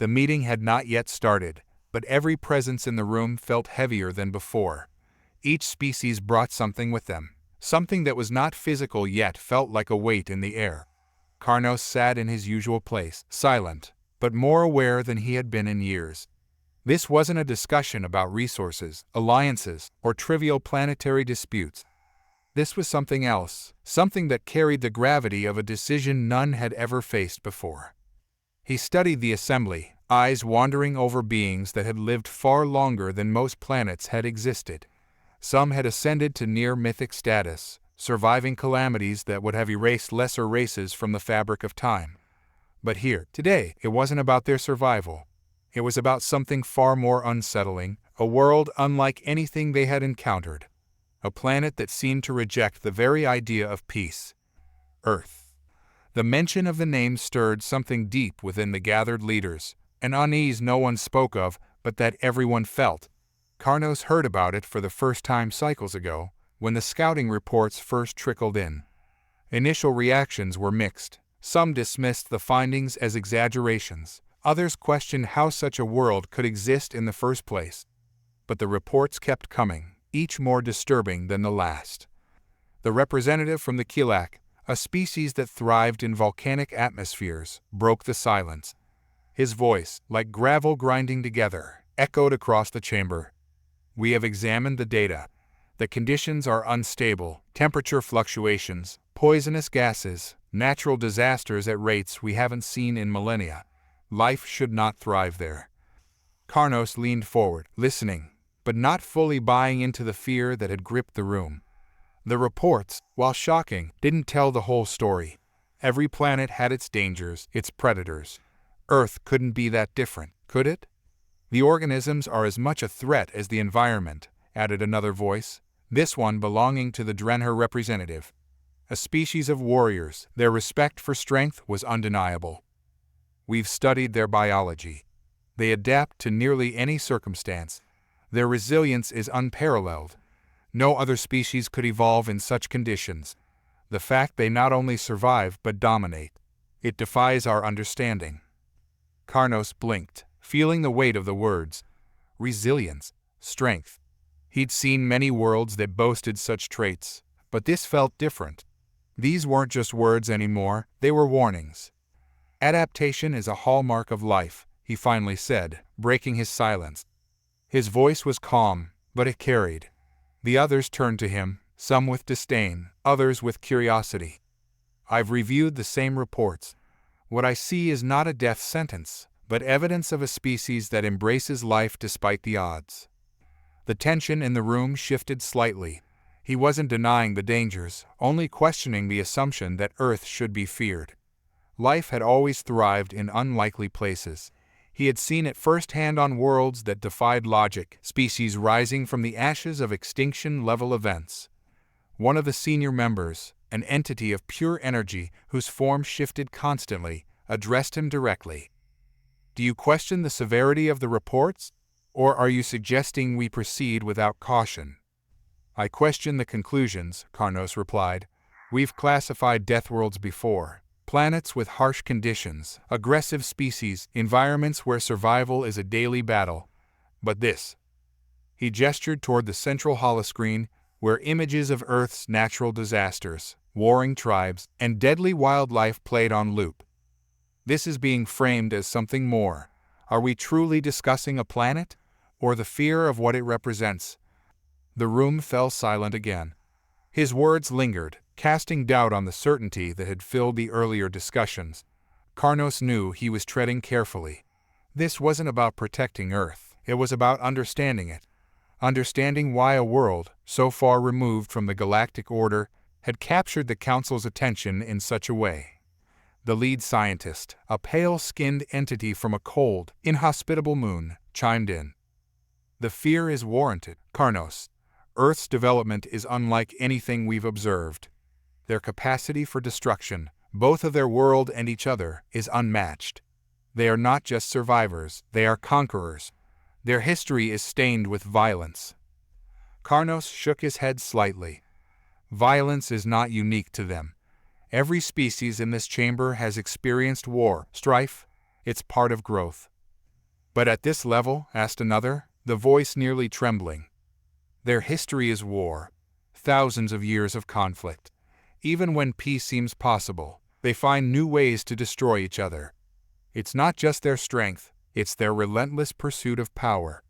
The meeting had not yet started, but every presence in the room felt heavier than before. Each species brought something with them. Something that was not physical yet felt like a weight in the air. Karnos sat in his usual place, silent, but more aware than he had been in years. This wasn't a discussion about resources, alliances, or trivial planetary disputes. This was something else, something that carried the gravity of a decision none had ever faced before. He studied the assembly, eyes wandering over beings that had lived far longer than most planets had existed. Some had ascended to near-mythic status, surviving calamities that would have erased lesser races from the fabric of time. But here, today, it wasn't about their survival. It was about something far more unsettling, a world unlike anything they had encountered. A planet that seemed to reject the very idea of peace. Earth. The mention of the name stirred something deep within the gathered leaders, an unease no one spoke of, but that everyone felt. Karnos heard about it for the first time cycles ago, when the scouting reports first trickled in. Initial reactions were mixed. Some dismissed the findings as exaggerations. Others questioned how such a world could exist in the first place. But the reports kept coming, each more disturbing than the last. The representative from the Kilak, a species that thrived in volcanic atmospheres, broke the silence. His voice, like gravel grinding together, echoed across the chamber. "We have examined the data. The conditions are unstable, temperature fluctuations, poisonous gases, natural disasters at rates we haven't seen in millennia. Life should not thrive there." Karnos leaned forward, listening, but not fully buying into the fear that had gripped the room. The reports, while shocking, didn't tell the whole story. Every planet had its dangers, its predators. Earth couldn't be that different, could it? "The organisms are as much a threat as the environment," added another voice, this one belonging to the Drenher representative. A species of warriors, their respect for strength was undeniable. "We've studied their biology. They adapt to nearly any circumstance. Their resilience is unparalleled. No other species could evolve in such conditions. The fact they not only survive but dominate. It defies our understanding." Karnos blinked, feeling the weight of the words. Resilience, strength. He'd seen many worlds that boasted such traits, but this felt different. These weren't just words anymore, they were warnings. "Adaptation is a hallmark of life," he finally said, breaking his silence. His voice was calm, but it carried. The others turned to him, some with disdain, others with curiosity. "I've reviewed the same reports. What I see is not a death sentence, but evidence of a species that embraces life despite the odds." The tension in the room shifted slightly. He wasn't denying the dangers, only questioning the assumption that Earth should be feared. Life had always thrived in unlikely places. He had seen it firsthand on worlds that defied logic, species rising from the ashes of extinction-level events. One of the senior members, an entity of pure energy whose form shifted constantly, addressed him directly. "Do you question the severity of the reports? Or are you suggesting we proceed without caution?" "I question the conclusions," Karnos replied. "We've classified deathworlds before. Planets with harsh conditions, aggressive species, environments where survival is a daily battle. But this..." He gestured toward the central holoscreen, where images of Earth's natural disasters, warring tribes, and deadly wildlife played on loop. "This is being framed as something more. Are we truly discussing a planet? Or the fear of what it represents?" The room fell silent again. His words lingered, casting doubt on the certainty that had filled the earlier discussions. Karnos knew he was treading carefully. This wasn't about protecting Earth, it was about understanding it. Understanding why a world, so far removed from the galactic order, had captured the Council's attention in such a way. The lead scientist, a pale-skinned entity from a cold, inhospitable moon, chimed in. "The fear is warranted, Karnos. Earth's development is unlike anything we've observed. Their capacity for destruction, both of their world and each other, is unmatched. They are not just survivors, they are conquerors. Their history is stained with violence." Karnos shook his head slightly. "Violence is not unique to them. Every species in this chamber has experienced war, strife. It's part of growth. But at this level, asked another, the voice nearly trembling. Their history is war, thousands of years of conflict. Even when peace seems possible, they find new ways to destroy each other. It's not just their strength, it's their relentless pursuit of power.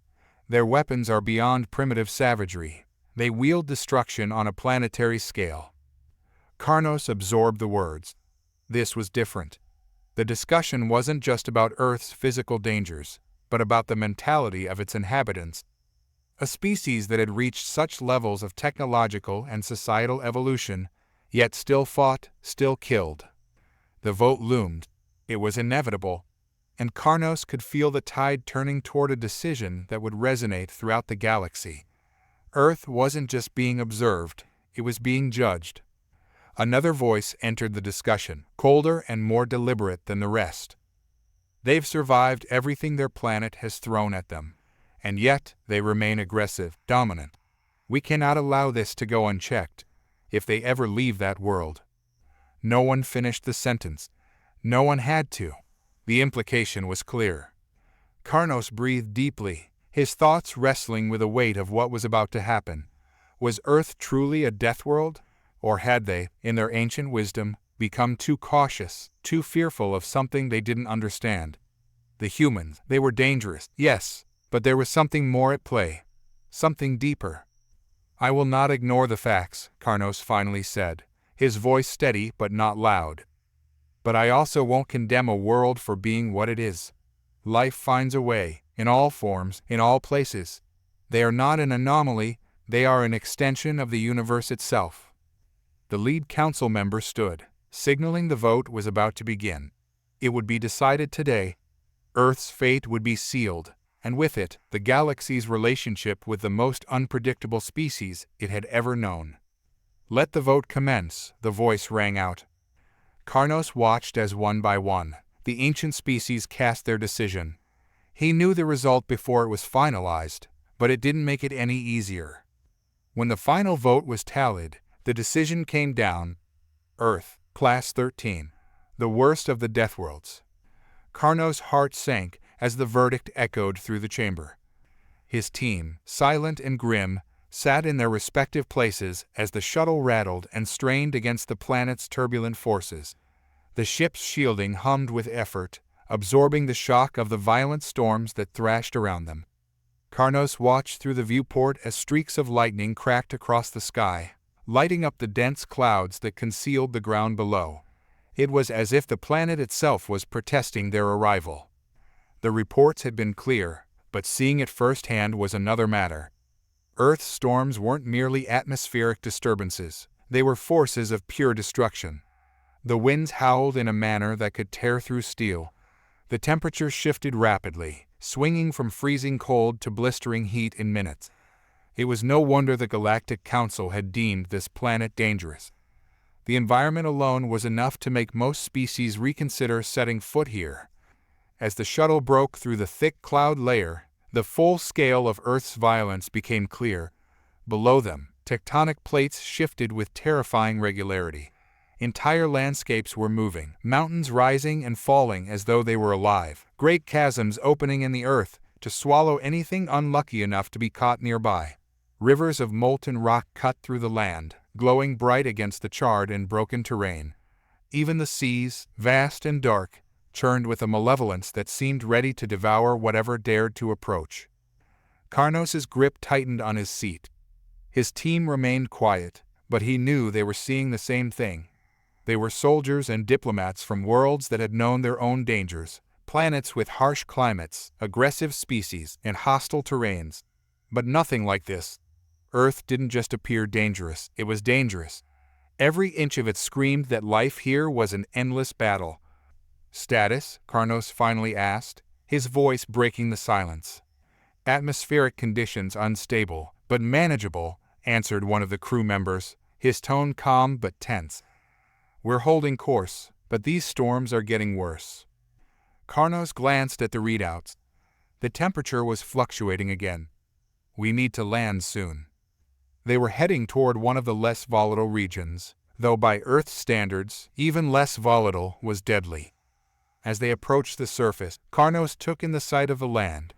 Their weapons are beyond primitive savagery. They wield destruction on a planetary scale. Karnos absorbed the words. This was different. The discussion wasn't just about Earth's physical dangers, but about the mentality of its inhabitants. A species that had reached such levels of technological and societal evolution, yet still fought, still killed. The vote loomed. It was inevitable, and Karnos could feel the tide turning toward a decision that would resonate throughout the galaxy. Earth wasn't just being observed, it was being judged. Another voice entered the discussion, colder and more deliberate than the rest. They've survived everything their planet has thrown at them, and yet they remain aggressive, dominant. We cannot allow this to go unchecked, if they ever leave that world. No one finished the sentence. No one had to. The implication was clear. Karnos breathed deeply, his thoughts wrestling with the weight of what was about to happen. Was Earth truly a death world? Or had they, in their ancient wisdom, become too cautious, too fearful of something they didn't understand? The humans, they were dangerous, yes, but there was something more at play. Something deeper. I will not ignore the facts, Karnos finally said, his voice steady but not loud. But I also won't condemn a world for being what it is. Life finds a way, in all forms, in all places. They are not an anomaly, they are an extension of the universe itself. The lead council member stood, signaling the vote was about to begin. It would be decided today. Earth's fate would be sealed, and with it, the galaxy's relationship with the most unpredictable species it had ever known. Let the vote commence, the voice rang out. Karnos watched as one by one, the ancient species cast their decision. He knew the result before it was finalized, but it didn't make it any easier. When the final vote was tallied, the decision came down. Earth, Class 13, the worst of the Deathworlds. Karnos' heart sank as the verdict echoed through the chamber. His team, silent and grim, sat in their respective places as the shuttle rattled and strained against the planet's turbulent forces. The ship's shielding hummed with effort, absorbing the shock of the violent storms that thrashed around them. Karnos watched through the viewport as streaks of lightning cracked across the sky, lighting up the dense clouds that concealed the ground below. It was as if the planet itself was protesting their arrival. The reports had been clear, but seeing it firsthand was another matter. Earth's storms weren't merely atmospheric disturbances, they were forces of pure destruction. The winds howled in a manner that could tear through steel. The temperature shifted rapidly, swinging from freezing cold to blistering heat in minutes. It was no wonder the Galactic Council had deemed this planet dangerous. The environment alone was enough to make most species reconsider setting foot here. As the shuttle broke through the thick cloud layer, the full scale of Earth's violence became clear. Below them, tectonic plates shifted with terrifying regularity. Entire landscapes were moving, mountains rising and falling as though they were alive, great chasms opening in the earth to swallow anything unlucky enough to be caught nearby. Rivers of molten rock cut through the land, glowing bright against the charred and broken terrain. Even the seas, vast and dark, churned with a malevolence that seemed ready to devour whatever dared to approach. Karnos' grip tightened on his seat. His team remained quiet, but he knew they were seeing the same thing. They were soldiers and diplomats from worlds that had known their own dangers, planets with harsh climates, aggressive species, and hostile terrains. But nothing like this. Earth didn't just appear dangerous, it was dangerous. Every inch of it screamed that life here was an endless battle. Status? Karnos finally asked, his voice breaking the silence. Atmospheric conditions unstable, but manageable, answered one of the crew members, his tone calm but tense. We're holding course, but these storms are getting worse. Karnos glanced at the readouts. The temperature was fluctuating again. We need to land soon. They were heading toward one of the less volatile regions, though by Earth's standards, even less volatile was deadly. As they approached the surface, Karnos took in the sight of the land.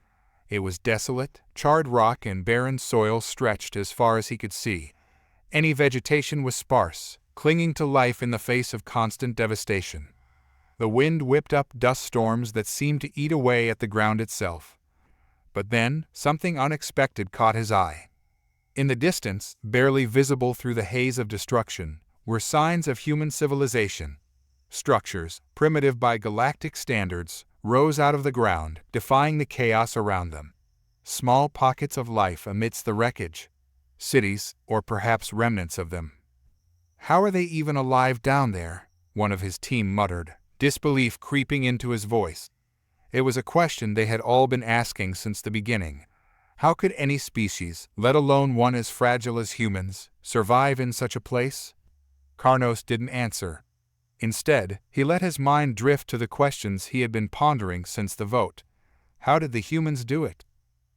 It was desolate, charred rock and barren soil stretched as far as he could see. Any vegetation was sparse, clinging to life in the face of constant devastation. The wind whipped up dust storms that seemed to eat away at the ground itself. But then, something unexpected caught his eye. In the distance, barely visible through the haze of destruction, were signs of human civilization. Structures, primitive by galactic standards, rose out of the ground, defying the chaos around them. Small pockets of life amidst the wreckage. Cities, or perhaps remnants of them. "How are they even alive down there?" one of his team muttered, disbelief creeping into his voice. It was a question they had all been asking since the beginning. How could any species, let alone one as fragile as humans, survive in such a place? Karnos didn't answer. Instead, he let his mind drift to the questions he had been pondering since the vote. How did the humans do it?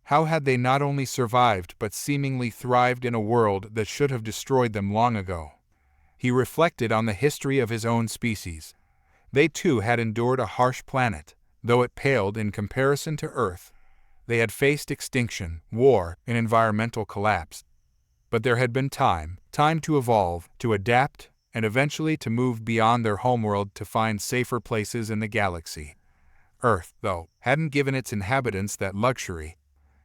How had they not only survived but seemingly thrived in a world that should have destroyed them long ago? He reflected on the history of his own species. They too had endured a harsh planet, though it paled in comparison to Earth. They had faced extinction, war, and environmental collapse. But there had been time to evolve, to adapt, and eventually to move beyond their homeworld to find safer places in the galaxy. Earth, though, hadn't given its inhabitants that luxury.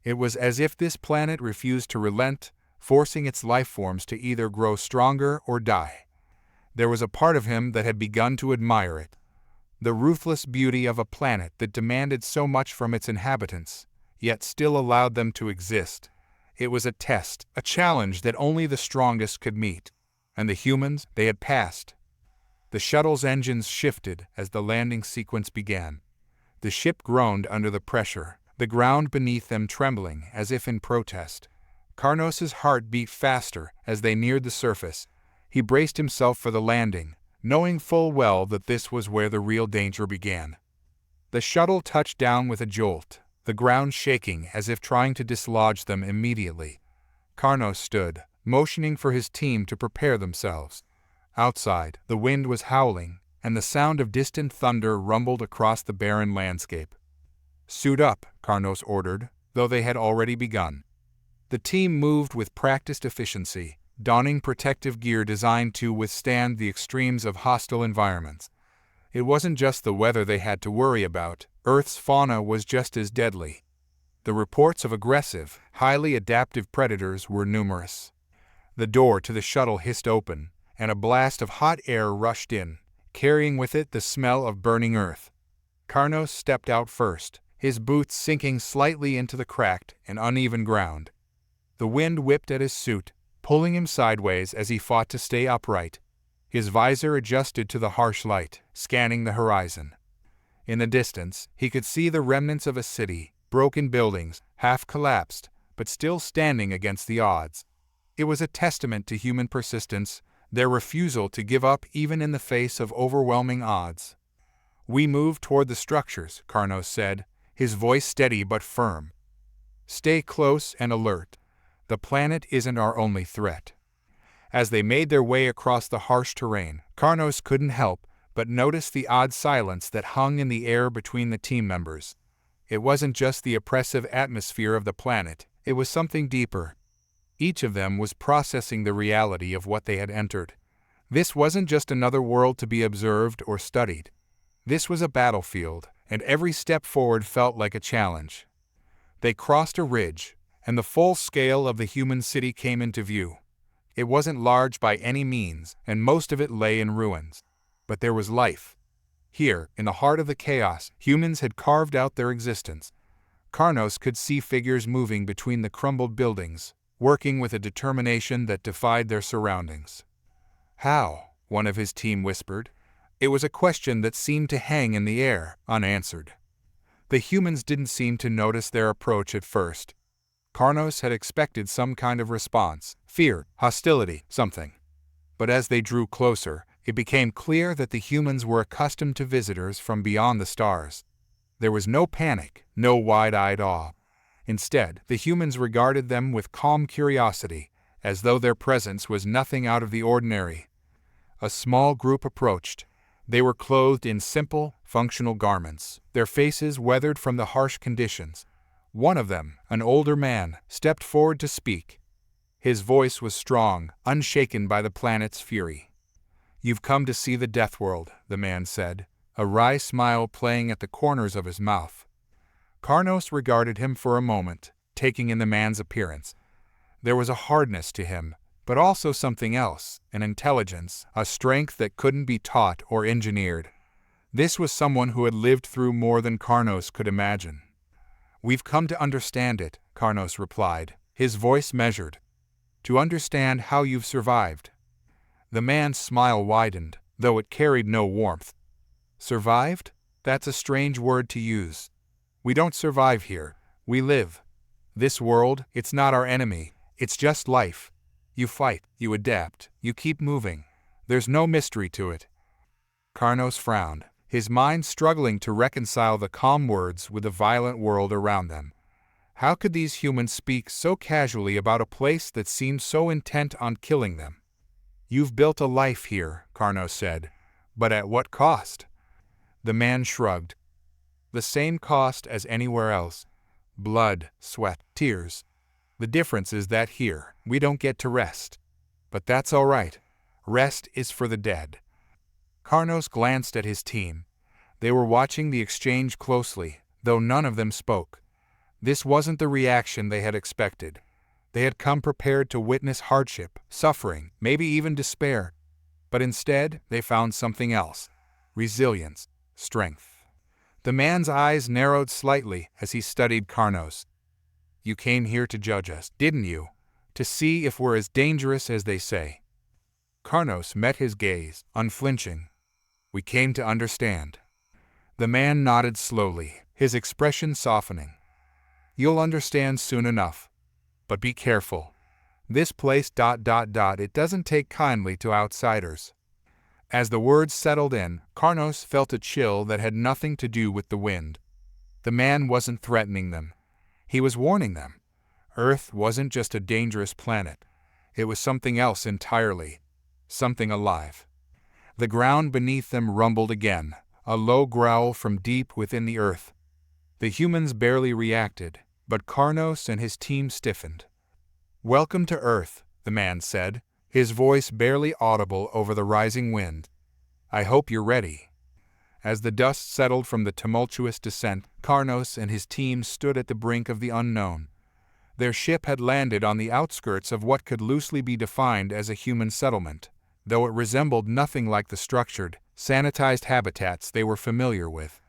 It was as if this planet refused to relent, forcing its life forms to either grow stronger or die. There was a part of him that had begun to admire it. The ruthless beauty of a planet that demanded so much from its inhabitants, yet still allowed them to exist. It was a test, a challenge that only the strongest could meet. And the humans, they had passed. The shuttle's engines shifted as the landing sequence began. The ship groaned under the pressure, the ground beneath them trembling as if in protest. Karnos' heart beat faster as they neared the surface. He braced himself for the landing, knowing full well that this was where the real danger began. The shuttle touched down with a jolt, the ground shaking as if trying to dislodge them immediately. Karnos stood, motioning for his team to prepare themselves. Outside, the wind was howling, and the sound of distant thunder rumbled across the barren landscape. "Suit up," Karnos ordered, though they had already begun. The team moved with practiced efficiency, donning protective gear designed to withstand the extremes of hostile environments. It wasn't just the weather they had to worry about. Earth's fauna was just as deadly. The reports of aggressive, highly adaptive predators were numerous. The door to the shuttle hissed open, and a blast of hot air rushed in, carrying with it the smell of burning earth. Karnos stepped out first, his boots sinking slightly into the cracked and uneven ground. The wind whipped at his suit, pulling him sideways as he fought to stay upright. His visor adjusted to the harsh light, scanning the horizon. In the distance, he could see the remnants of a city, broken buildings, half collapsed, but still standing against the odds. It was a testament to human persistence, their refusal to give up even in the face of overwhelming odds. "We move toward the structures," Karnos said, his voice steady but firm. "Stay close and alert. The planet isn't our only threat." As they made their way across the harsh terrain, Karnos couldn't help but notice the odd silence that hung in the air between the team members. It wasn't just the oppressive atmosphere of the planet, it was something deeper. Each of them was processing the reality of what they had entered. This wasn't just another world to be observed or studied. This was a battlefield, and every step forward felt like a challenge. They crossed a ridge, and the full scale of the human city came into view. It wasn't large by any means, and most of it lay in ruins. But there was life. Here, in the heart of the chaos, humans had carved out their existence. Karnos could see figures moving between the crumbled buildings, working with a determination that defied their surroundings. "How?" one of his team whispered. It was a question that seemed to hang in the air, unanswered. The humans didn't seem to notice their approach at first. Karnos had expected some kind of response, fear, hostility, something. But as they drew closer, it became clear that the humans were accustomed to visitors from beyond the stars. There was no panic, no wide-eyed awe. Instead, the humans regarded them with calm curiosity, as though their presence was nothing out of the ordinary. A small group approached. They were clothed in simple, functional garments, their faces weathered from the harsh conditions. One of them, an older man, stepped forward to speak. His voice was strong, unshaken by the planet's fury. "You've come to see the Deathworld," the man said, a wry smile playing at the corners of his mouth. Karnos regarded him for a moment, taking in the man's appearance. There was a hardness to him, but also something else, an intelligence, a strength that couldn't be taught or engineered. This was someone who had lived through more than Karnos could imagine. "We've come to understand it," Karnos replied, his voice measured. "To understand how you've survived." The man's smile widened, though it carried no warmth. "Survived? That's a strange word to use. We don't survive here, we live. This world, it's not our enemy, it's just life. You fight, you adapt, you keep moving. There's no mystery to it." Karnos frowned, his mind struggling to reconcile the calm words with the violent world around them. How could these humans speak so casually about a place that seemed so intent on killing them? "You've built a life here," Karnos said, "but at what cost?" The man shrugged. "The same cost as anywhere else. Blood, sweat, tears. The difference is that here, we don't get to rest. But that's all right. Rest is for the dead." Karnos glanced at his team. They were watching the exchange closely, though none of them spoke. This wasn't the reaction they had expected. They had come prepared to witness hardship, suffering, maybe even despair. But instead, they found something else: resilience, strength. The man's eyes narrowed slightly as he studied Karnos. "You came here to judge us, didn't you? To see if we're as dangerous as they say." Karnos met his gaze, unflinching. "We came to understand." The man nodded slowly, his expression softening. "You'll understand soon enough. But be careful. This place ... it doesn't take kindly to outsiders." As the words settled in, Karnos felt a chill that had nothing to do with the wind. The man wasn't threatening them. He was warning them. Earth wasn't just a dangerous planet. It was something else entirely. Something alive. The ground beneath them rumbled again, a low growl from deep within the earth. The humans barely reacted, but Karnos and his team stiffened. "Welcome to Earth," the man said, his voice barely audible over the rising wind. "I hope you're ready." As the dust settled from the tumultuous descent, Karnos and his team stood at the brink of the unknown. Their ship had landed on the outskirts of what could loosely be defined as a human settlement, though it resembled nothing like the structured, sanitized habitats they were familiar with.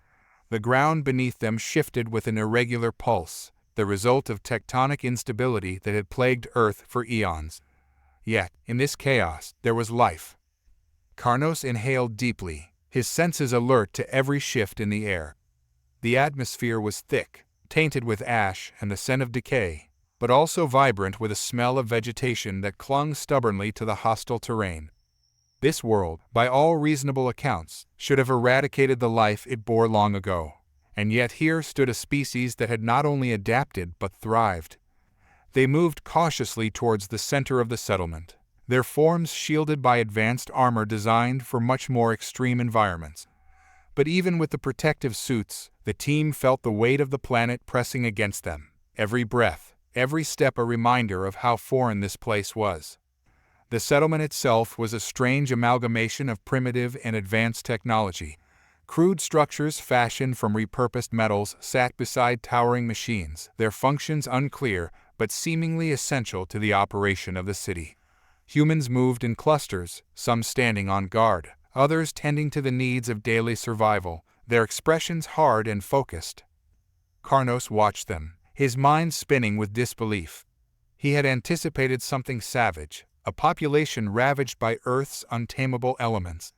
The ground beneath them shifted with an irregular pulse, the result of tectonic instability that had plagued Earth for eons. Yet, in this chaos, there was life. Karnos inhaled deeply, his senses alert to every shift in the air. The atmosphere was thick, tainted with ash and the scent of decay, but also vibrant with a smell of vegetation that clung stubbornly to the hostile terrain. This world, by all reasonable accounts, should have eradicated the life it bore long ago, and yet here stood a species that had not only adapted but thrived. They moved cautiously towards the center of the settlement, their forms shielded by advanced armor designed for much more extreme environments. But even with the protective suits, the team felt the weight of the planet pressing against them, every breath, every step a reminder of how foreign this place was. The settlement itself was a strange amalgamation of primitive and advanced technology. Crude structures fashioned from repurposed metals sat beside towering machines, their functions unclear but seemingly essential to the operation of the city. Humans moved in clusters, some standing on guard, others tending to the needs of daily survival, their expressions hard and focused. Karnos watched them, his mind spinning with disbelief. He had anticipated something savage, a population ravaged by Earth's untamable elements.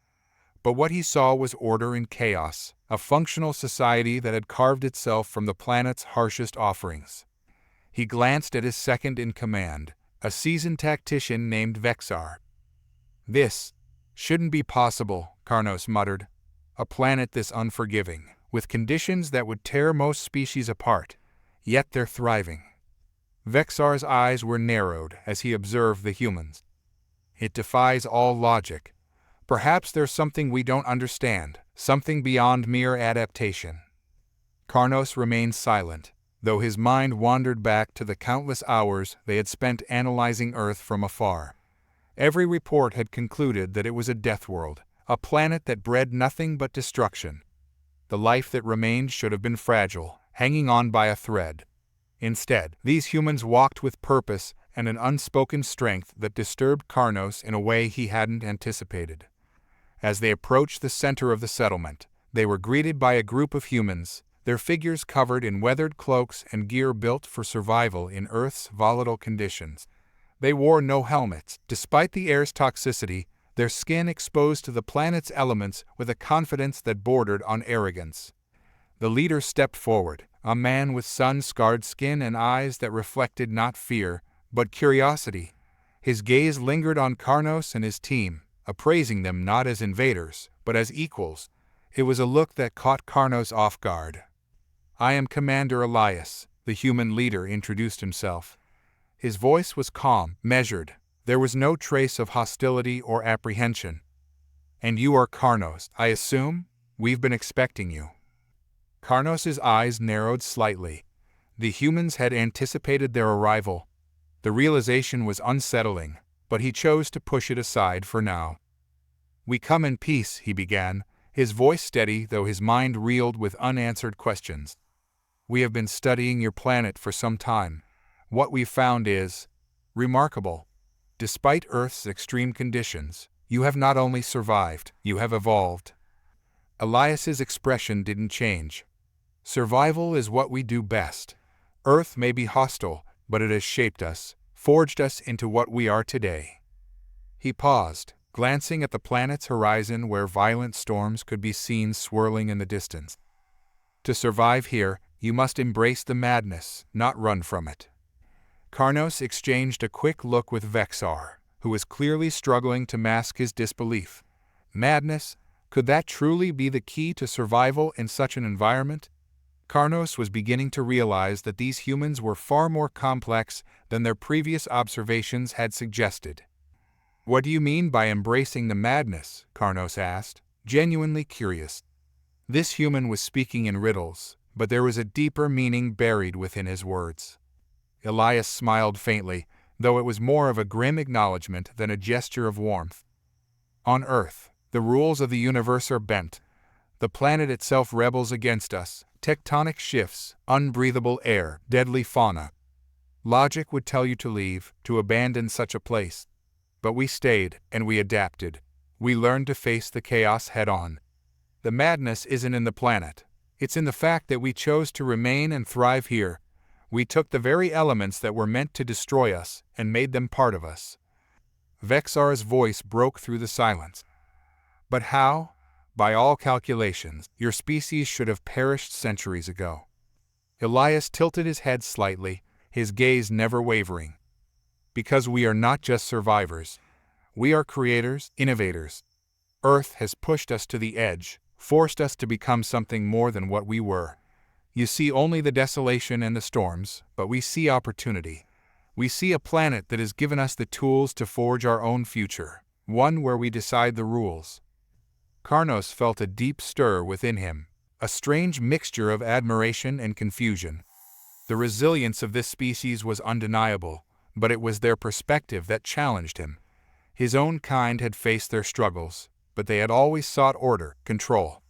But what he saw was order in chaos, a functional society that had carved itself from the planet's harshest offerings. He glanced at his second-in-command, a seasoned tactician named Vexar. "This shouldn't be possible," Karnos muttered. "A planet this unforgiving, with conditions that would tear most species apart, yet they're thriving." Vexar's eyes were narrowed as he observed the humans. "It defies all logic. Perhaps there's something we don't understand, something beyond mere adaptation. Karnos remained silent, though his mind wandered back to the countless hours they had spent analyzing Earth from afar. Every report had concluded that it was a death world, a planet that bred nothing but destruction. The life that remained should have been fragile, hanging on by a thread. Instead, these humans walked with purpose and an unspoken strength that disturbed Karnos in a way he hadn't anticipated. As they approached the center of the settlement, they were greeted by a group of humans, their figures covered in weathered cloaks and gear built for survival in Earth's volatile conditions. They wore no helmets, despite the air's toxicity, their skin exposed to the planet's elements with a confidence that bordered on arrogance. The leader stepped forward, a man with sun-scarred skin and eyes that reflected not fear, but curiosity. His gaze lingered on Karnos and his team, appraising them not as invaders, but as equals. It was a look that caught Karnos off guard. "I am Commander Elias," the human leader introduced himself. His voice was calm, measured. There was no trace of hostility or apprehension. "And you are Karnos, I assume? We've been expecting you." Karnos's eyes narrowed slightly. The humans had anticipated their arrival. The realization was unsettling, but he chose to push it aside for now. "We come in peace," he began, his voice steady though his mind reeled with unanswered questions. "We have been studying your planet for some time. What we've found is remarkable. Despite Earth's extreme conditions, you have not only survived, you have evolved." Elias's expression didn't change. "Survival is what we do best. Earth may be hostile, but it has shaped us, forged us into what we are today." He paused, glancing at the planet's horizon where violent storms could be seen swirling in the distance. "To survive here, you must embrace the madness, not run from it." Karnos exchanged a quick look with Vexar, who was clearly struggling to mask his disbelief. Madness? Could that truly be the key to survival in such an environment? Karnos was beginning to realize that these humans were far more complex than their previous observations had suggested. "What do you mean by embracing the madness?" Karnos asked, genuinely curious. This human was speaking in riddles, but there was a deeper meaning buried within his words. Elias smiled faintly, though it was more of a grim acknowledgement than a gesture of warmth. "On Earth, the rules of the universe are bent. The planet itself rebels against us. Tectonic shifts, unbreathable air, deadly fauna. Logic would tell you to leave, to abandon such a place. But we stayed, and we adapted. We learned to face the chaos head-on. The madness isn't in the planet. It's in the fact that we chose to remain and thrive here. We took the very elements that were meant to destroy us and made them part of us." Vexar's voice broke through the silence. "But how? By all calculations, your species should have perished centuries ago." Elias tilted his head slightly, his gaze never wavering. "Because we are not just survivors. We are creators, innovators. Earth has pushed us to the edge, forced us to become something more than what we were. You see only the desolation and the storms, but we see opportunity. We see a planet that has given us the tools to forge our own future, one where we decide the rules." Karnos felt a deep stir within him, a strange mixture of admiration and confusion. The resilience of this species was undeniable, but it was their perspective that challenged him. His own kind had faced their struggles, but they had always sought order, control.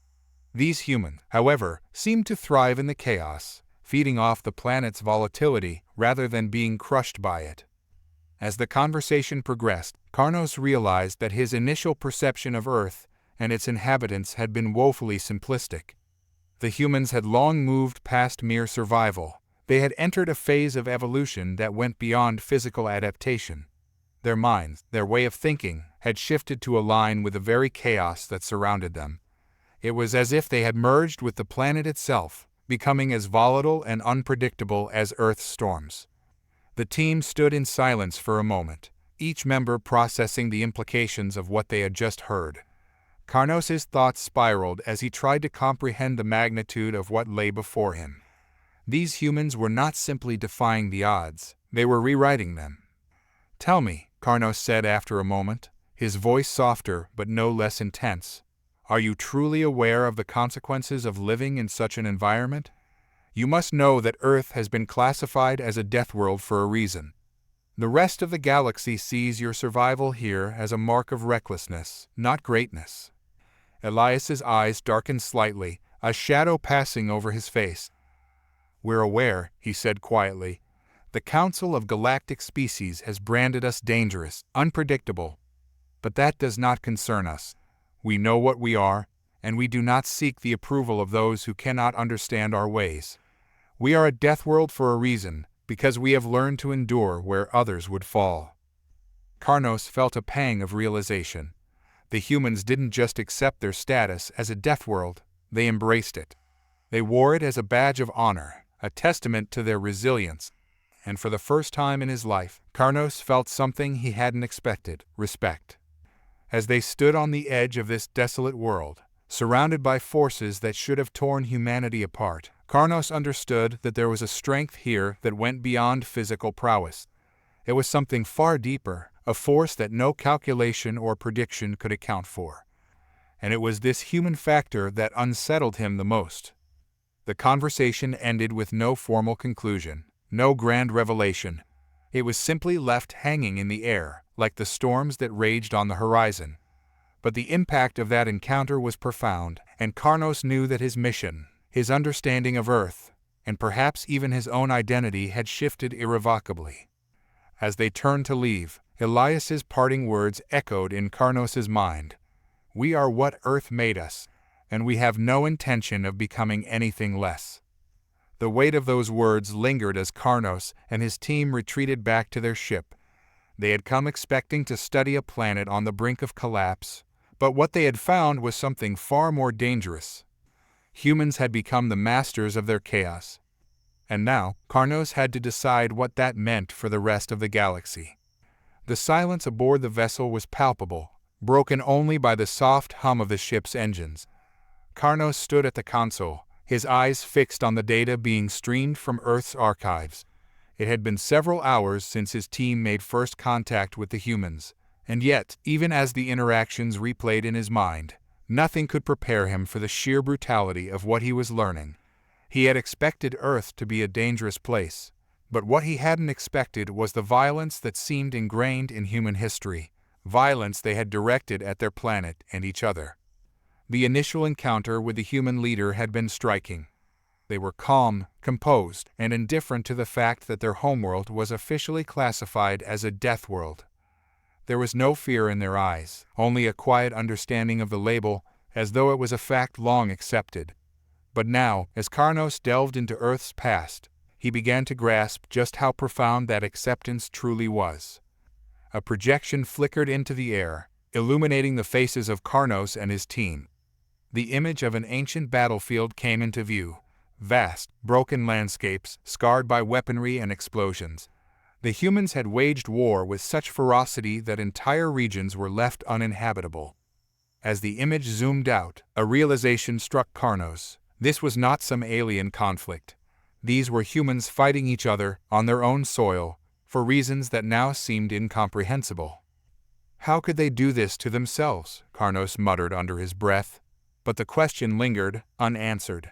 These humans, however, seemed to thrive in the chaos, feeding off the planet's volatility rather than being crushed by it. As the conversation progressed, Karnos realized that his initial perception of Earth and its inhabitants had been woefully simplistic. The humans had long moved past mere survival. They had entered a phase of evolution that went beyond physical adaptation. Their minds, their way of thinking, had shifted to align with the very chaos that surrounded them. It was as if they had merged with the planet itself, becoming as volatile and unpredictable as Earth's storms. The team stood in silence for a moment, each member processing the implications of what they had just heard. Karnos's thoughts spiraled as he tried to comprehend the magnitude of what lay before him. These humans were not simply defying the odds, they were rewriting them. "Tell me," Karnos said after a moment, his voice softer but no less intense. "Are you truly aware of the consequences of living in such an environment? You must know that Earth has been classified as a death world for a reason. The rest of the galaxy sees your survival here as a mark of recklessness, not greatness." Elias's eyes darkened slightly, a shadow passing over his face. "We're aware," he said quietly. "The Council of Galactic Species has branded us dangerous, unpredictable. But that does not concern us. We know what we are, and we do not seek the approval of those who cannot understand our ways. We are a death world for a reason, because we have learned to endure where others would fall." Karnos felt a pang of realization. The humans didn't just accept their status as a death world, they embraced it. They wore it as a badge of honor, a testament to their resilience. And for the first time in his life, Karnos felt something he hadn't expected: respect. As they stood on the edge of this desolate world, surrounded by forces that should have torn humanity apart, Karnos understood that there was a strength here that went beyond physical prowess. It was something far deeper, a force that no calculation or prediction could account for. And it was this human factor that unsettled him the most. The conversation ended with no formal conclusion, no grand revelation. It was simply left hanging in the air, like the storms that raged on the horizon. But the impact of that encounter was profound, and Karnos knew that his mission, his understanding of Earth, and perhaps even his own identity had shifted irrevocably. As they turned to leave, Elias's parting words echoed in Karnos's mind. "We are what Earth made us, and we have no intention of becoming anything less." The weight of those words lingered as Karnos and his team retreated back to their ship. They had come expecting to study a planet on the brink of collapse, but what they had found was something far more dangerous. Humans had become the masters of their chaos. And now, Karnos had to decide what that meant for the rest of the galaxy. The silence aboard the vessel was palpable, broken only by the soft hum of the ship's engines. Karnos stood at the console, his eyes fixed on the data being streamed from Earth's archives. It had been several hours since his team made first contact with the humans, and yet, even as the interactions replayed in his mind, nothing could prepare him for the sheer brutality of what he was learning. He had expected Earth to be a dangerous place, but what he hadn't expected was the violence that seemed ingrained in human history, violence they had directed at their planet and each other. The initial encounter with the human leader had been striking. They were calm, composed, and indifferent to the fact that their homeworld was officially classified as a death world. There was no fear in their eyes, only a quiet understanding of the label, as though it was a fact long accepted. But now, as Karnos delved into Earth's past, he began to grasp just how profound that acceptance truly was. A projection flickered into the air, illuminating the faces of Karnos and his team. The image of an ancient battlefield came into view, vast, broken landscapes scarred by weaponry and explosions. The humans had waged war with such ferocity that entire regions were left uninhabitable. As the image zoomed out, a realization struck Karnos. This was not some alien conflict. These were humans fighting each other on their own soil, for reasons that now seemed incomprehensible. How could they do this to themselves? Karnos muttered under his breath. But the question lingered, unanswered.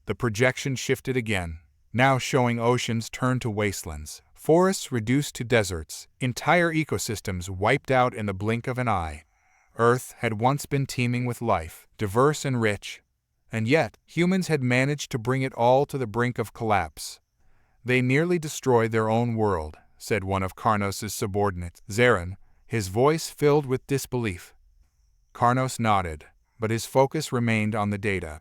The projection shifted again, now showing oceans turned to wastelands, forests reduced to deserts, entire ecosystems wiped out in the blink of an eye. Earth had once been teeming with life, diverse and rich, and yet humans had managed to bring it all to the brink of collapse. "They nearly destroyed their own world," said one of Karnos' subordinates, Zarin, his voice filled with disbelief. Karnos nodded, but his focus remained on the data.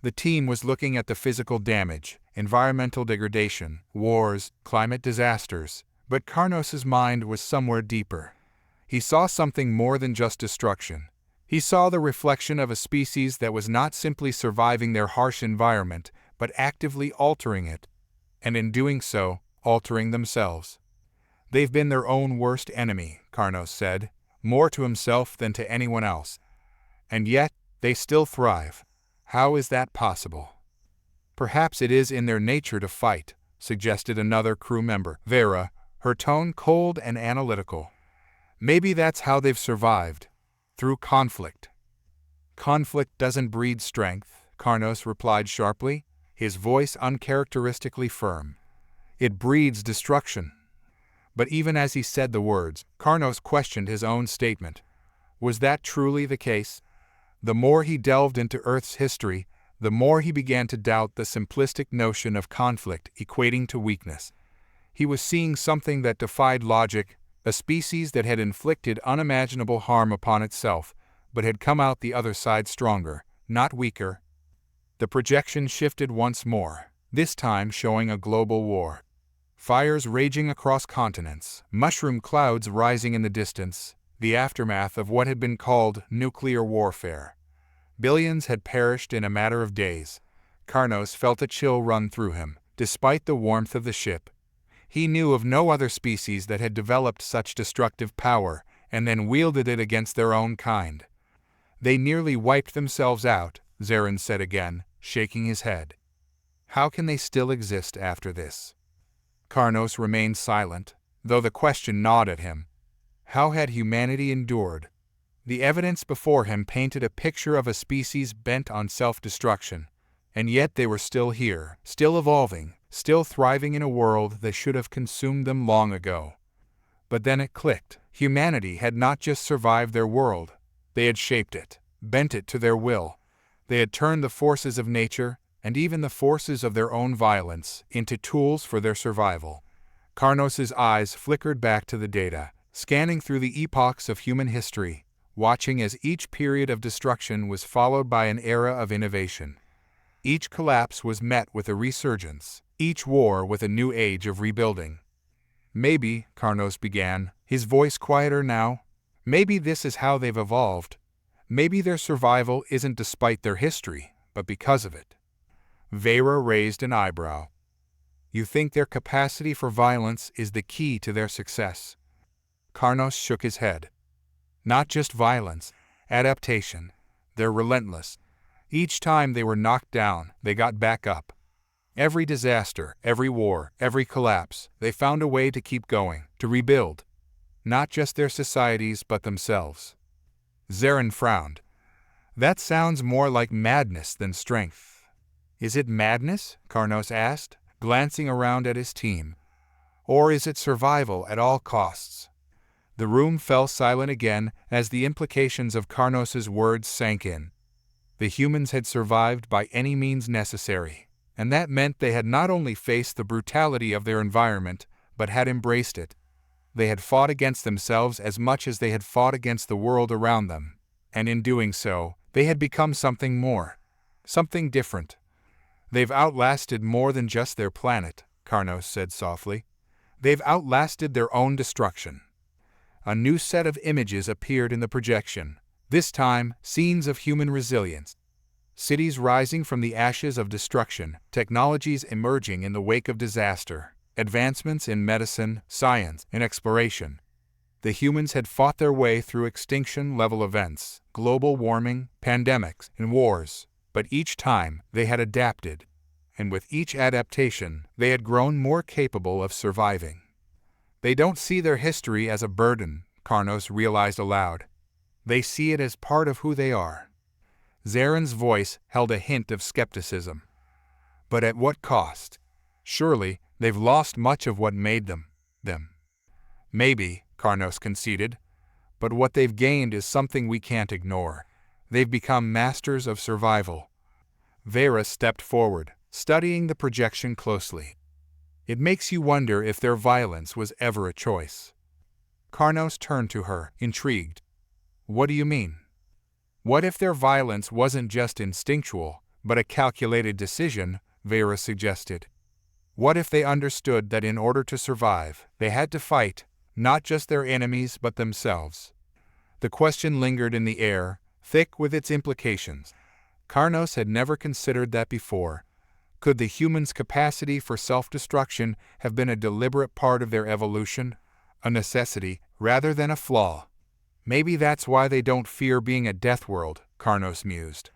The team was looking at the physical damage, environmental degradation, wars, climate disasters, but Karnos' mind was somewhere deeper. He saw something more than just destruction. He saw the reflection of a species that was not simply surviving their harsh environment, but actively altering it, and in doing so, altering themselves. "They've been their own worst enemy," Karnos said, more to himself than to anyone else. "And yet, they still thrive. How is that possible?" "Perhaps it is in their nature to fight," suggested another crew member, Vera, her tone cold and analytical. Maybe that's how they've survived. Through conflict. Conflict doesn't breed strength, Karnos replied sharply, his voice uncharacteristically firm. It breeds destruction. But even as he said the words, Karnos questioned his own statement. Was that truly the case? The more he delved into Earth's history, the more he began to doubt the simplistic notion of conflict equating to weakness. He was seeing something that defied logic, a species that had inflicted unimaginable harm upon itself, but had come out the other side stronger, not weaker. The projection shifted once more, this time showing a global war. Fires raging across continents, mushroom clouds rising in the distance, the aftermath of what had been called nuclear warfare. Billions had perished in a matter of days. Karnos felt a chill run through him, despite the warmth of the ship. He knew of no other species that had developed such destructive power and then wielded it against their own kind. They nearly wiped themselves out, Zarin said again, shaking his head. How can they still exist after this? Karnos remained silent, though the question gnawed at him. How had humanity endured? The evidence before him painted a picture of a species bent on self-destruction, and yet they were still here, still evolving, still thriving in a world that should have consumed them long ago. But then it clicked. Humanity had not just survived their world. They had shaped it, bent it to their will. They had turned the forces of nature, and even the forces of their own violence, into tools for their survival. Karnos's eyes flickered back to the data, scanning through the epochs of human history, watching as each period of destruction was followed by an era of innovation. Each collapse was met with a resurgence, each war with a new age of rebuilding. Maybe, Karnos began, his voice quieter now, maybe this is how they've evolved. Maybe their survival isn't despite their history, but because of it. Vera raised an eyebrow. You think their capacity for violence is the key to their success? Karnos shook his head. Not just violence, adaptation. They're relentless. Each time they were knocked down, they got back up. Every disaster, every war, every collapse, they found a way to keep going, to rebuild. Not just their societies, but themselves. Zarin frowned. That sounds more like madness than strength. Is it madness? Karnos asked, glancing around at his team. Or is it survival at all costs? The room fell silent again as the implications of Karnos's words sank in. The humans had survived by any means necessary, and that meant they had not only faced the brutality of their environment, but had embraced it. They had fought against themselves as much as they had fought against the world around them, and in doing so, they had become something more, something different. They've outlasted more than just their planet, Karnos said softly. They've outlasted their own destruction. A new set of images appeared in the projection, this time scenes of human resilience. Cities rising from the ashes of destruction, technologies emerging in the wake of disaster, advancements in medicine, science, and exploration. The humans had fought their way through extinction-level events, global warming, pandemics, and wars, but each time they had adapted, and with each adaptation they had grown more capable of surviving. They don't see their history as a burden, Karnos realized aloud. They see it as part of who they are. Zarin's voice held a hint of skepticism. But at what cost? Surely, they've lost much of what made them. Maybe, Karnos conceded, but what they've gained is something we can't ignore. They've become masters of survival. Vera stepped forward, studying the projection closely. It makes you wonder if their violence was ever a choice. Karnos turned to her, intrigued. What do you mean? What if their violence wasn't just instinctual, but a calculated decision, Vera suggested. What if they understood that in order to survive, they had to fight, not just their enemies but themselves? The question lingered in the air, thick with its implications. Karnos had never considered that before. Could the humans' capacity for self-destruction have been a deliberate part of their evolution, a necessity rather than a flaw? Maybe that's why they don't fear being a Deathworld, Karnos mused,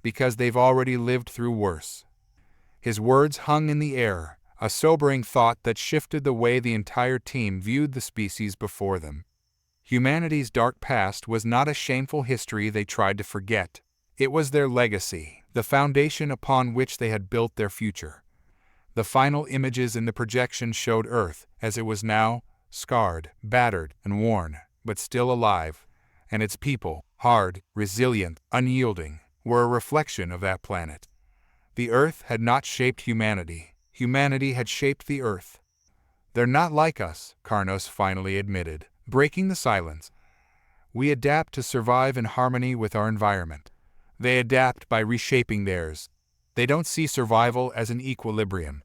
because they've already lived through worse. His words hung in the air, a sobering thought that shifted the way the entire team viewed the species before them. Humanity's dark past was not a shameful history they tried to forget. It was their legacy, the foundation upon which they had built their future. The final images in the projection showed Earth as it was now, scarred, battered, and worn, but still alive, and its people, hard, resilient, unyielding, were a reflection of that planet. The Earth had not shaped humanity. Humanity had shaped the Earth. "They're not like us," Karnos finally admitted, breaking the silence. "We adapt to survive in harmony with our environment. They adapt by reshaping theirs. They don't see survival as an equilibrium.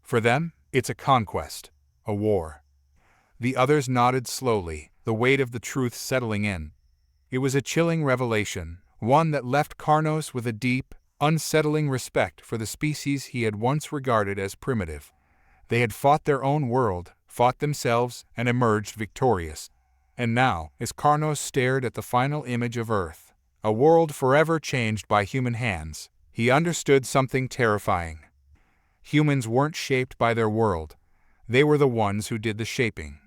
For them, it's a conquest, a war." The others nodded slowly, the weight of the truth settling in. It was a chilling revelation, one that left Karnos with a deep, unsettling respect for the species he had once regarded as primitive. They had fought their own world, fought themselves, and emerged victorious. And now, as Karnos stared at the final image of Earth, a world forever changed by human hands, he understood something terrifying. Humans weren't shaped by their world. They were the ones who did the shaping.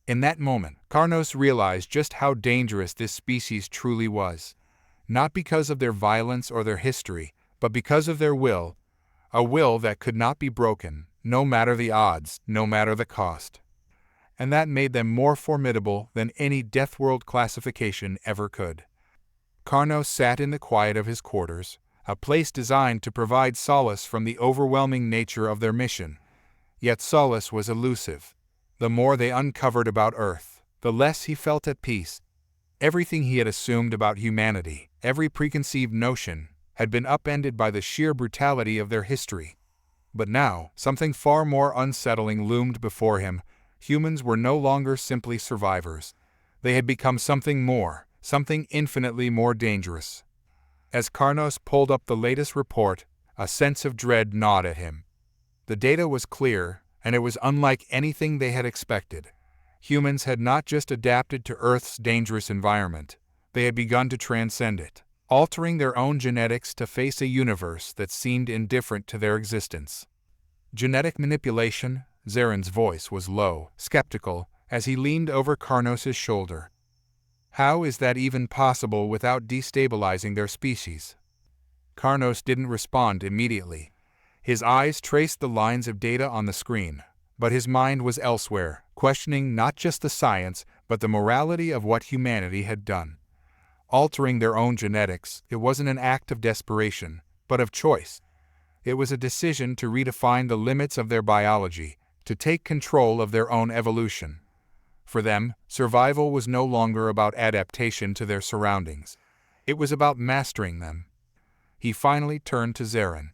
In that moment, Karnos realized just how dangerous this species truly was. Not because of their violence or their history, but because of their will, a will that could not be broken, no matter the odds, no matter the cost. And that made them more formidable than any Deathworld classification ever could. Karnos sat in the quiet of his quarters, a place designed to provide solace from the overwhelming nature of their mission. Yet solace was elusive. The more they uncovered about Earth, the less he felt at peace. Everything he had assumed about humanity, every preconceived notion, had been upended by the sheer brutality of their history. But now, something far more unsettling loomed before him. Humans were no longer simply survivors. They had become something more, something infinitely more dangerous. As Karnos pulled up the latest report, a sense of dread gnawed at him. The data was clear, and it was unlike anything they had expected. Humans had not just adapted to Earth's dangerous environment, they had begun to transcend it, altering their own genetics to face a universe that seemed indifferent to their existence. Genetic manipulation? Zaren's voice was low, skeptical, as he leaned over Karnos' shoulder. How is that even possible without destabilizing their species? Karnos didn't respond immediately. His eyes traced the lines of data on the screen, but his mind was elsewhere, questioning not just the science, but the morality of what humanity had done. Altering their own genetics, it wasn't an act of desperation, but of choice. It was a decision to redefine the limits of their biology, to take control of their own evolution. For them, survival was no longer about adaptation to their surroundings. It was about mastering them. He finally turned to Zaren.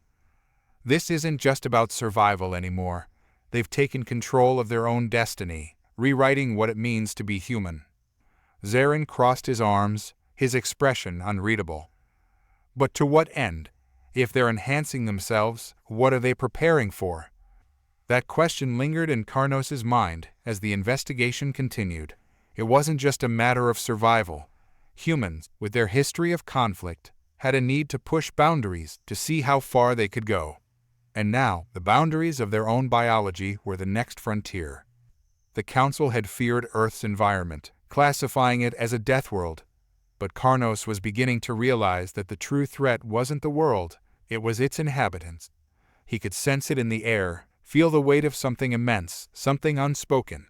"This isn't just about survival anymore. They've taken control of their own destiny, rewriting what it means to be human." Zaren crossed his arms, his expression unreadable. "But to what end? If they're enhancing themselves, what are they preparing for?" That question lingered in Karnos' mind as the investigation continued. It wasn't just a matter of survival. Humans, with their history of conflict, had a need to push boundaries to see how far they could go. And now, the boundaries of their own biology were the next frontier. The Council had feared Earth's environment, classifying it as a deathworld. But Karnos was beginning to realize that the true threat wasn't the world, it was its inhabitants. He could sense it in the air, feel the weight of something immense, something unspoken.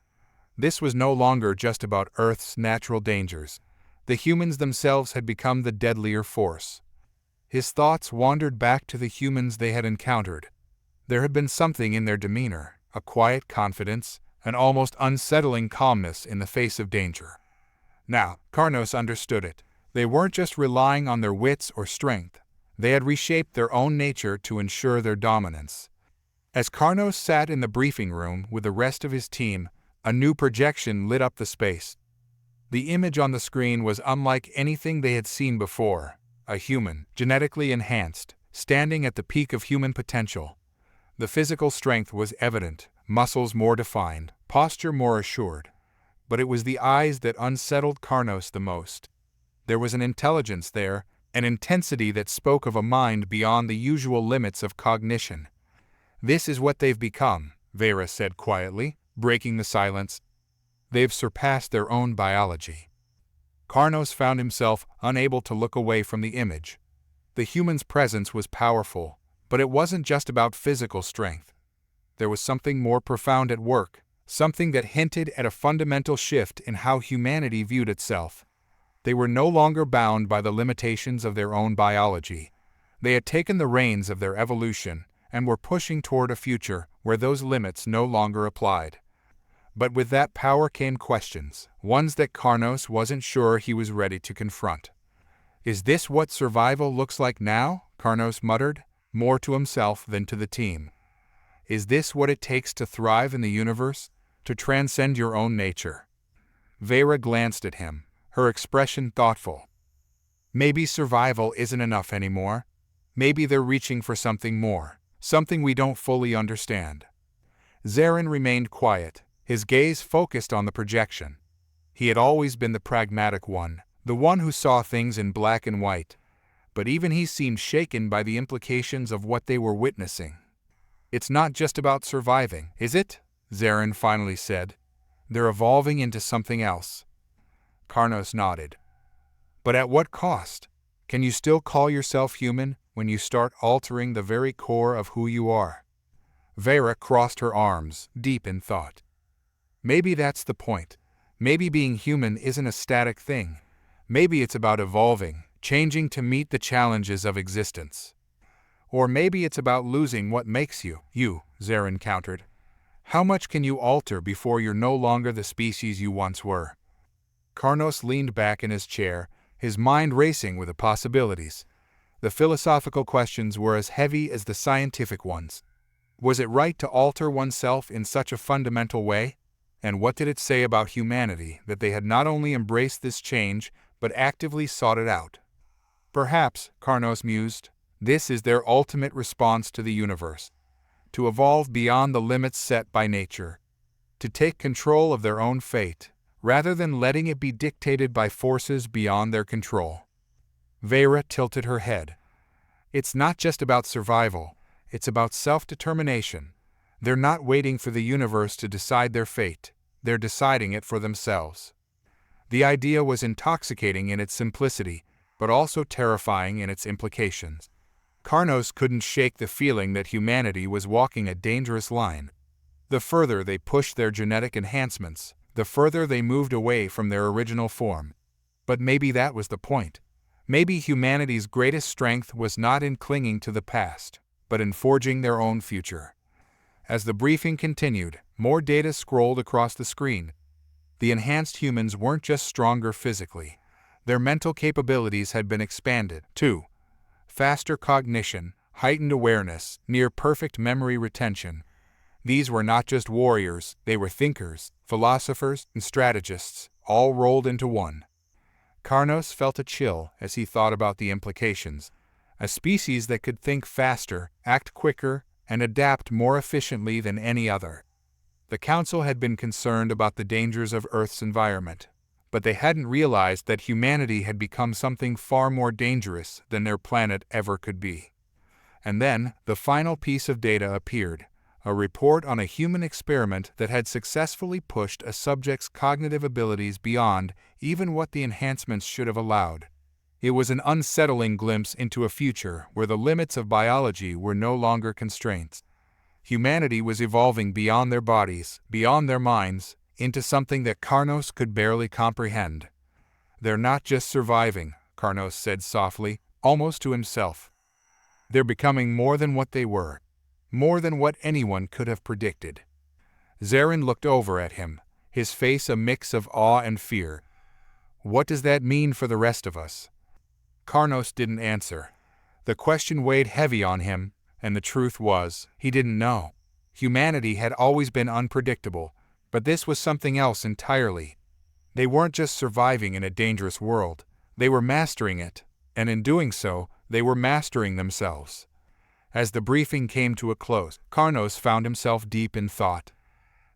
This was no longer just about Earth's natural dangers. The humans themselves had become the deadlier force. His thoughts wandered back to the humans they had encountered. There had been something in their demeanor, a quiet confidence, an almost unsettling calmness in the face of danger. Now, Karnos understood it. They weren't just relying on their wits or strength. They had reshaped their own nature to ensure their dominance. As Karnos sat in the briefing room with the rest of his team, a new projection lit up the space. The image on the screen was unlike anything they had seen before. A human, genetically enhanced, standing at the peak of human potential. The physical strength was evident, muscles more defined, posture more assured. But it was the eyes that unsettled Karnos the most. There was an intelligence there, an intensity that spoke of a mind beyond the usual limits of cognition. "This is what they've become," Vera said quietly, breaking the silence. They've surpassed their own biology. Karnos found himself unable to look away from the image. The human's presence was powerful, but it wasn't just about physical strength. There was something more profound at work, something that hinted at a fundamental shift in how humanity viewed itself. They were no longer bound by the limitations of their own biology. They had taken the reins of their evolution and were pushing toward a future where those limits no longer applied. But with that power came questions, ones that Karnos wasn't sure he was ready to confront. "Is this what survival looks like now?" Karnos muttered, more to himself than to the team. "Is this what it takes to thrive in the universe, to transcend your own nature?" Vera glanced at him, her expression thoughtful. "Maybe survival isn't enough anymore. Maybe they're reaching for something more, something we don't fully understand." Zarin remained quiet, his gaze focused on the projection. He had always been the pragmatic one, the one who saw things in black and white, but even he seemed shaken by the implications of what they were witnessing. "It's not just about surviving, is it?" Zarin finally said. "They're evolving into something else." Karnos nodded. "But at what cost? Can you still call yourself human when you start altering the very core of who you are?" Vera crossed her arms, deep in thought. "Maybe that's the point. Maybe being human isn't a static thing. Maybe it's about evolving, changing to meet the challenges of existence. Or maybe it's about losing what makes you, you," Zarin countered. "How much can you alter before you're no longer the species you once were?" Karnos leaned back in his chair, his mind racing with the possibilities. The philosophical questions were as heavy as the scientific ones. Was it right to alter oneself in such a fundamental way? And what did it say about humanity that they had not only embraced this change, but actively sought it out? Perhaps, Karnos mused, this is their ultimate response to the universe. To evolve beyond the limits set by nature. To take control of their own fate, rather than letting it be dictated by forces beyond their control. Vera tilted her head. "It's not just about survival, it's about self-determination. They're not waiting for the universe to decide their fate, they're deciding it for themselves." The idea was intoxicating in its simplicity, but also terrifying in its implications. Karnos couldn't shake the feeling that humanity was walking a dangerous line. The further they pushed their genetic enhancements, the further they moved away from their original form. But maybe that was the point. Maybe humanity's greatest strength was not in clinging to the past, but in forging their own future. As the briefing continued, more data scrolled across the screen. The enhanced humans weren't just stronger physically. Their mental capabilities had been expanded, too. Faster cognition, heightened awareness, near-perfect memory retention. These were not just warriors, they were thinkers, philosophers, and strategists, all rolled into one. Karnos felt a chill as he thought about the implications. A species that could think faster, act quicker, and adapt more efficiently than any other. The Council had been concerned about the dangers of Earth's environment, but they hadn't realized that humanity had become something far more dangerous than their planet ever could be. And then, the final piece of data appeared, a report on a human experiment that had successfully pushed a subject's cognitive abilities beyond even what the enhancements should have allowed. It was an unsettling glimpse into a future where the limits of biology were no longer constraints. Humanity was evolving beyond their bodies, beyond their minds, into something that Karnos could barely comprehend. "They're not just surviving," Karnos said softly, almost to himself. "They're becoming more than what they were, more than what anyone could have predicted." Zarin looked over at him, his face a mix of awe and fear. "What does that mean for the rest of us?" Karnos didn't answer. The question weighed heavy on him, and the truth was, he didn't know. Humanity had always been unpredictable, but this was something else entirely. They weren't just surviving in a dangerous world, they were mastering it, and in doing so, they were mastering themselves. As the briefing came to a close, Karnos found himself deep in thought.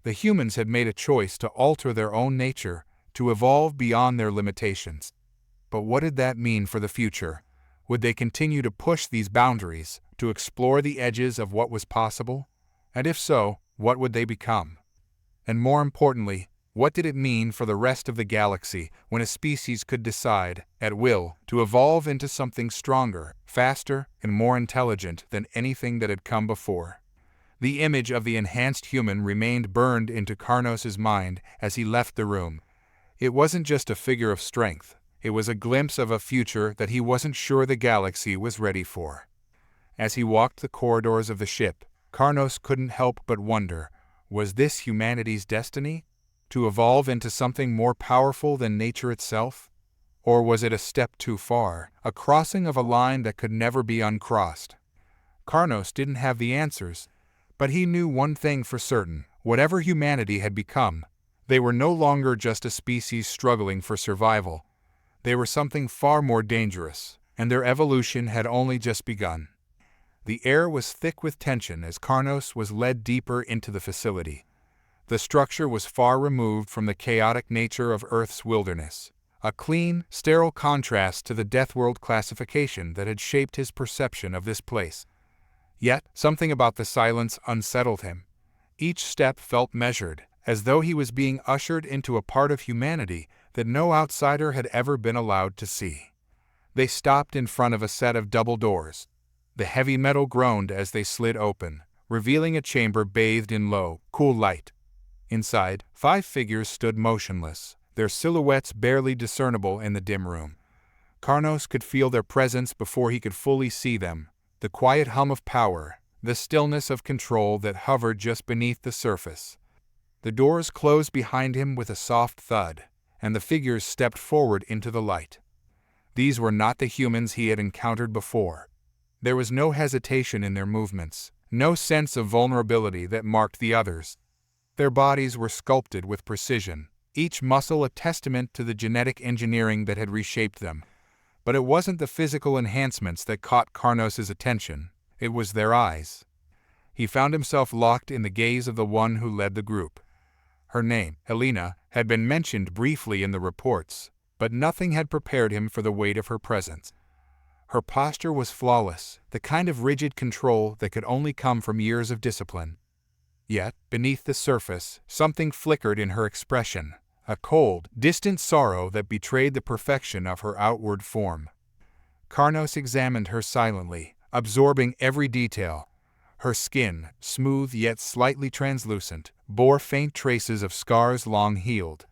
The humans had made a choice to alter their own nature, to evolve beyond their limitations. But what did that mean for the future? Would they continue to push these boundaries, to explore the edges of what was possible? And if so, what would they become? And more importantly, What did it mean for the rest of the galaxy when a species could decide, at will, to evolve into something stronger, faster, and more intelligent than anything that had come before? The image of the enhanced human remained burned into Karnos' mind as he left the room. It wasn't just a figure of strength, it was a glimpse of a future that he wasn't sure the galaxy was ready for. As he walked the corridors of the ship, Karnos couldn't help but wonder, was this humanity's destiny? To evolve into something more powerful than nature itself? Or was it a step too far, a crossing of a line that could never be uncrossed? Karnos didn't have the answers, but he knew one thing for certain: whatever humanity had become, they were no longer just a species struggling for survival. They were something far more dangerous, and their evolution had only just begun. The air was thick with tension as Karnos was led deeper into the facility. The structure was far removed from the chaotic nature of Earth's wilderness, a clean, sterile contrast to the Deathworld classification that had shaped his perception of this place. Yet, something about the silence unsettled him. Each step felt measured, as though he was being ushered into a part of humanity that no outsider had ever been allowed to see. They stopped in front of a set of double doors. The heavy metal groaned as they slid open, revealing a chamber bathed in low, cool light. Inside, 5 figures stood motionless, their silhouettes barely discernible in the dim room. Karnos could feel their presence before he could fully see them, the quiet hum of power, the stillness of control that hovered just beneath the surface. The doors closed behind him with a soft thud, and the figures stepped forward into the light. These were not the humans he had encountered before. There was no hesitation in their movements, no sense of vulnerability that marked the others. Their bodies were sculpted with precision, each muscle a testament to the genetic engineering that had reshaped them. But it wasn't the physical enhancements that caught Karnos' attention, it was their eyes. He found himself locked in the gaze of the one who led the group. Her name, Helena, had been mentioned briefly in the reports, but nothing had prepared him for the weight of her presence. Her posture was flawless, the kind of rigid control that could only come from years of discipline. Yet, beneath the surface, something flickered in her expression, a cold, distant sorrow that betrayed the perfection of her outward form. Karnos examined her silently, absorbing every detail. Her skin, smooth yet slightly translucent, bore faint traces of scars long healed.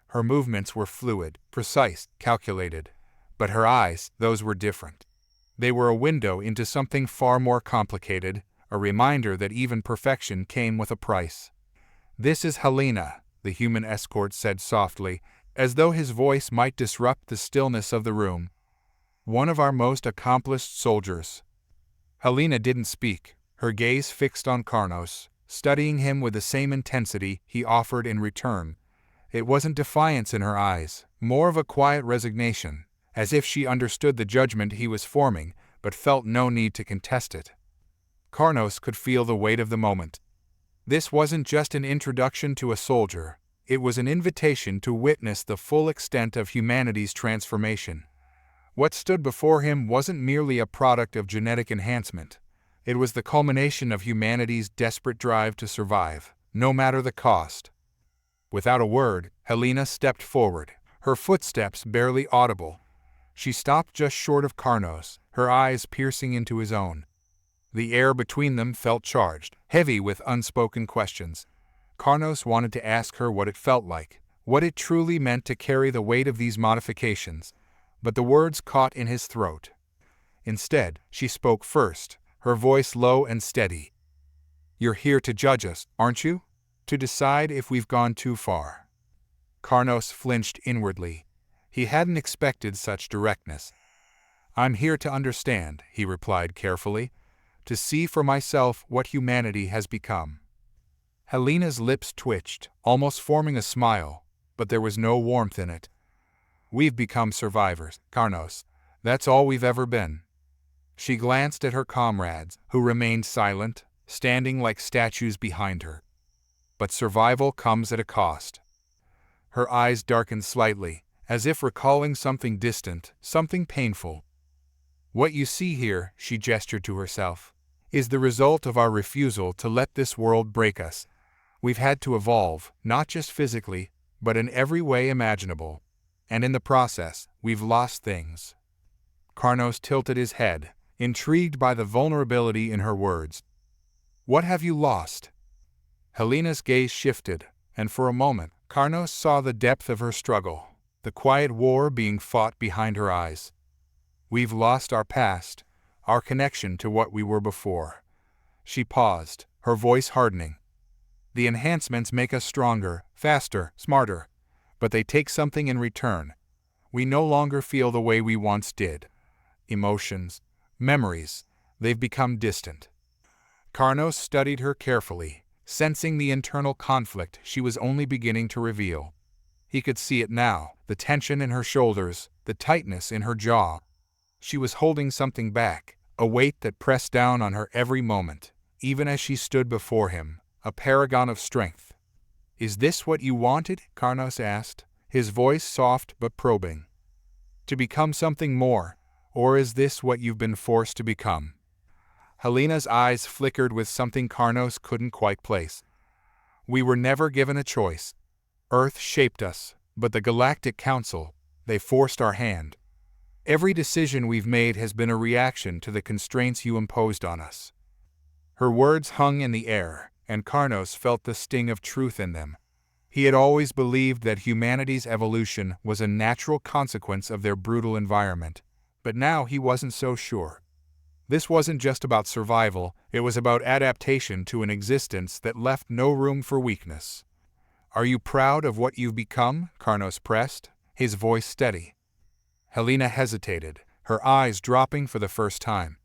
Her movements were fluid, precise, calculated. But her eyes, those were different. They were a window into something far more complicated, a reminder that even perfection came with a price. "This is Helena," the human escort said softly, as though his voice might disrupt the stillness of the room. "One of our most accomplished soldiers." Helena didn't speak, her gaze fixed on Karnos, studying him with the same intensity he offered in return. It wasn't defiance in her eyes, more of a quiet resignation, as if she understood the judgment he was forming, but felt no need to contest it. Karnos could feel the weight of the moment. This wasn't just an introduction to a soldier, it was an invitation to witness the full extent of humanity's transformation. What stood before him wasn't merely a product of genetic enhancement. It was the culmination of humanity's desperate drive to survive, no matter the cost. Without a word, Helena stepped forward, her footsteps barely audible. She stopped just short of Karnos, her eyes piercing into his own. The air between them felt charged, heavy with unspoken questions. Karnos wanted to ask her what it felt like, what it truly meant to carry the weight of these modifications, but the words caught in his throat. Instead, she spoke first, her voice low and steady. "You're here to judge us, aren't you? To decide if we've gone too far." Karnos flinched inwardly. He hadn't expected such directness. "I'm here to understand," he replied carefully, "to see for myself what humanity has become." Helena's lips twitched, almost forming a smile, but there was no warmth in it. "We've become survivors, Karnos. That's all we've ever been." She glanced at her comrades, who remained silent, standing like statues behind her. "But survival comes at a cost." Her eyes darkened slightly, as if recalling something distant, something painful. "What you see here," she gestured to herself, "is the result of our refusal to let this world break us. We've had to evolve, not just physically, but in every way imaginable. And in the process, we've lost things. Karnos tilted his head, intrigued by the vulnerability in her words. What have you lost? Helena's gaze shifted, and for a moment, Karnos saw the depth of her struggle, the quiet war being fought behind her eyes. We've lost our past, our connection to what we were before. She paused, her voice hardening. The enhancements make us stronger, faster, smarter, but they take something in return. We no longer feel the way we once did. Emotions, memories, they've become distant. Karnos studied her carefully, sensing the internal conflict she was only beginning to reveal. He could see it now, the tension in her shoulders, the tightness in her jaw. She was holding something back, a weight that pressed down on her every moment, even as she stood before him, a paragon of strength. Is this what you wanted? Karnos asked, his voice soft but probing. To become something more, or is this what you've been forced to become? Helena's eyes flickered with something Karnos couldn't quite place. We were never given a choice. Earth shaped us, but the Galactic Council, they forced our hand. Every decision we've made has been a reaction to the constraints you imposed on us. Her words hung in the air, and Karnos felt the sting of truth in them. He had always believed that humanity's evolution was a natural consequence of their brutal environment, but now he wasn't so sure. This wasn't just about survival, it was about adaptation to an existence that left no room for weakness. Are you proud of what you've become? Karnos pressed, his voice steady. Helena hesitated, her eyes dropping for the first time.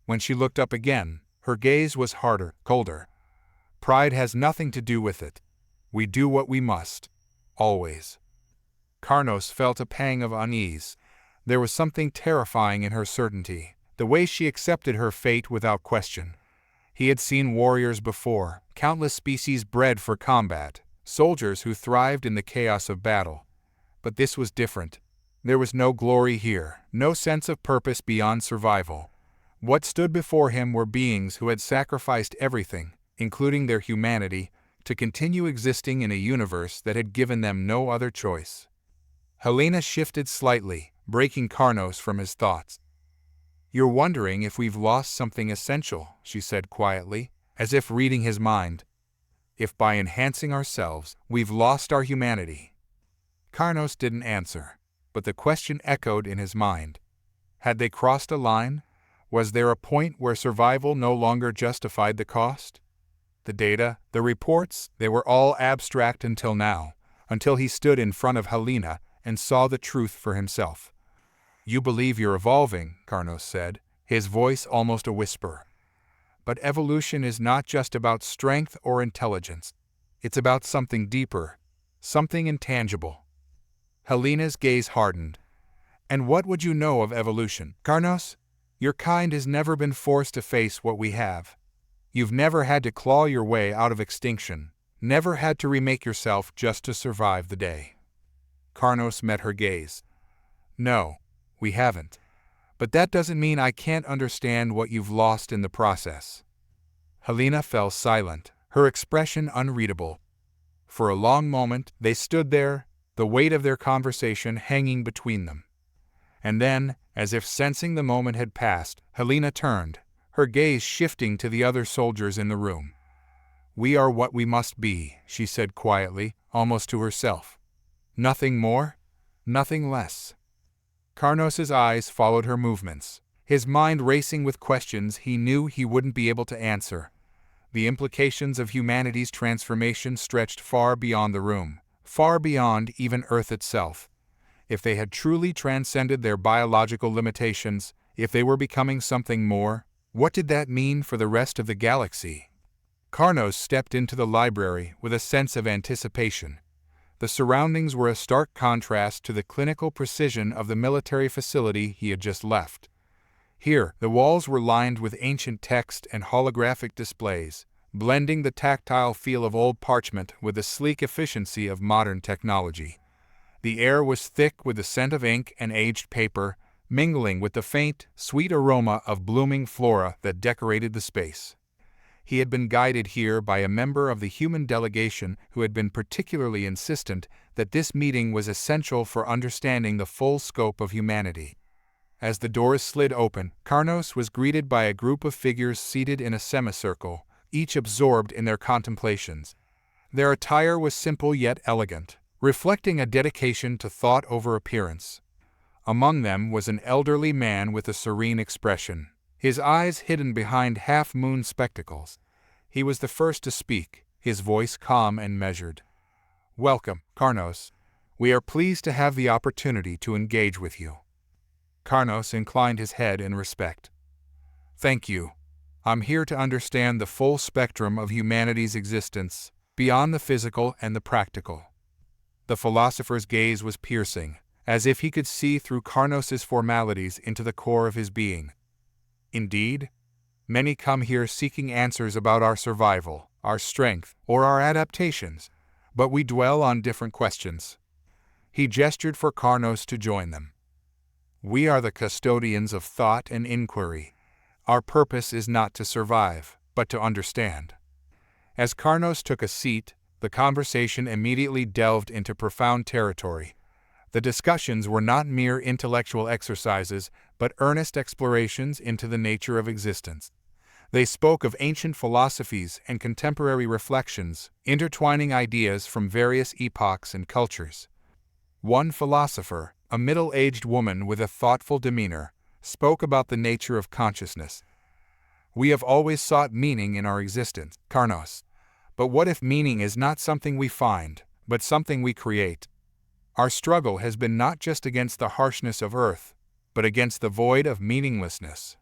When she looked up again, her gaze was harder, colder. Pride has nothing to do with it. We do what we must. Always. Karnos felt a pang of unease. There was something terrifying in her certainty, the way she accepted her fate without question. He had seen warriors before, countless species bred for combat, soldiers who thrived in the chaos of battle. But this was different. There was no glory here, no sense of purpose beyond survival. What stood before him were beings who had sacrificed everything, including their humanity, to continue existing in a universe that had given them no other choice. Helena shifted slightly, breaking Karnos from his thoughts. You're wondering if we've lost something essential, she said quietly, as if reading his mind. If by enhancing ourselves, we've lost our humanity. Karnos didn't answer, but the question echoed in his mind. Had they crossed a line? Was there a point where survival no longer justified the cost? The data, the reports, they were all abstract until now, until he stood in front of Helena and saw the truth for himself. You believe you're evolving, Karnos said, his voice almost a whisper. But evolution is not just about strength or intelligence. It's about something deeper, something intangible. Helena's gaze hardened. And what would you know of evolution, Karnos? Your kind has never been forced to face what we have. You've never had to claw your way out of extinction, never had to remake yourself just to survive the day. Karnos met her gaze. No, we haven't. But that doesn't mean I can't understand what you've lost in the process. Helena fell silent, her expression unreadable. For a long moment, they stood there, the weight of their conversation hanging between them. And then, as if sensing the moment had passed, Helena turned, her gaze shifting to the other soldiers in the room. We are what we must be, she said quietly, almost to herself. Nothing more, nothing less. Karnos's eyes followed her movements, his mind racing with questions he knew he wouldn't be able to answer. The implications of humanity's transformation stretched far beyond the room, far beyond even Earth itself. If they had truly transcended their biological limitations, if they were becoming something more, what did that mean for the rest of the galaxy? Karnos stepped into the library with a sense of anticipation. The surroundings were a stark contrast to the clinical precision of the military facility he had just left. Here, the walls were lined with ancient text and holographic displays, blending the tactile feel of old parchment with the sleek efficiency of modern technology. The air was thick with the scent of ink and aged paper, mingling with the faint, sweet aroma of blooming flora that decorated the space. He had been guided here by a member of the human delegation who had been particularly insistent that this meeting was essential for understanding the full scope of humanity. As the doors slid open, Karnos was greeted by a group of figures seated in a semicircle, each absorbed in their contemplations. Their attire was simple yet elegant, reflecting a dedication to thought over appearance. Among them was an elderly man with a serene expression, his eyes hidden behind half-moon spectacles. He was the first to speak, his voice calm and measured. "Welcome, Karnos. We are pleased to have the opportunity to engage with you." Karnos inclined his head in respect. "Thank you. I'm here to understand the full spectrum of humanity's existence, beyond the physical and the practical." The philosopher's gaze was piercing, as if he could see through Karnos's formalities into the core of his being. "Indeed, many come here seeking answers about our survival, our strength, or our adaptations, but we dwell on different questions." He gestured for Karnos to join them. "We are the custodians of thought and inquiry. Our purpose is not to survive, but to understand." As Karnos took a seat, the conversation immediately delved into profound territory. The discussions were not mere intellectual exercises, but earnest explorations into the nature of existence. They spoke of ancient philosophies and contemporary reflections, intertwining ideas from various epochs and cultures. One philosopher, a middle-aged woman with a thoughtful demeanor, spoke about the nature of consciousness. "We have always sought meaning in our existence, Karnos. But what if meaning is not something we find, but something we create? Our struggle has been not just against the harshness of earth, but against the void of meaninglessness."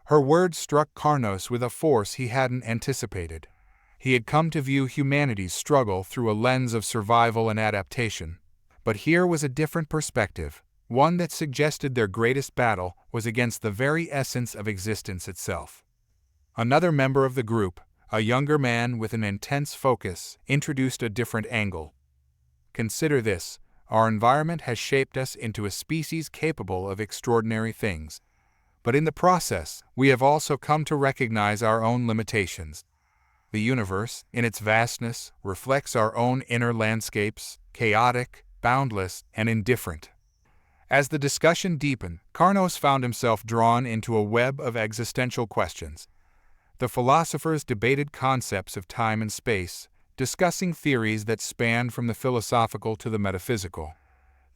Her words struck Karnos with a force he hadn't anticipated. He had come to view humanity's struggle through a lens of survival and adaptation. But here was a different perspective, one that suggested their greatest battle was against the very essence of existence itself. Another member of the group, a younger man with an intense focus, introduced a different angle. "Consider this. Our environment has shaped us into a species capable of extraordinary things. But in the process, we have also come to recognize our own limitations. The universe, in its vastness, reflects our own inner landscapes, chaotic, boundless, and indifferent." As the discussion deepened, Karnos found himself drawn into a web of existential questions. The philosophers debated concepts of time and space, discussing theories that spanned from the philosophical to the metaphysical.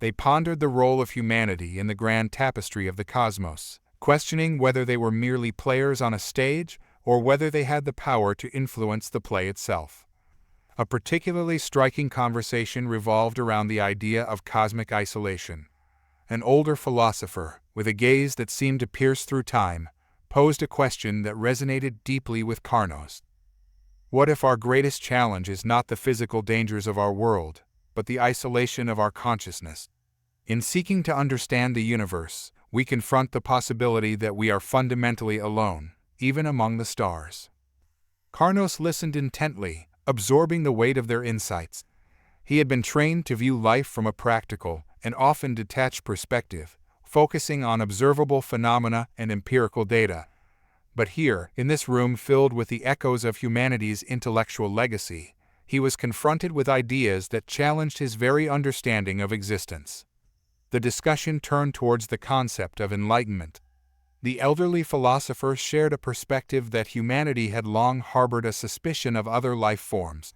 They pondered the role of humanity in the grand tapestry of the cosmos, questioning whether they were merely players on a stage or whether they had the power to influence the play itself. A particularly striking conversation revolved around the idea of cosmic isolation. An older philosopher, with a gaze that seemed to pierce through time, posed a question that resonated deeply with Karnos. What if our greatest challenge is not the physical dangers of our world, but the isolation of our consciousness? In seeking to understand the universe, we confront the possibility that we are fundamentally alone, even among the stars. Karnos listened intently, absorbing the weight of their insights. He had been trained to view life from a practical and often detached perspective, focusing on observable phenomena and empirical data. But here, in this room filled with the echoes of humanity's intellectual legacy, he was confronted with ideas that challenged his very understanding of existence. The discussion turned towards the concept of enlightenment. The elderly philosopher shared a perspective that humanity had long harbored a suspicion of other life forms.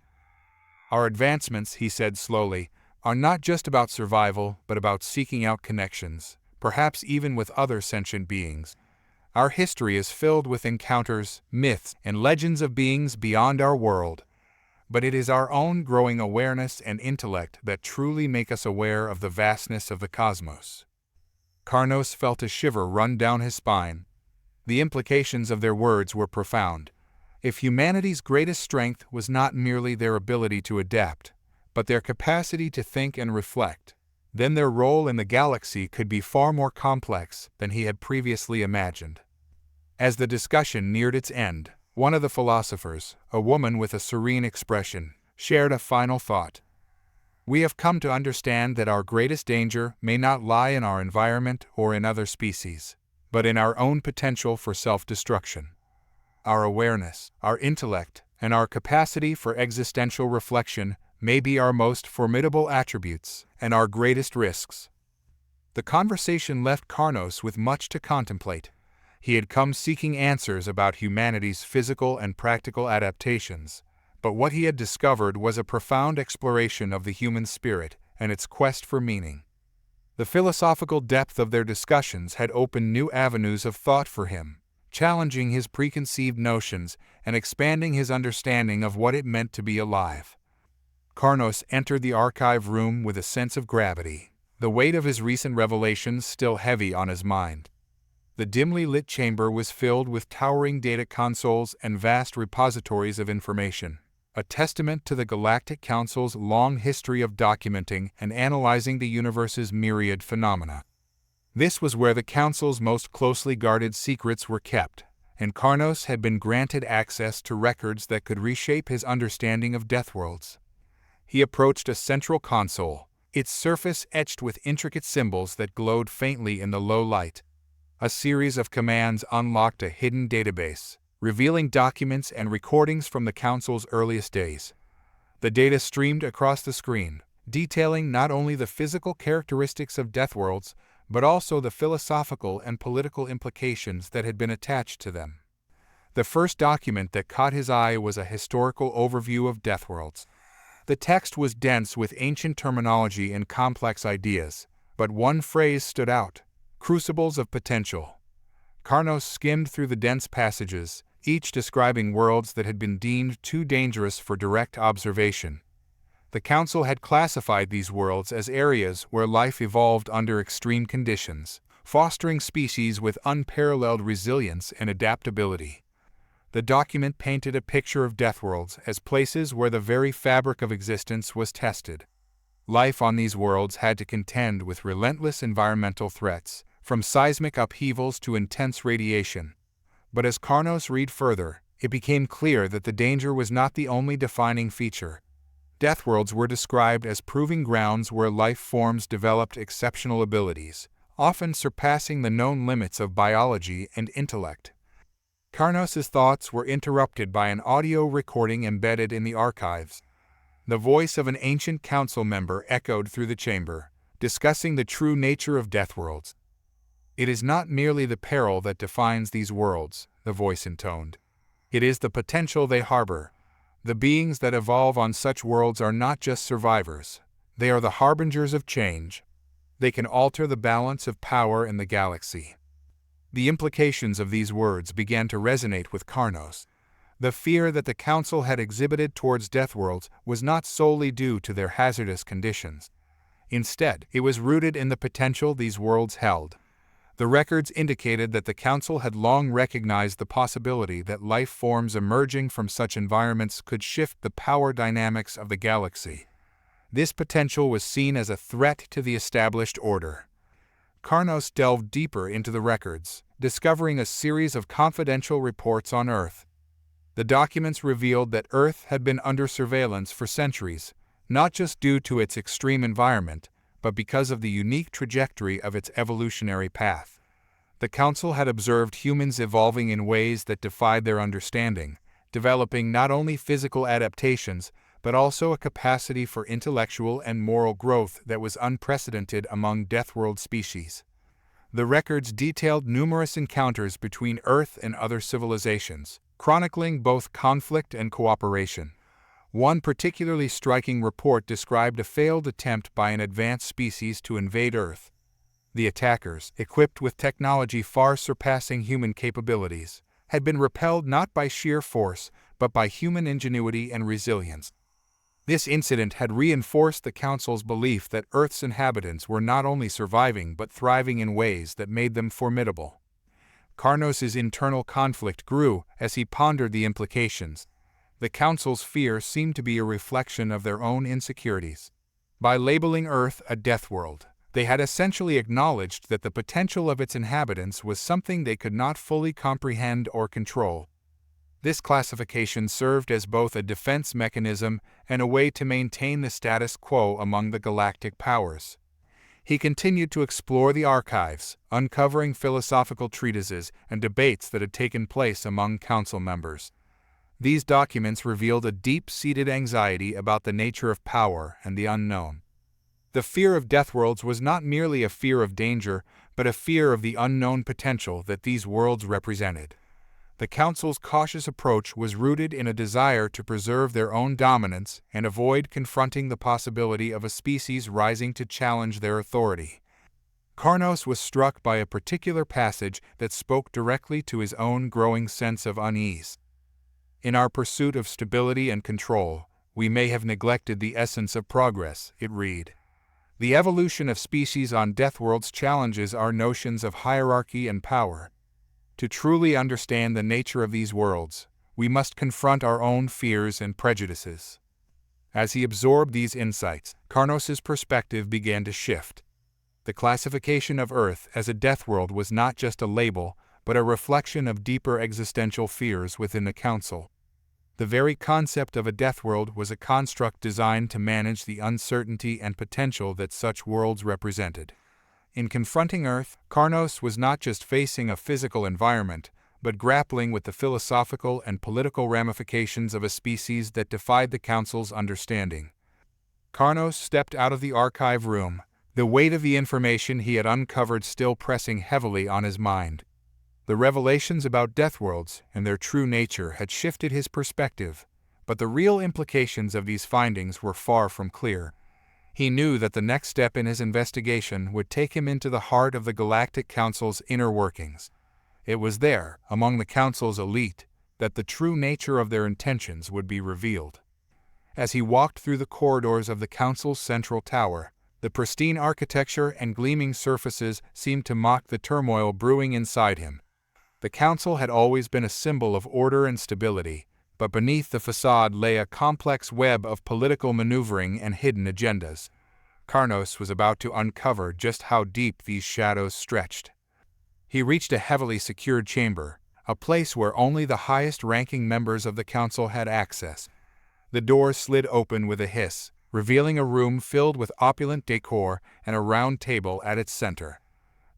"Our advancements," he said slowly, "are not just about survival, but about seeking out connections, perhaps even with other sentient beings. Our history is filled with encounters, myths, and legends of beings beyond our world. But it is our own growing awareness and intellect that truly make us aware of the vastness of the cosmos." Karnos felt a shiver run down his spine. The implications of their words were profound. If humanity's greatest strength was not merely their ability to adapt, but their capacity to think and reflect, then their role in the galaxy could be far more complex than he had previously imagined. As the discussion neared its end, one of the philosophers, a woman with a serene expression, shared a final thought. "We have come to understand that our greatest danger may not lie in our environment or in other species, but in our own potential for self-destruction. our awareness, our intellect, and our capacity for existential reflection may be our most formidable attributes and our greatest risks. The conversation left Karnos with much to contemplate. He had come seeking answers about humanity's physical and practical adaptations, but what he had discovered was a profound exploration of the human spirit and its quest for meaning. The philosophical depth of their discussions had opened new avenues of thought for him, challenging his preconceived notions and expanding his understanding of what it meant to be alive. Karnos entered the archive room with a sense of gravity, the weight of his recent revelations still heavy on his mind. The dimly lit chamber was filled with towering data consoles and vast repositories of information, a testament to the Galactic Council's long history of documenting and analyzing the universe's myriad phenomena. This was where the Council's most closely guarded secrets were kept, and Karnos had been granted access to records that could reshape his understanding of Deathworlds. He approached a central console, its surface etched with intricate symbols that glowed faintly in the low light. A series of commands unlocked a hidden database, revealing documents and recordings from the Council's earliest days. The data streamed across the screen, detailing not only the physical characteristics of Deathworlds, but also the philosophical and political implications that had been attached to them. The first document that caught his eye was a historical overview of Deathworlds. The text was dense with ancient terminology and complex ideas, but one phrase stood out: crucibles of potential. Karnos skimmed through the dense passages, each describing worlds that had been deemed too dangerous for direct observation. The Council had classified these worlds as areas where life evolved under extreme conditions, fostering species with unparalleled resilience and adaptability. The document painted a picture of Deathworlds as places where the very fabric of existence was tested. Life on these worlds had to contend with relentless environmental threats, from seismic upheavals to intense radiation. But as Karnos read further, it became clear that the danger was not the only defining feature. Deathworlds were described as proving grounds where life forms developed exceptional abilities, often surpassing the known limits of biology and intellect. Karnos's thoughts were interrupted by an audio recording embedded in the archives. The voice of an ancient council member echoed through the chamber, discussing the true nature of Deathworlds. "It is not merely the peril that defines these worlds," the voice intoned. "It is the potential they harbor. The beings that evolve on such worlds are not just survivors. They are the harbingers of change. They can alter the balance of power in the galaxy." The implications of these words began to resonate with Karnos. The fear that the Council had exhibited towards Deathworlds was not solely due to their hazardous conditions. Instead, it was rooted in the potential these worlds held. The records indicated that the Council had long recognized the possibility that life forms emerging from such environments could shift the power dynamics of the galaxy. This potential was seen as a threat to the established order. Karnos delved deeper into the records, discovering a series of confidential reports on Earth. The documents revealed that Earth had been under surveillance for centuries, not just due to its extreme environment, but because of the unique trajectory of its evolutionary path. The Council had observed humans evolving in ways that defied their understanding, developing not only physical adaptations, but also a capacity for intellectual and moral growth that was unprecedented among Deathworld species. The records detailed numerous encounters between Earth and other civilizations, chronicling both conflict and cooperation. One particularly striking report described a failed attempt by an advanced species to invade Earth. The attackers, equipped with technology far surpassing human capabilities, had been repelled not by sheer force, but by human ingenuity and resilience. This incident had reinforced the Council's belief that Earth's inhabitants were not only surviving but thriving in ways that made them formidable. Karnos's internal conflict grew as he pondered the implications. The Council's fear seemed to be a reflection of their own insecurities. By labeling Earth a Deathworld, they had essentially acknowledged that the potential of its inhabitants was something they could not fully comprehend or control. This classification served as both a defense mechanism and a way to maintain the status quo among the galactic powers. He continued to explore the archives, uncovering philosophical treatises and debates that had taken place among council members. These documents revealed a deep-seated anxiety about the nature of power and the unknown. The fear of Deathworlds was not merely a fear of danger, but a fear of the unknown potential that these worlds represented. The Council's cautious approach was rooted in a desire to preserve their own dominance and avoid confronting the possibility of a species rising to challenge their authority. Karnos was struck by a particular passage that spoke directly to his own growing sense of unease. In our pursuit of stability and control, we may have neglected the essence of progress, it read. The evolution of species on Deathworlds challenges our notions of hierarchy and power. To truly understand the nature of these worlds, we must confront our own fears and prejudices. As he absorbed these insights, Karnos's perspective began to shift. The classification of Earth as a Deathworld was not just a label, but a reflection of deeper existential fears within the Council. The very concept of a Deathworld was a construct designed to manage the uncertainty and potential that such worlds represented. In confronting Earth, Karnos was not just facing a physical environment, but grappling with the philosophical and political ramifications of a species that defied the Council's understanding. Karnos stepped out of the archive room, the weight of the information he had uncovered still pressing heavily on his mind. The revelations about Deathworlds and their true nature had shifted his perspective, but the real implications of these findings were far from clear. He knew that the next step in his investigation would take him into the heart of the Galactic Council's inner workings. It was there, among the Council's elite, that the true nature of their intentions would be revealed. As he walked through the corridors of the Council's central tower, the pristine architecture and gleaming surfaces seemed to mock the turmoil brewing inside him. The Council had always been a symbol of order and stability, but beneath the facade lay a complex web of political maneuvering and hidden agendas. Karnos was about to uncover just how deep these shadows stretched. He reached a heavily secured chamber, a place where only the highest-ranking members of the Council had access. The door slid open with a hiss, revealing a room filled with opulent decor and a round table at its center.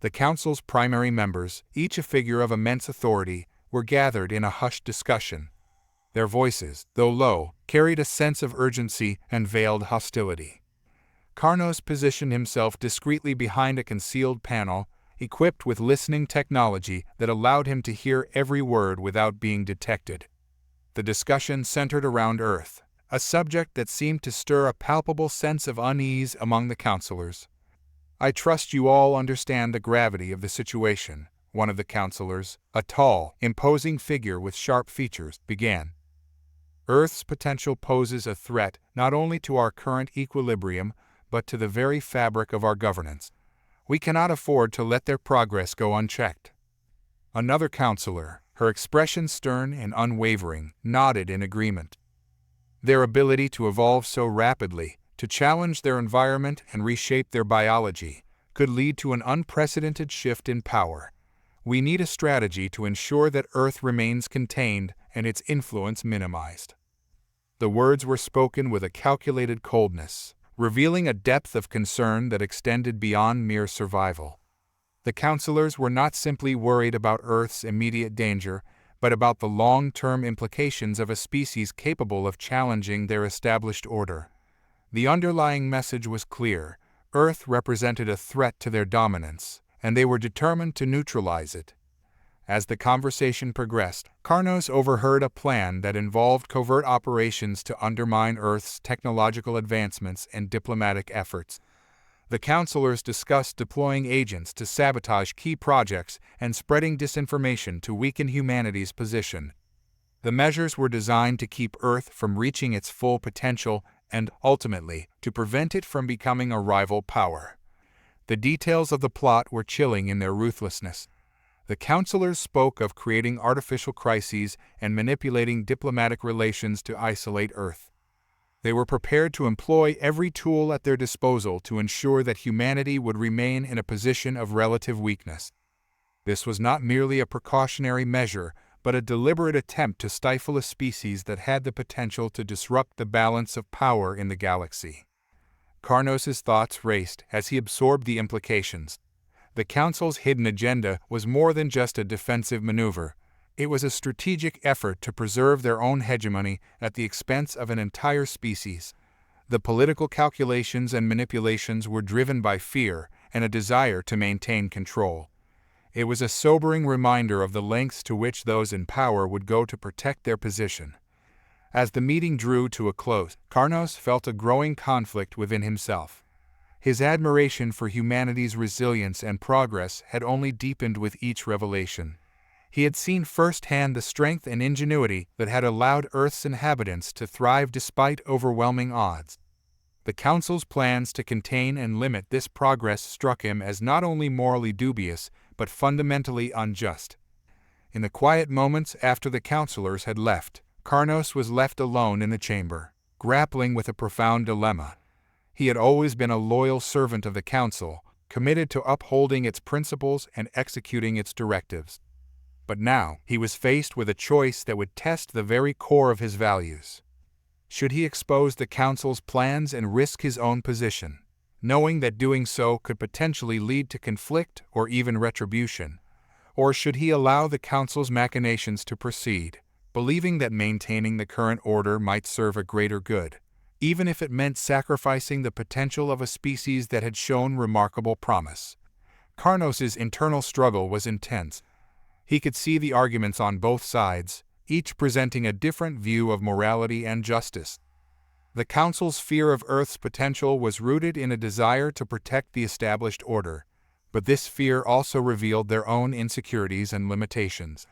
The Council's primary members, each a figure of immense authority, were gathered in a hushed discussion. Their voices, though low, carried a sense of urgency and veiled hostility. Karnos positioned himself discreetly behind a concealed panel, equipped with listening technology that allowed him to hear every word without being detected. The discussion centered around Earth, a subject that seemed to stir a palpable sense of unease among the councilors. "I trust you all understand the gravity of the situation," one of the councilors, a tall, imposing figure with sharp features, began. "Earth's potential poses a threat not only to our current equilibrium, but to the very fabric of our governance. We cannot afford to let their progress go unchecked." Another councilor, her expression stern and unwavering, nodded in agreement. Their ability to evolve so rapidly, to challenge their environment and reshape their biology, could lead to an unprecedented shift in power. We need a strategy to ensure that Earth remains contained and its influence minimized. The words were spoken with a calculated coldness, revealing a depth of concern that extended beyond mere survival. The councilors were not simply worried about Earth's immediate danger, but about the long-term implications of a species capable of challenging their established order. The underlying message was clear: Earth represented a threat to their dominance, and they were determined to neutralize it. As the conversation progressed, Karnos overheard a plan that involved covert operations to undermine Earth's technological advancements and diplomatic efforts. The councilors discussed deploying agents to sabotage key projects and spreading disinformation to weaken humanity's position. The measures were designed to keep Earth from reaching its full potential and, ultimately, to prevent it from becoming a rival power. The details of the plot were chilling in their ruthlessness. The councilors spoke of creating artificial crises and manipulating diplomatic relations to isolate Earth. They were prepared to employ every tool at their disposal to ensure that humanity would remain in a position of relative weakness. This was not merely a precautionary measure, but a deliberate attempt to stifle a species that had the potential to disrupt the balance of power in the galaxy. Karnos' thoughts raced as he absorbed the implications. The Council's hidden agenda was more than just a defensive maneuver. It was a strategic effort to preserve their own hegemony at the expense of an entire species. The political calculations and manipulations were driven by fear and a desire to maintain control. It was a sobering reminder of the lengths to which those in power would go to protect their position. As the meeting drew to a close, Karnos felt a growing conflict within himself. His admiration for humanity's resilience and progress had only deepened with each revelation. He had seen firsthand the strength and ingenuity that had allowed Earth's inhabitants to thrive despite overwhelming odds. The Council's plans to contain and limit this progress struck him as not only morally dubious, but fundamentally unjust. In the quiet moments after the councilors had left, Karnos was left alone in the chamber, grappling with a profound dilemma. He had always been a loyal servant of the Council, committed to upholding its principles and executing its directives. But now, he was faced with a choice that would test the very core of his values. Should he expose the Council's plans and risk his own position, knowing that doing so could potentially lead to conflict or even retribution? Or should he allow the Council's machinations to proceed, believing that maintaining the current order might serve a greater good, even if it meant sacrificing the potential of a species that had shown remarkable promise? Karnos' internal struggle was intense. He could see the arguments on both sides, each presenting a different view of morality and justice. The Council's fear of Earth's potential was rooted in a desire to protect the established order, but this fear also revealed their own insecurities and limitations.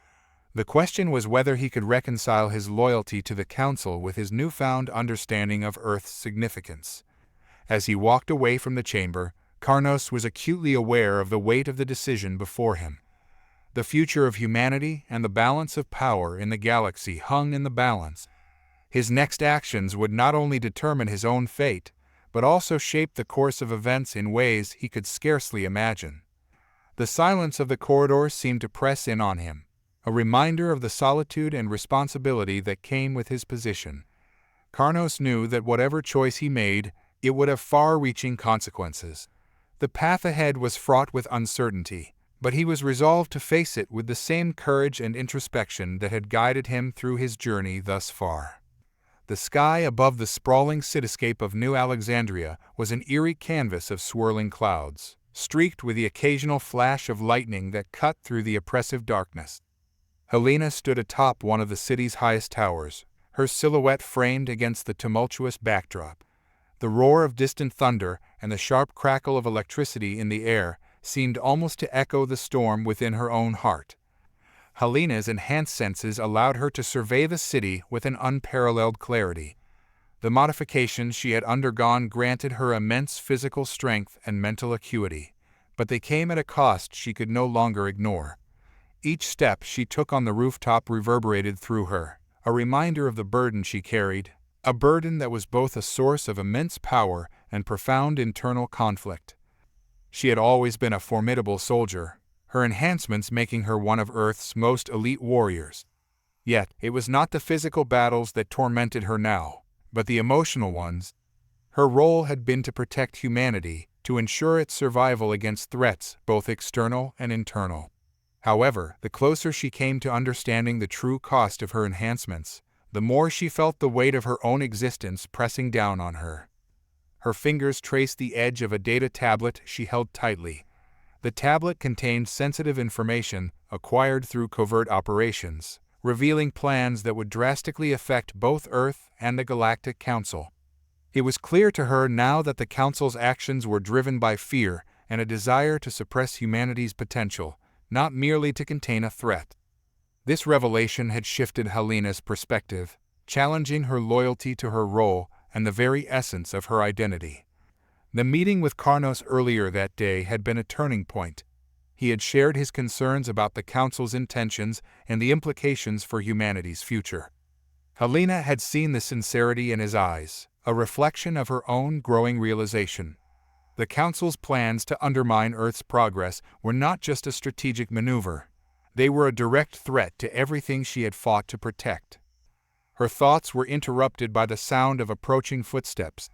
The question was whether he could reconcile his loyalty to the Council with his newfound understanding of Earth's significance. As he walked away from the chamber, Karnos was acutely aware of the weight of the decision before him. The future of humanity and the balance of power in the galaxy hung in the balance. His next actions would not only determine his own fate, but also shape the course of events in ways he could scarcely imagine. The silence of the corridor seemed to press in on him, a reminder of the solitude and responsibility that came with his position. Karnos knew that whatever choice he made, it would have far-reaching consequences. The path ahead was fraught with uncertainty, but he was resolved to face it with the same courage and introspection that had guided him through his journey thus far. The sky above the sprawling cityscape of New Alexandria was an eerie canvas of swirling clouds, streaked with the occasional flash of lightning that cut through the oppressive darkness. Helena stood atop one of the city's highest towers, her silhouette framed against the tumultuous backdrop. The roar of distant thunder and the sharp crackle of electricity in the air seemed almost to echo the storm within her own heart. Helena's enhanced senses allowed her to survey the city with an unparalleled clarity. The modifications she had undergone granted her immense physical strength and mental acuity, but they came at a cost she could no longer ignore. Each step she took on the rooftop reverberated through her, a reminder of the burden she carried, a burden that was both a source of immense power and profound internal conflict. She had always been a formidable soldier, her enhancements making her one of Earth's most elite warriors. Yet, it was not the physical battles that tormented her now, but the emotional ones. Her role had been to protect humanity, to ensure its survival against threats, both external and internal. However, the closer she came to understanding the true cost of her enhancements, the more she felt the weight of her own existence pressing down on her. Her fingers traced the edge of a data tablet she held tightly. The tablet contained sensitive information acquired through covert operations, revealing plans that would drastically affect both Earth and the Galactic Council. It was clear to her now that the Council's actions were driven by fear and a desire to suppress humanity's potential, not merely to contain a threat. This revelation had shifted Helena's perspective, challenging her loyalty to her role and the very essence of her identity. The meeting with Karnos earlier that day had been a turning point. He had shared his concerns about the Council's intentions and the implications for humanity's future. Helena had seen the sincerity in his eyes, a reflection of her own growing realization. The Council's plans to undermine Earth's progress were not just a strategic maneuver. They were a direct threat to everything she had fought to protect. Her thoughts were interrupted by the sound of approaching footsteps.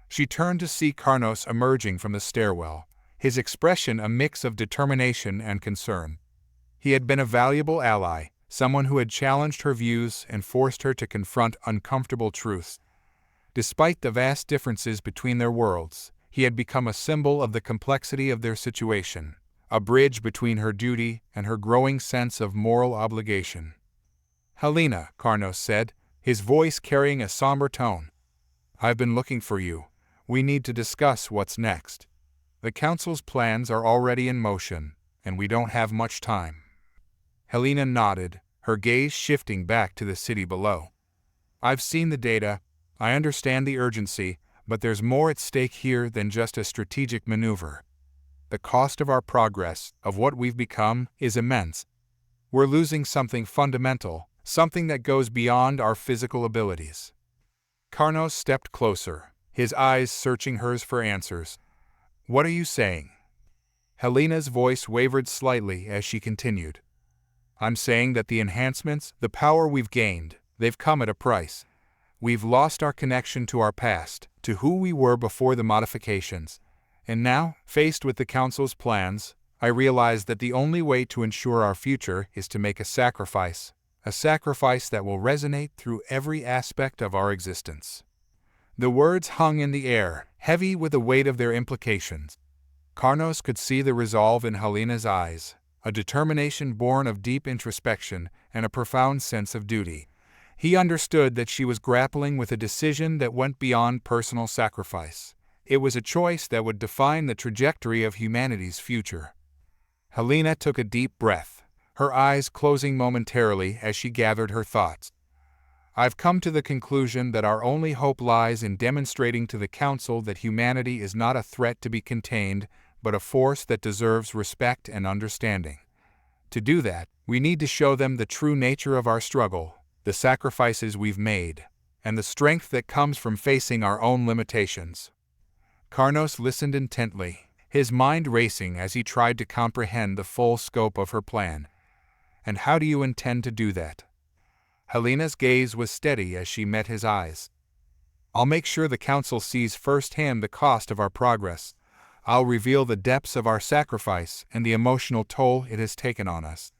She turned to see Karnos emerging from the stairwell, his expression a mix of determination and concern. He had been a valuable ally, someone who had challenged her views and forced her to confront uncomfortable truths. Despite the vast differences between their worlds, he had become a symbol of the complexity of their situation, a bridge between her duty and her growing sense of moral obligation. "Helena," Karnos said, his voice carrying a somber tone. "I've been looking for you. We need to discuss what's next. The Council's plans are already in motion, and we don't have much time." Helena nodded, her gaze shifting back to the city below. "I've seen the data. I understand the urgency, but there's more at stake here than just a strategic maneuver. The cost of our progress, of what we've become, is immense. We're losing something fundamental, something that goes beyond our physical abilities." Karnos stepped closer, his eyes searching hers for answers. "What are you saying?" Helena's voice wavered slightly as she continued. "I'm saying that the enhancements, the power we've gained, they've come at a price. We've lost our connection to our past, to who we were before the modifications. And now, faced with the Council's plans, I realize that the only way to ensure our future is to make a sacrifice that will resonate through every aspect of our existence." The words hung in the air, heavy with the weight of their implications. Karnos could see the resolve in Helena's eyes, a determination born of deep introspection and a profound sense of duty. He understood that she was grappling with a decision that went beyond personal sacrifice. It was a choice that would define the trajectory of humanity's future. Helena took a deep breath, her eyes closing momentarily as she gathered her thoughts. "I've come to the conclusion that our only hope lies in demonstrating to the Council that humanity is not a threat to be contained, but a force that deserves respect and understanding. To do that, we need to show them the true nature of our struggle, the sacrifices we've made, and the strength that comes from facing our own limitations." Karnos listened intently, his mind racing as he tried to comprehend the full scope of her plan. "And how do you intend to do that?" Helena's gaze was steady as she met his eyes. "I'll make sure the Council sees firsthand the cost of our progress. I'll reveal the depths of our sacrifice and the emotional toll it has taken on us.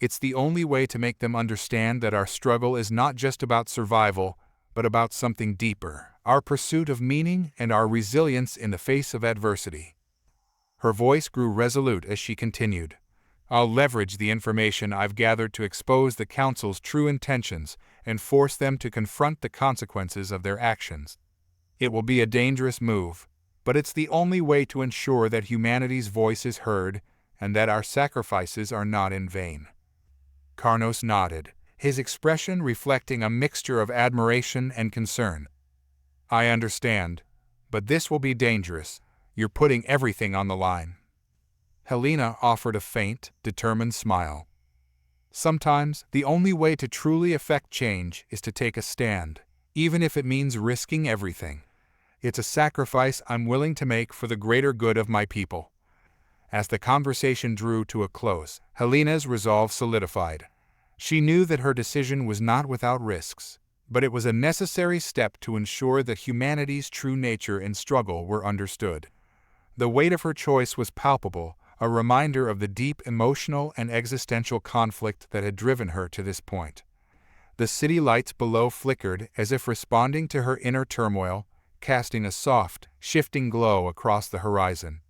It's the only way to make them understand that our struggle is not just about survival, but about something deeper, our pursuit of meaning and our resilience in the face of adversity." Her voice grew resolute as she continued. "I'll leverage the information I've gathered to expose the Council's true intentions and force them to confront the consequences of their actions. It will be a dangerous move, but it's the only way to ensure that humanity's voice is heard and that our sacrifices are not in vain." Karnos nodded, his expression reflecting a mixture of admiration and concern. "I understand, but this will be dangerous. You're putting everything on the line." Helena offered a faint, determined smile. "Sometimes, the only way to truly affect change is to take a stand, even if it means risking everything. It's a sacrifice I'm willing to make for the greater good of my people." As the conversation drew to a close, Helena's resolve solidified. She knew that her decision was not without risks, but it was a necessary step to ensure that humanity's true nature and struggle were understood. The weight of her choice was palpable, a reminder of the deep emotional and existential conflict that had driven her to this point. The city lights below flickered as if responding to her inner turmoil, casting a soft, shifting glow across the horizon.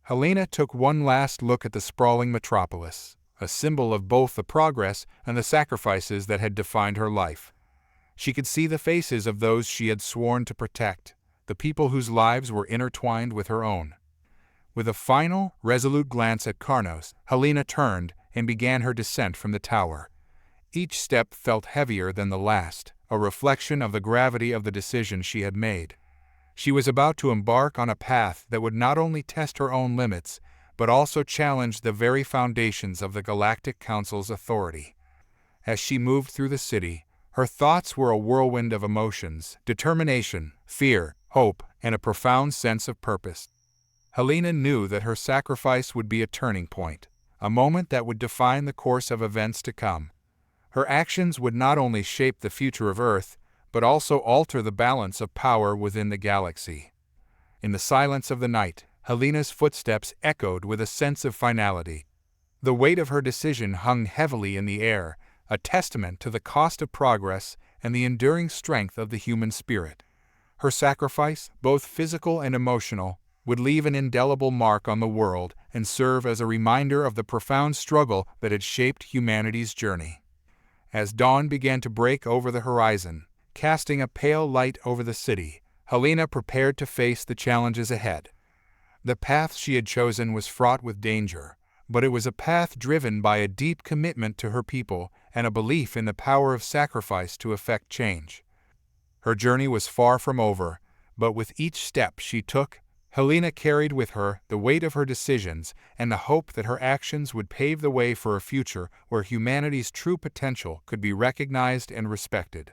Helena took one last look at the sprawling metropolis, a symbol of both the progress and the sacrifices that had defined her life. She could see the faces of those she had sworn to protect, the people whose lives were intertwined with her own. With a final, resolute glance at Karnos, Helena turned and began her descent from the tower. Each step felt heavier than the last, a reflection of the gravity of the decision she had made. She was about to embark on a path that would not only test her own limits, but also challenge the very foundations of the Galactic Council's authority. As she moved through the city, her thoughts were a whirlwind of emotions, determination, fear, hope, and a profound sense of purpose. Helena knew that her sacrifice would be a turning point, a moment that would define the course of events to come. Her actions would not only shape the future of Earth, but also alter the balance of power within the galaxy. In the silence of the night, Helena's footsteps echoed with a sense of finality. The weight of her decision hung heavily in the air, a testament to the cost of progress and the enduring strength of the human spirit. Her sacrifice, both physical and emotional, would leave an indelible mark on the world and serve as a reminder of the profound struggle that had shaped humanity's journey. As dawn began to break over the horizon, casting a pale light over the city, Helena prepared to face the challenges ahead. The path she had chosen was fraught with danger, but it was a path driven by a deep commitment to her people and a belief in the power of sacrifice to effect change. Her journey was far from over, but with each step she took, Helena carried with her the weight of her decisions and the hope that her actions would pave the way for a future where humanity's true potential could be recognized and respected.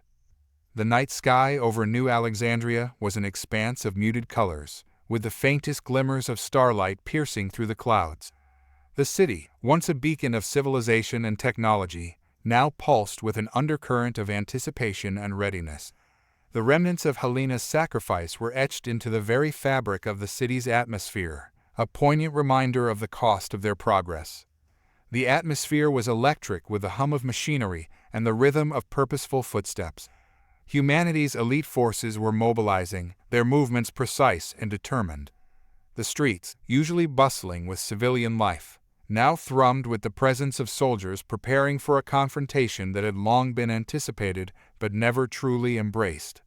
The night sky over New Alexandria was an expanse of muted colors, with the faintest glimmers of starlight piercing through the clouds. The city, once a beacon of civilization and technology, now pulsed with an undercurrent of anticipation and readiness. The remnants of Helena's sacrifice were etched into the very fabric of the city's atmosphere, a poignant reminder of the cost of their progress. The atmosphere was electric with the hum of machinery and the rhythm of purposeful footsteps. Humanity's elite forces were mobilizing, their movements precise and determined. The streets, usually bustling with civilian life, now thrummed with the presence of soldiers preparing for a confrontation that had long been anticipated but never truly embraced.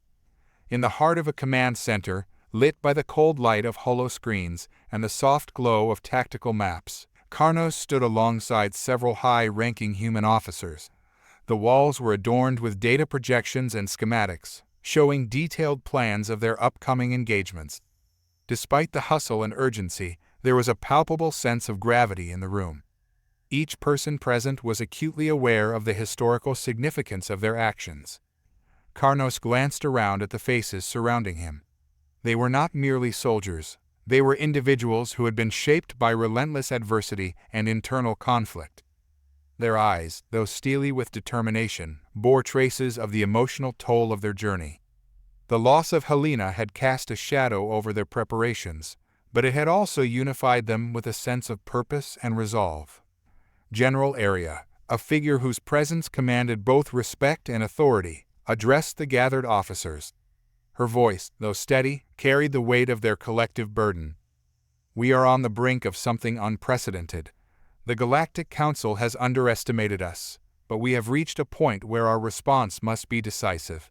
In the heart of a command center, lit by the cold light of holo screens and the soft glow of tactical maps, Karnos stood alongside several high-ranking human officers. The walls were adorned with data projections and schematics, showing detailed plans of their upcoming engagements. Despite the hustle and urgency, there was a palpable sense of gravity in the room. Each person present was acutely aware of the historical significance of their actions. Karnos glanced around at the faces surrounding him. They were not merely soldiers, they were individuals who had been shaped by relentless adversity and internal conflict. Their eyes, though steely with determination, bore traces of the emotional toll of their journey. The loss of Helena had cast a shadow over their preparations, but it had also unified them with a sense of purpose and resolve. General Area, a figure whose presence commanded both respect and authority, addressed the gathered officers. Her voice, though steady, carried the weight of their collective burden. "We are on the brink of something unprecedented. The Galactic Council has underestimated us, but we have reached a point where our response must be decisive.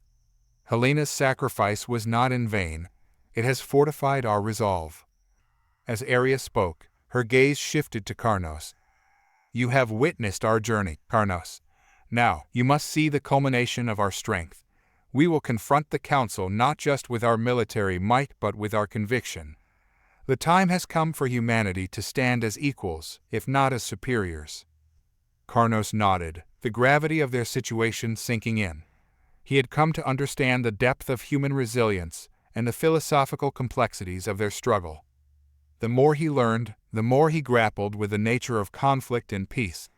Helena's sacrifice was not in vain. It has fortified our resolve." As Arya spoke, her gaze shifted to Karnos. "You have witnessed our journey, Karnos. Now, you must see the culmination of our strength. We will confront the Council not just with our military might but with our conviction. The time has come for humanity to stand as equals, if not as superiors." Karnos nodded, the gravity of their situation sinking in. He had come to understand the depth of human resilience and the philosophical complexities of their struggle. The more he learned, the more he grappled with the nature of conflict and peace.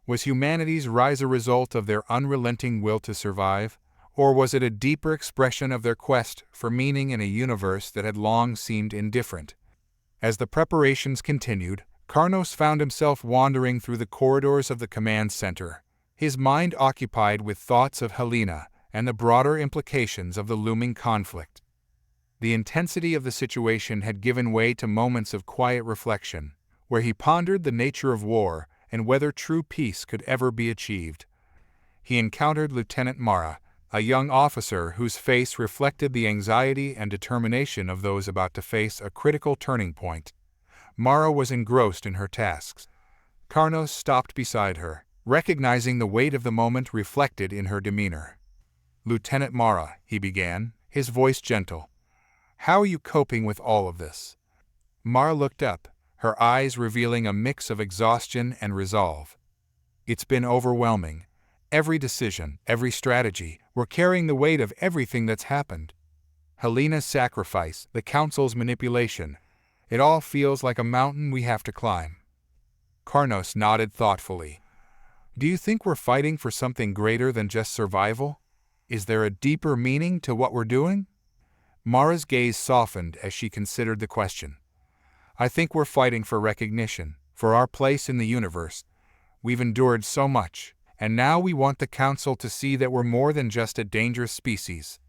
Was humanity's rise a result of their unrelenting will to survive, or was it a deeper expression of their quest for meaning in a universe that had long seemed indifferent? As the preparations continued, Karnos found himself wandering through the corridors of the command center, his mind occupied with thoughts of Helena and the broader implications of the looming conflict. The intensity of the situation had given way to moments of quiet reflection, where he pondered the nature of war and whether true peace could ever be achieved. He encountered Lieutenant Mara, a young officer whose face reflected the anxiety and determination of those about to face a critical turning point. Mara was engrossed in her tasks. Karnos stopped beside her, recognizing the weight of the moment reflected in her demeanor. "Lieutenant Mara," he began, his voice gentle, "how are you coping with all of this?" Mara looked up, her eyes revealing a mix of exhaustion and resolve. "It's been overwhelming. Every decision, every strategy, we're carrying the weight of everything that's happened. Helena's sacrifice, the Council's manipulation. It all feels like a mountain we have to climb." Karnos nodded thoughtfully. "Do you think we're fighting for something greater than just survival? Is there a deeper meaning to what we're doing?" Mara's gaze softened as she considered the question. "I think we're fighting for recognition, for our place in the universe. We've endured so much, and now we want the Council to see that we're more than just a dangerous species.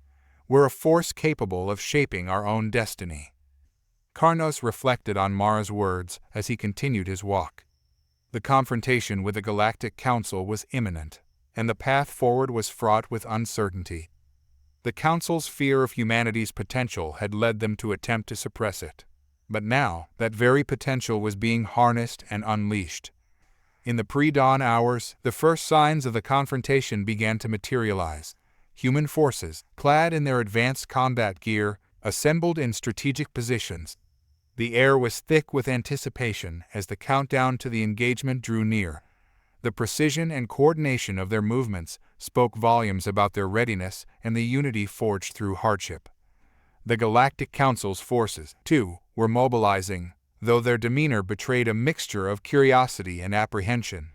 We're a force capable of shaping our own destiny." Karnos reflected on Mara's words as he continued his walk. The confrontation with the Galactic Council was imminent, and the path forward was fraught with uncertainty. The Council's fear of humanity's potential had led them to attempt to suppress it. But now, that very potential was being harnessed and unleashed. In the pre-dawn hours, the first signs of the confrontation began to materialize. Human forces, clad in their advanced combat gear, assembled in strategic positions. The air was thick with anticipation as the countdown to the engagement drew near. The precision and coordination of their movements spoke volumes about their readiness and the unity forged through hardship. The Galactic Council's forces, too, were mobilizing, though their demeanor betrayed a mixture of curiosity and apprehension.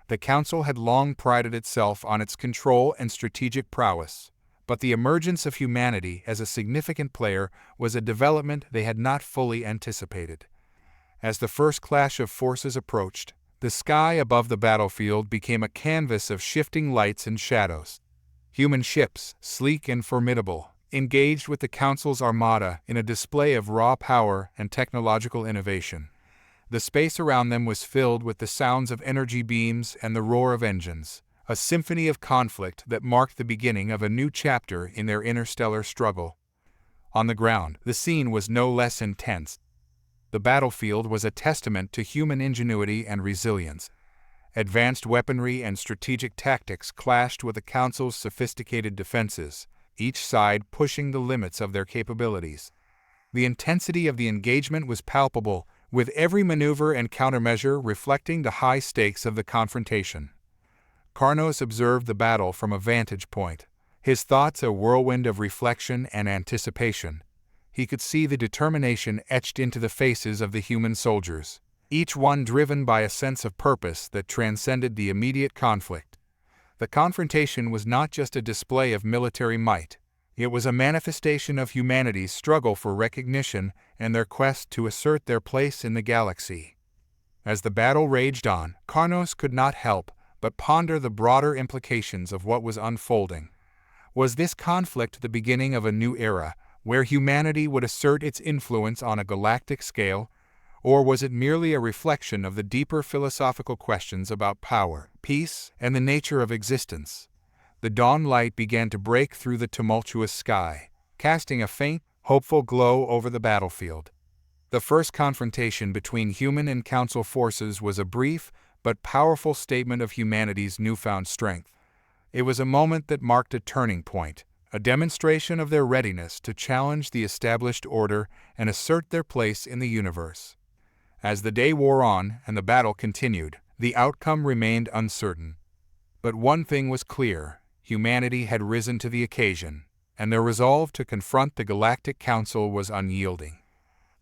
The Council had long prided itself on its control and strategic prowess, but the emergence of humanity as a significant player was a development they had not fully anticipated. As the first clash of forces approached, the sky above the battlefield became a canvas of shifting lights and shadows. Human ships, sleek and formidable, engaged with the Council's armada in a display of raw power and technological innovation. The space around them was filled with the sounds of energy beams and the roar of engines, a symphony of conflict that marked the beginning of a new chapter in their interstellar struggle. On the ground, the scene was no less intense. The battlefield was a testament to human ingenuity and resilience. Advanced weaponry and strategic tactics clashed with the Council's sophisticated defenses, each side pushing the limits of their capabilities. The intensity of the engagement was palpable, with every maneuver and countermeasure reflecting the high stakes of the confrontation. Karnos observed the battle from a vantage point, his thoughts a whirlwind of reflection and anticipation. He could see the determination etched into the faces of the human soldiers, each one driven by a sense of purpose that transcended the immediate conflict. The confrontation was not just a display of military might. It was a manifestation of humanity's struggle for recognition and their quest to assert their place in the galaxy. As the battle raged on, Karnos could not help but ponder the broader implications of what was unfolding. Was this conflict the beginning of a new era, where humanity would assert its influence on a galactic scale? Or was it merely a reflection of the deeper philosophical questions about power, peace, and the nature of existence? The dawn light began to break through the tumultuous sky, casting a faint, hopeful glow over the battlefield. The first confrontation between human and Council forces was a brief but powerful statement of humanity's newfound strength. It was a moment that marked a turning point, a demonstration of their readiness to challenge the established order and assert their place in the universe. As the day wore on and the battle continued, the outcome remained uncertain. But one thing was clear: humanity had risen to the occasion, and their resolve to confront the Galactic Council was unyielding.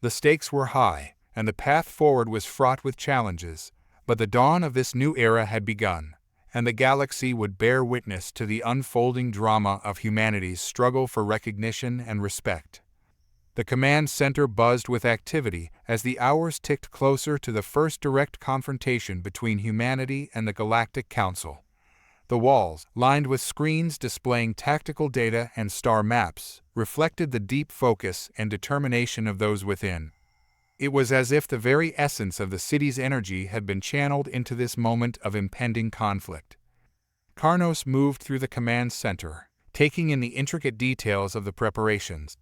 The stakes were high, and the path forward was fraught with challenges, but the dawn of this new era had begun, and the galaxy would bear witness to the unfolding drama of humanity's struggle for recognition and respect. The command center buzzed with activity as the hours ticked closer to the first direct confrontation between humanity and the Galactic Council. The walls, lined with screens displaying tactical data and star maps, reflected the deep focus and determination of those within. It was as if the very essence of the city's energy had been channeled into this moment of impending conflict. Karnos moved through the command center, taking in the intricate details of the preparations.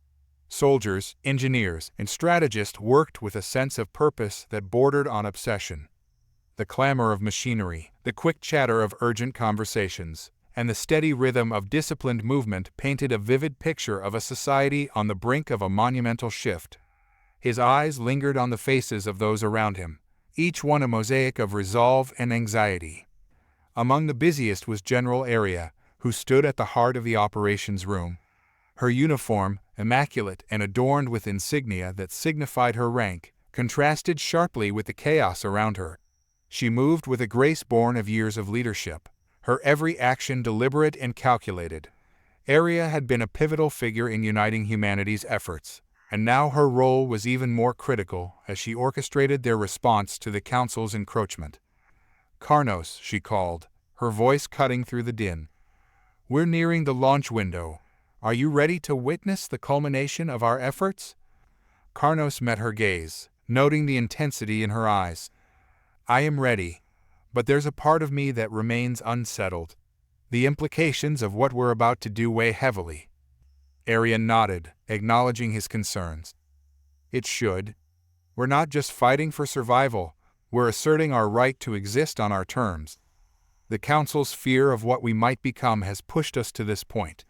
Soldiers, engineers, and strategists worked with a sense of purpose that bordered on obsession. The clamor of machinery, the quick chatter of urgent conversations, and the steady rhythm of disciplined movement painted a vivid picture of a society on the brink of a monumental shift. His eyes lingered on the faces of those around him, each one a mosaic of resolve and anxiety. Among the busiest was General Aria, who stood at the heart of the operations room. Her uniform, immaculate and adorned with insignia that signified her rank, contrasted sharply with the chaos around her. She moved with a grace born of years of leadership, her every action deliberate and calculated. Aria had been a pivotal figure in uniting humanity's efforts, and now her role was even more critical as she orchestrated their response to the Council's encroachment. Karnos, she called, her voice cutting through the din. We're nearing the launch window. Are you ready to witness the culmination of our efforts? Karnos met her gaze, noting the intensity in her eyes. I am ready, but there's a part of me that remains unsettled. The implications of what we're about to do weigh heavily. Aria nodded, acknowledging his concerns. It should. We're not just fighting for survival, we're asserting our right to exist on our terms. The Council's fear of what we might become has pushed us to this point.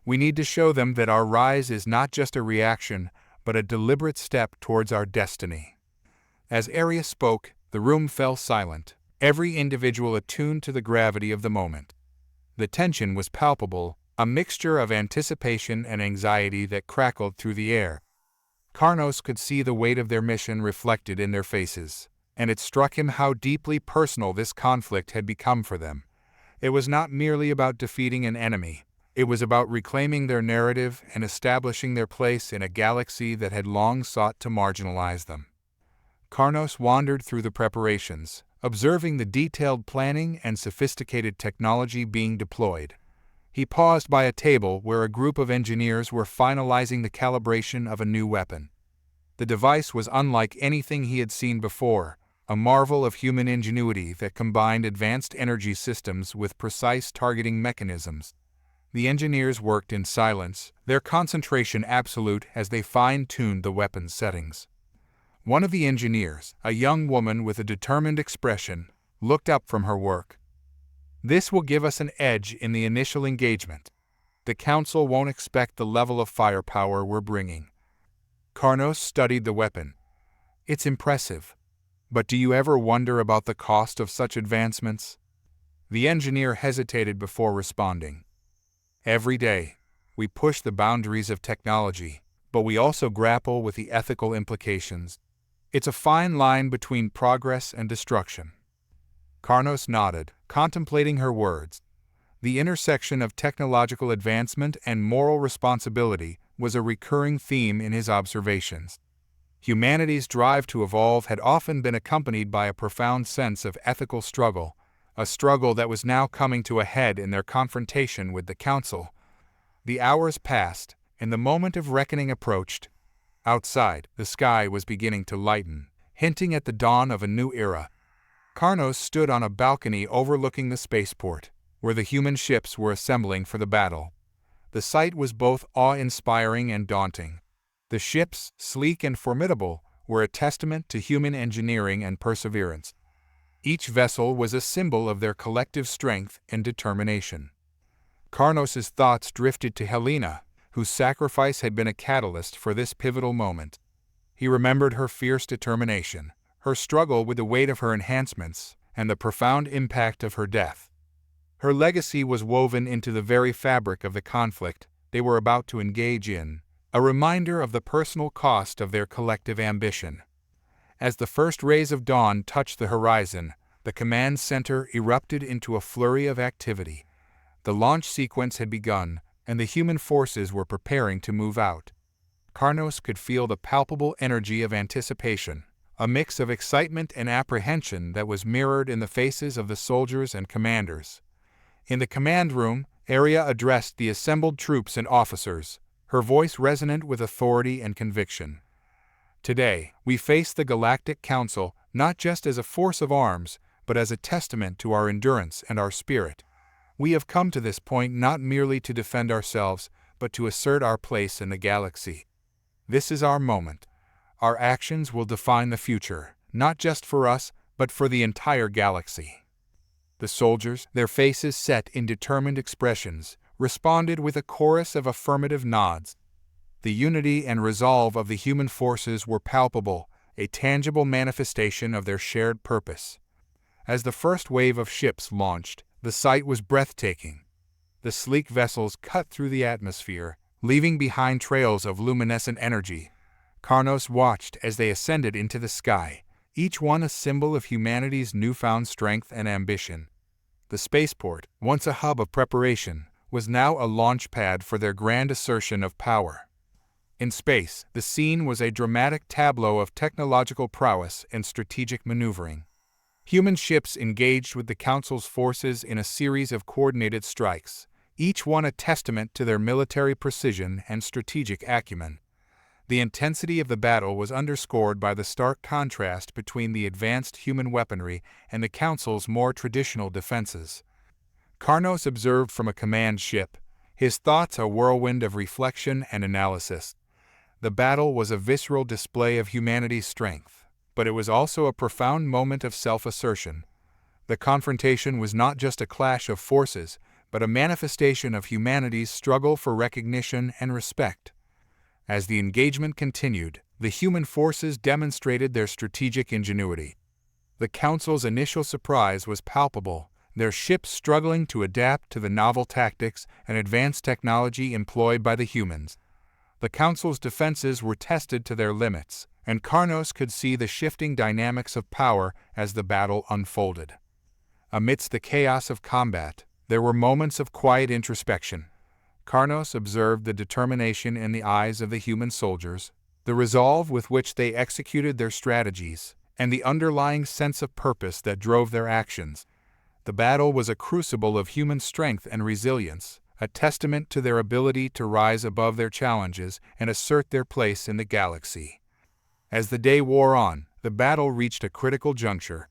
We need to show them that our rise is not just a reaction, but a deliberate step towards our destiny. As Aria spoke, the room fell silent, every individual attuned to the gravity of the moment. The tension was palpable, a mixture of anticipation and anxiety that crackled through the air. Karnos could see the weight of their mission reflected in their faces, and it struck him how deeply personal this conflict had become for them. It was not merely about defeating an enemy. It was about reclaiming their narrative and establishing their place in a galaxy that had long sought to marginalize them. Karnos wandered through the preparations, observing the detailed planning and sophisticated technology being deployed. He paused by a table where a group of engineers were finalizing the calibration of a new weapon. The device was unlike anything he had seen before, a marvel of human ingenuity that combined advanced energy systems with precise targeting mechanisms. The engineers worked in silence, their concentration absolute as they fine-tuned the weapon's settings. One of the engineers, a young woman with a determined expression, looked up from her work. This will give us an edge in the initial engagement. The Council won't expect the level of firepower we're bringing. Karnos studied the weapon. It's impressive. But do you ever wonder about the cost of such advancements? The engineer hesitated before responding. Every day, we push the boundaries of technology, but we also grapple with the ethical implications. It's a fine line between progress and destruction. Karnos nodded, contemplating her words. The intersection of technological advancement and moral responsibility was a recurring theme in his observations. Humanity's drive to evolve had often been accompanied by a profound sense of ethical struggle, a struggle that was now coming to a head in their confrontation with the Council. The hours passed, and the moment of reckoning approached. Outside, the sky was beginning to lighten, hinting at the dawn of a new era. Karnos stood on a balcony overlooking the spaceport, where the human ships were assembling for the battle. The sight was both awe-inspiring and daunting. The ships, sleek and formidable, were a testament to human engineering and perseverance. Each vessel was a symbol of their collective strength and determination. Karnos's thoughts drifted to Helena, whose sacrifice had been a catalyst for this pivotal moment. He remembered her fierce determination, her struggle with the weight of her enhancements, and the profound impact of her death. Her legacy was woven into the very fabric of the conflict they were about to engage in, a reminder of the personal cost of their collective ambition. As the first rays of dawn touched the horizon, the command center erupted into a flurry of activity. The launch sequence had begun, and the human forces were preparing to move out. Karnos could feel the palpable energy of anticipation, a mix of excitement and apprehension that was mirrored in the faces of the soldiers and commanders. In the command room, Aria addressed the assembled troops and officers, her voice resonant with authority and conviction. Today, we face the Galactic Council not just as a force of arms, but as a testament to our endurance and our spirit. We have come to this point not merely to defend ourselves, but to assert our place in the galaxy. This is our moment. Our actions will define the future, not just for us, but for the entire galaxy. The soldiers, their faces set in determined expressions, responded with a chorus of affirmative nods. The unity and resolve of the human forces were palpable, a tangible manifestation of their shared purpose. As the first wave of ships launched, the sight was breathtaking. The sleek vessels cut through the atmosphere, leaving behind trails of luminescent energy. Karnos watched as they ascended into the sky, each one a symbol of humanity's newfound strength and ambition. The spaceport, once a hub of preparation, was now a launch pad for their grand assertion of power. In space, the scene was a dramatic tableau of technological prowess and strategic maneuvering. Human ships engaged with the Council's forces in a series of coordinated strikes, each one a testament to their military precision and strategic acumen. The intensity of the battle was underscored by the stark contrast between the advanced human weaponry and the Council's more traditional defenses. Karnos observed from a command ship, his thoughts a whirlwind of reflection and analysis. The battle was a visceral display of humanity's strength, but it was also a profound moment of self-assertion. The confrontation was not just a clash of forces, but a manifestation of humanity's struggle for recognition and respect. As the engagement continued, the human forces demonstrated their strategic ingenuity. The Council's initial surprise was palpable, their ships struggling to adapt to the novel tactics and advanced technology employed by the humans. The Council's defenses were tested to their limits, and Karnos could see the shifting dynamics of power as the battle unfolded. Amidst the chaos of combat, there were moments of quiet introspection. Karnos observed the determination in the eyes of the human soldiers, the resolve with which they executed their strategies, and the underlying sense of purpose that drove their actions. The battle was a crucible of human strength and resilience, a testament to their ability to rise above their challenges and assert their place in the galaxy. As the day wore on, the battle reached a critical juncture.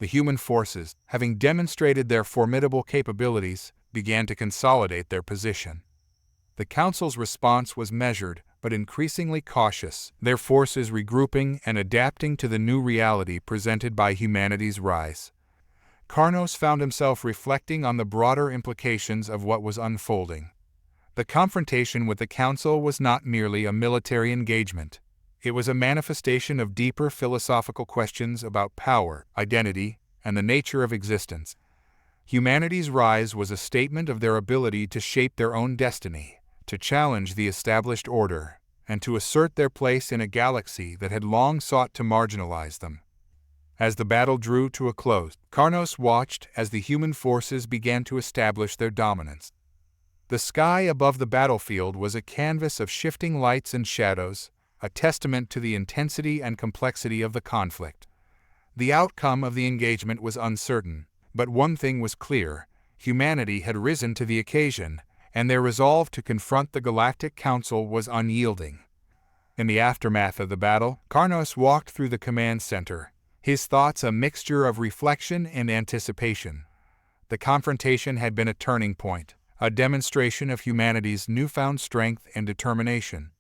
The human forces, having demonstrated their formidable capabilities, began to consolidate their position. The Council's response was measured, but increasingly cautious, their forces regrouping and adapting to the new reality presented by humanity's rise. Karnos found himself reflecting on the broader implications of what was unfolding. The confrontation with the Council was not merely a military engagement. It was a manifestation of deeper philosophical questions about power, identity, and the nature of existence. Humanity's rise was a statement of their ability to shape their own destiny, to challenge the established order, and to assert their place in a galaxy that had long sought to marginalize them. As the battle drew to a close, Karnos watched as the human forces began to establish their dominance. The sky above the battlefield was a canvas of shifting lights and shadows, a testament to the intensity and complexity of the conflict. The outcome of the engagement was uncertain, but one thing was clear: humanity had risen to the occasion, and their resolve to confront the Galactic Council was unyielding. In the aftermath of the battle, Karnos walked through the command center, his thoughts a mixture of reflection and anticipation. The confrontation had been a turning point, a demonstration of humanity's newfound strength and determination.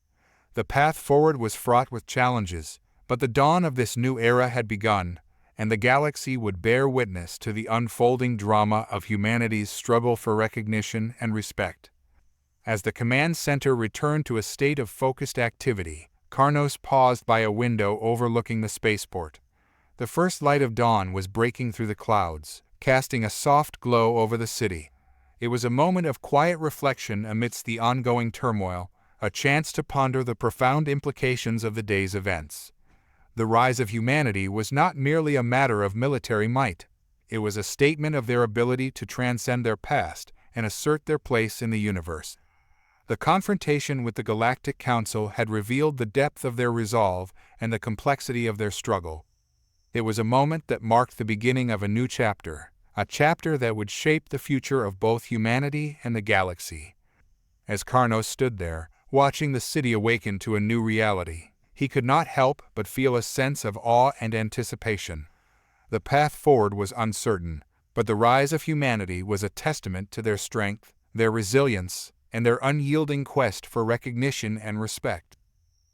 The path forward was fraught with challenges, but the dawn of this new era had begun, and the galaxy would bear witness to the unfolding drama of humanity's struggle for recognition and respect. As the command center returned to a state of focused activity, Karnos paused by a window overlooking the spaceport. The first light of dawn was breaking through the clouds, casting a soft glow over the city. It was a moment of quiet reflection amidst the ongoing turmoil, a chance to ponder the profound implications of the day's events. The rise of humanity was not merely a matter of military might. It was a statement of their ability to transcend their past and assert their place in the universe. The confrontation with the Galactic Council had revealed the depth of their resolve and the complexity of their struggle. It was a moment that marked the beginning of a new chapter, a chapter that would shape the future of both humanity and the galaxy. As Karnos stood there, watching the city awaken to a new reality, he could not help but feel a sense of awe and anticipation. The path forward was uncertain, but the rise of humanity was a testament to their strength, their resilience, and their unyielding quest for recognition and respect.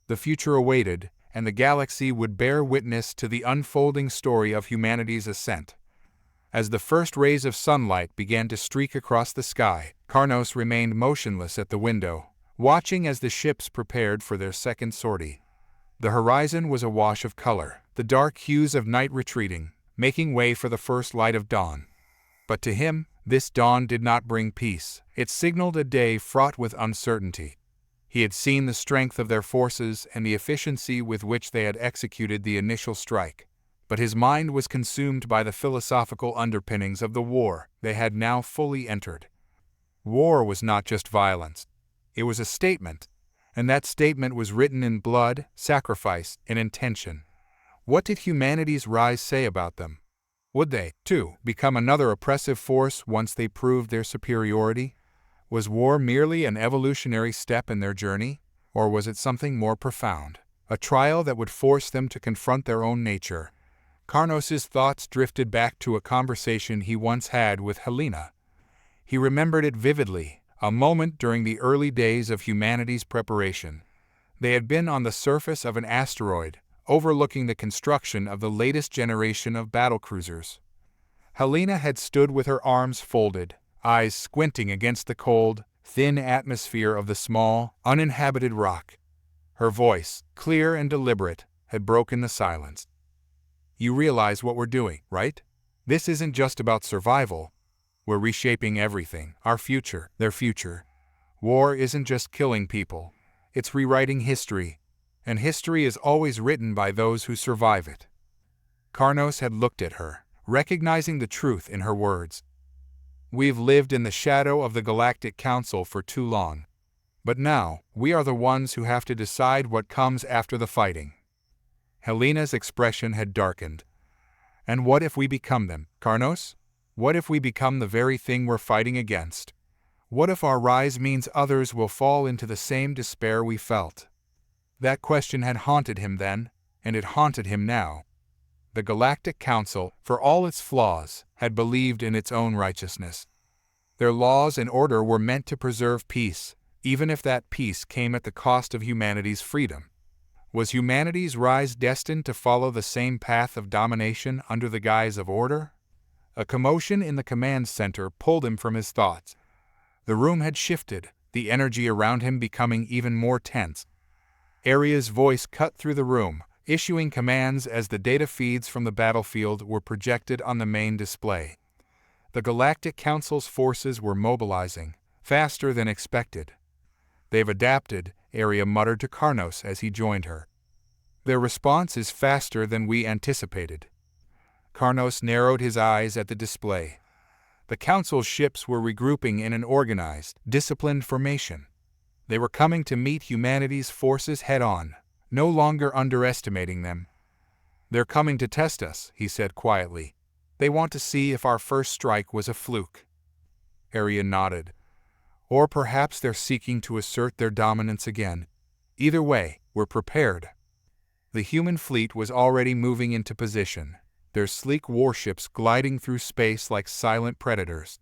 The future awaited, and the galaxy would bear witness to the unfolding story of humanity's ascent. As the first rays of sunlight began to streak across the sky, Karnos remained motionless at the window, watching as the ships prepared for their second sortie. The horizon was awash of color, the dark hues of night retreating, making way for the first light of dawn. But to him, this dawn did not bring peace. It signaled a day fraught with uncertainty. He had seen the strength of their forces and the efficiency with which they had executed the initial strike, but his mind was consumed by the philosophical underpinnings of the war they had now fully entered. War was not just violence. It was a statement, and that statement was written in blood, sacrifice, and intention. What did humanity's rise say about them? Would they, too, become another oppressive force once they proved their superiority? Was war merely an evolutionary step in their journey, or was it something more profound, a trial that would force them to confront their own nature? Karnos's thoughts drifted back to a conversation he once had with Helena. He remembered it vividly, a moment during the early days of humanity's preparation. They had been on the surface of an asteroid, overlooking the construction of the latest generation of battlecruisers. Helena had stood with her arms folded, eyes squinting against the cold, thin atmosphere of the small, uninhabited rock. Her voice, clear and deliberate, had broken the silence. "You realize what we're doing, right? This isn't just about survival. We're reshaping everything, our future, their future. War isn't just killing people. It's rewriting history, and history is always written by those who survive it." Karnos had looked at her, recognizing the truth in her words. "We've lived in the shadow of the Galactic Council for too long. But now, we are the ones who have to decide what comes after the fighting." Helena's expression had darkened. "And what if we become them, Karnos? What if we become the very thing we're fighting against? What if our rise means others will fall into the same despair we felt?" That question had haunted him then, and it haunted him now. The Galactic Council, for all its flaws, had believed in its own righteousness. Their laws and order were meant to preserve peace, even if that peace came at the cost of humanity's freedom. Was humanity's rise destined to follow the same path of domination under the guise of order? A commotion in the command center pulled him from his thoughts. The room had shifted, the energy around him becoming even more tense. Aria's voice cut through the room, issuing commands as the data feeds from the battlefield were projected on the main display. The Galactic Council's forces were mobilizing, faster than expected. "They've adapted," Aria muttered to Karnos as he joined her. "Their response is faster than we anticipated." Karnos narrowed his eyes at the display. The Council's ships were regrouping in an organized, disciplined formation. They were coming to meet humanity's forces head-on, no longer underestimating them. "They're coming to test us," he said quietly. "They want to see if our first strike was a fluke." Aria nodded. "Or perhaps they're seeking to assert their dominance again. Either way, we're prepared." The human fleet was already moving into position, their sleek warships gliding through space like silent predators.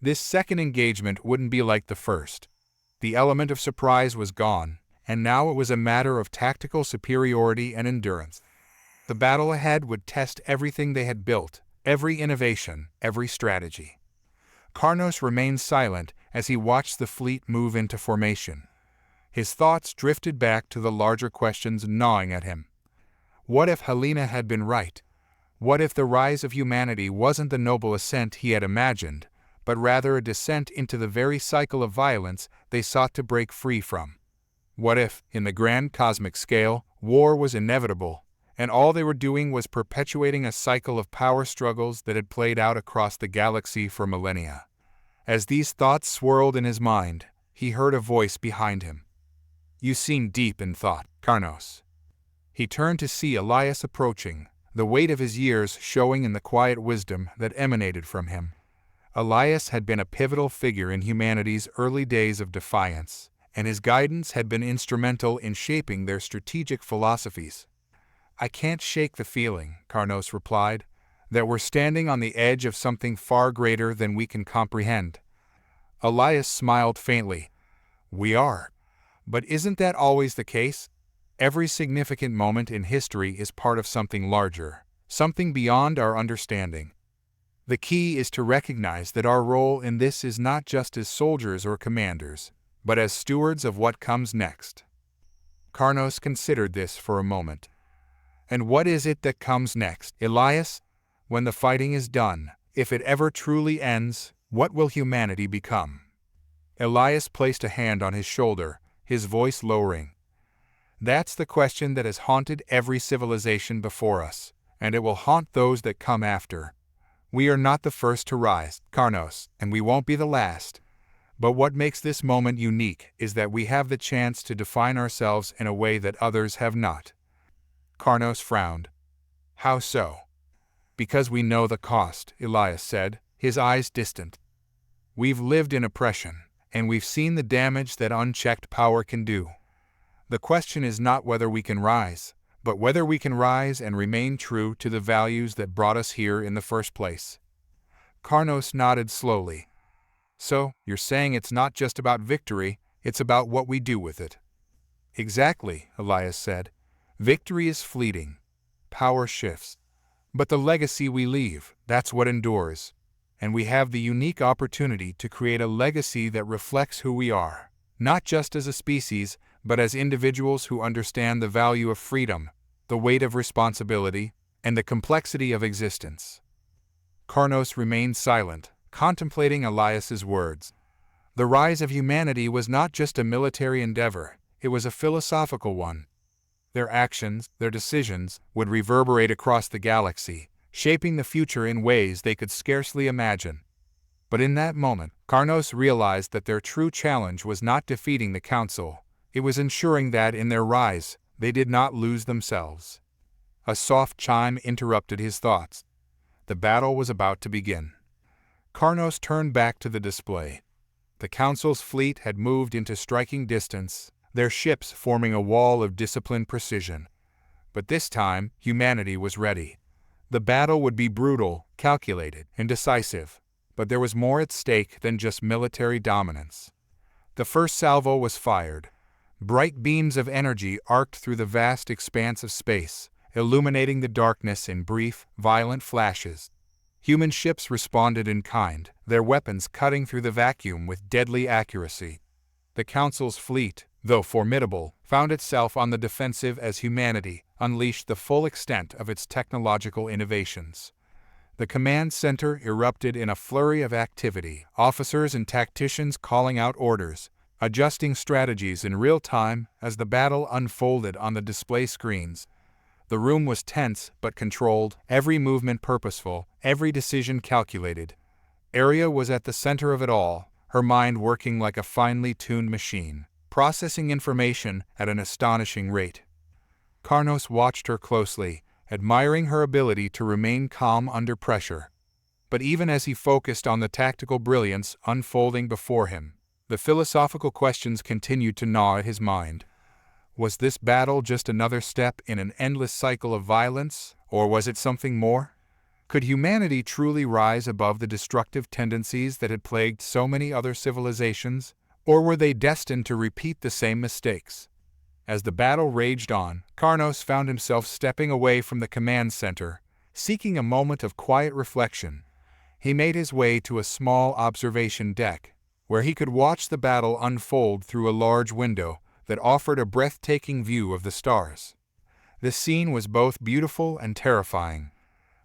This second engagement wouldn't be like the first. The element of surprise was gone, and now it was a matter of tactical superiority and endurance. The battle ahead would test everything they had built, every innovation, every strategy. Karnos remained silent as he watched the fleet move into formation. His thoughts drifted back to the larger questions gnawing at him. What if Helena had been right? What if the rise of humanity wasn't the noble ascent he had imagined, but rather a descent into the very cycle of violence they sought to break free from? What if, in the grand cosmic scale, war was inevitable, and all they were doing was perpetuating a cycle of power struggles that had played out across the galaxy for millennia? As these thoughts swirled in his mind, he heard a voice behind him. "You seem deep in thought, Karnos." He turned to see Elias approaching, the weight of his years showing in the quiet wisdom that emanated from him. Elias had been a pivotal figure in humanity's early days of defiance, and his guidance had been instrumental in shaping their strategic philosophies. "I can't shake the feeling," Karnos replied, "that we're standing on the edge of something far greater than we can comprehend." Elias smiled faintly. "We are. But isn't that always the case? Every significant moment in history is part of something larger, something beyond our understanding. The key is to recognize that our role in this is not just as soldiers or commanders, but as stewards of what comes next." Karnos considered this for a moment. "And what is it that comes next, Elias? When the fighting is done, if it ever truly ends, what will humanity become?" Elias placed a hand on his shoulder, his voice lowering. "That's the question that has haunted every civilization before us, and it will haunt those that come after. We are not the first to rise, Karnos, and we won't be the last. But what makes this moment unique is that we have the chance to define ourselves in a way that others have not. Karnos frowned. How so? Because we know the cost, Elias said, his eyes distant. We've lived in oppression, and we've seen the damage that unchecked power can do. The question is not whether we can rise, but whether we can rise and remain true to the values that brought us here in the first place. Karnos nodded slowly. So, you're saying it's not just about victory, it's about what we do with it. Exactly, Elias said. Victory is fleeting. Power shifts. But the legacy we leave, that's what endures. And we have the unique opportunity to create a legacy that reflects who we are, not just as a species, but as individuals who understand the value of freedom, the weight of responsibility, and the complexity of existence. Karnos remained silent, contemplating Elias's words. The rise of humanity was not just a military endeavor, it was a philosophical one. Their actions, their decisions, would reverberate across the galaxy, shaping the future in ways they could scarcely imagine. But in that moment, Karnos realized that their true challenge was not defeating the Council, it was ensuring that in their rise, they did not lose themselves. A soft chime interrupted his thoughts. The battle was about to begin. Karnos turned back to the display. The Council's fleet had moved into striking distance, their ships forming a wall of disciplined precision. But this time, humanity was ready. The battle would be brutal, calculated, and decisive, but there was more at stake than just military dominance. The first salvo was fired. Bright beams of energy arced through the vast expanse of space, illuminating the darkness in brief, violent flashes. Human ships responded in kind, their weapons cutting through the vacuum with deadly accuracy. The Council's fleet, though formidable, found itself on the defensive as humanity unleashed the full extent of its technological innovations. The command center erupted in a flurry of activity, officers and tacticians calling out orders, adjusting strategies in real time as the battle unfolded on the display screens. The room was tense but controlled, every movement purposeful, every decision calculated. Arya was at the center of it all, her mind working like a finely tuned machine, processing information at an astonishing rate. Karnos watched her closely, admiring her ability to remain calm under pressure. But even as he focused on the tactical brilliance unfolding before him, the philosophical questions continued to gnaw at his mind. Was this battle just another step in an endless cycle of violence, or was it something more? Could humanity truly rise above the destructive tendencies that had plagued so many other civilizations, or were they destined to repeat the same mistakes? As the battle raged on, Karnos found himself stepping away from the command center, seeking a moment of quiet reflection. He made his way to a small observation deck, where he could watch the battle unfold through a large window that offered a breathtaking view of the stars. The scene was both beautiful and terrifying.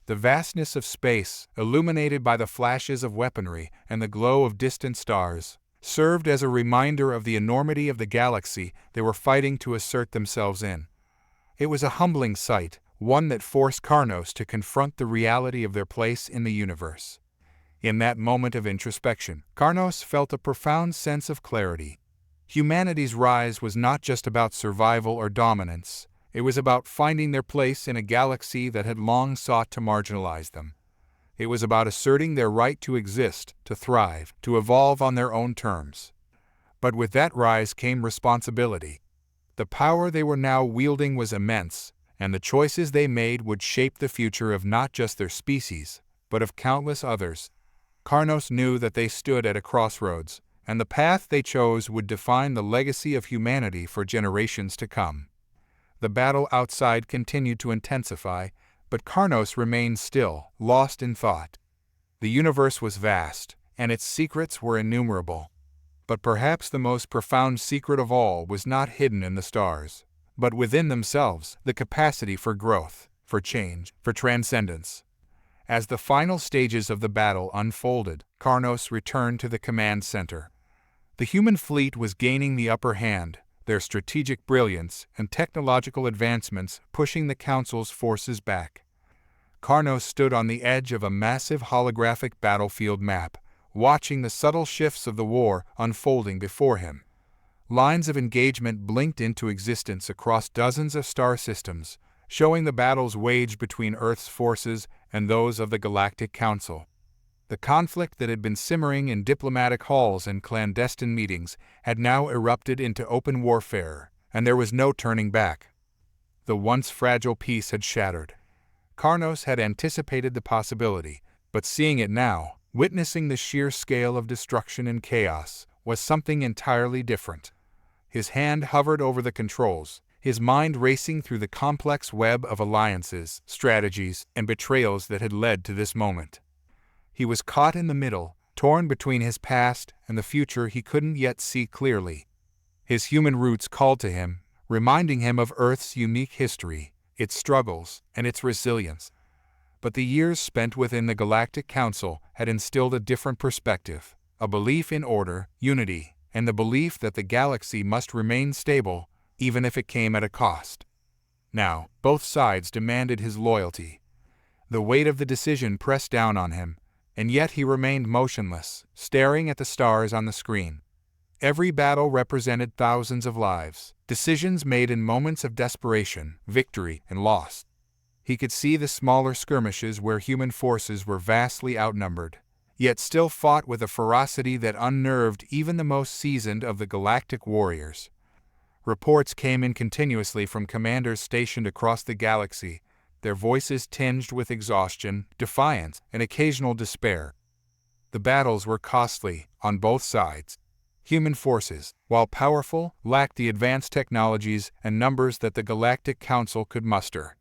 The vastness of space, illuminated by the flashes of weaponry and the glow of distant stars, served as a reminder of the enormity of the galaxy they were fighting to assert themselves in. It was a humbling sight, one that forced Karnos to confront the reality of their place in the universe. In that moment of introspection, Karnos felt a profound sense of clarity. Humanity's rise was not just about survival or dominance, it was about finding their place in a galaxy that had long sought to marginalize them. It was about asserting their right to exist, to thrive, to evolve on their own terms. But with that rise came responsibility. The power they were now wielding was immense, and the choices they made would shape the future of not just their species, but of countless others. Karnos knew that they stood at a crossroads, and the path they chose would define the legacy of humanity for generations to come. The battle outside continued to intensify, but Karnos remained still, lost in thought. The universe was vast, and its secrets were innumerable. But perhaps the most profound secret of all was not hidden in the stars, but within themselves, the capacity for growth, for change, for transcendence. As the final stages of the battle unfolded, Karnos returned to the command center. The human fleet was gaining the upper hand, their strategic brilliance and technological advancements pushing the Council's forces back. Karnos stood on the edge of a massive holographic battlefield map, watching the subtle shifts of the war unfolding before him. Lines of engagement blinked into existence across dozens of star systems, showing the battles waged between Earth's forces and those of the Galactic Council. The conflict that had been simmering in diplomatic halls and clandestine meetings had now erupted into open warfare, and there was no turning back. The once fragile peace had shattered. Karnos had anticipated the possibility, but seeing it now, witnessing the sheer scale of destruction and chaos, was something entirely different. His hand hovered over the controls, his mind racing through the complex web of alliances, strategies, and betrayals that had led to this moment. He was caught in the middle, torn between his past and the future he couldn't yet see clearly. His human roots called to him, reminding him of Earth's unique history, its struggles, and its resilience. But the years spent within the Galactic Council had instilled a different perspective, a belief in order, unity, and the belief that the galaxy must remain stable, even if it came at a cost. Now, both sides demanded his loyalty. The weight of the decision pressed down on him, and yet he remained motionless, staring at the stars on the screen. Every battle represented thousands of lives, decisions made in moments of desperation, victory, and loss. He could see the smaller skirmishes where human forces were vastly outnumbered, yet still fought with a ferocity that unnerved even the most seasoned of the galactic warriors. Reports came in continuously from commanders stationed across the galaxy, their voices tinged with exhaustion, defiance, and occasional despair. The battles were costly, on both sides. Human forces, while powerful, lacked the advanced technologies and numbers that the Galactic Council could muster.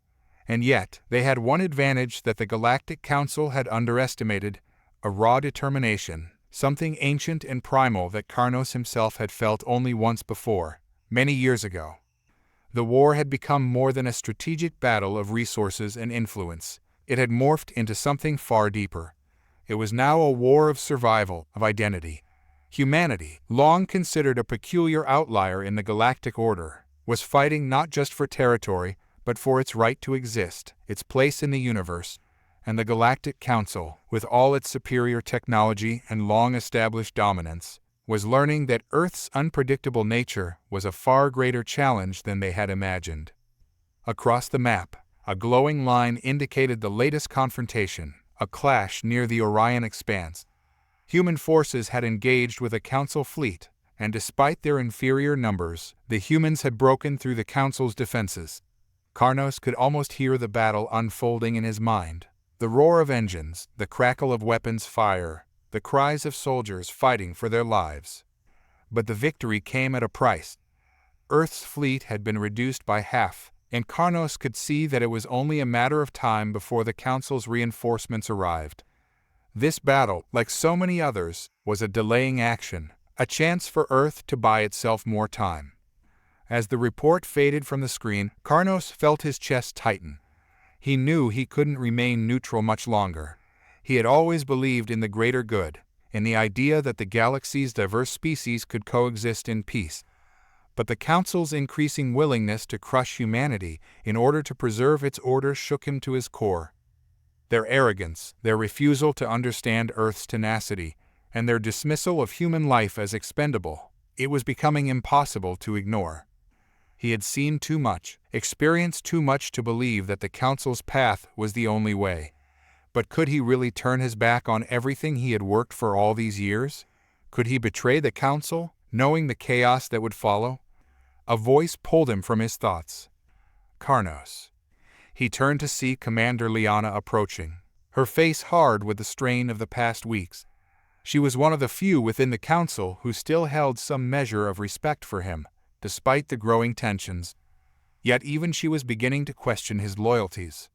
And yet, they had one advantage that the Galactic Council had underestimated: a raw determination, something ancient and primal that Karnos himself had felt only once before, many years ago. The war had become more than a strategic battle of resources and influence. It had morphed into something far deeper. It was now a war of survival, of identity. Humanity, long considered a peculiar outlier in the galactic order, was fighting not just for territory, but for its right to exist, its place in the universe. And the Galactic Council, with all its superior technology and long-established dominance, was learning that Earth's unpredictable nature was a far greater challenge than they had imagined. Across the map, a glowing line indicated the latest confrontation, a clash near the Orion Expanse. Human forces had engaged with a Council fleet, and despite their inferior numbers, the humans had broken through the Council's defenses. Karnos could almost hear the battle unfolding in his mind. The roar of engines, the crackle of weapons fire, the cries of soldiers fighting for their lives. But the victory came at a price. Earth's fleet had been reduced by half, and Karnos could see that it was only a matter of time before the Council's reinforcements arrived. This battle, like so many others, was a delaying action, a chance for Earth to buy itself more time. As the report faded from the screen, Karnos felt his chest tighten. He knew he couldn't remain neutral much longer. He had always believed in the greater good, in the idea that the galaxy's diverse species could coexist in peace. But the Council's increasing willingness to crush humanity in order to preserve its order shook him to his core. Their arrogance, their refusal to understand Earth's tenacity, and their dismissal of human life as expendable, it was becoming impossible to ignore. He had seen too much, experienced too much to believe that the Council's path was the only way. But could he really turn his back on everything he had worked for all these years? Could he betray the Council, knowing the chaos that would follow? A voice pulled him from his thoughts. Karnos. He turned to see Commander Liana approaching, her face hard with the strain of the past weeks. She was one of the few within the Council who still held some measure of respect for him, despite the growing tensions. Yet even she was beginning to question his loyalties.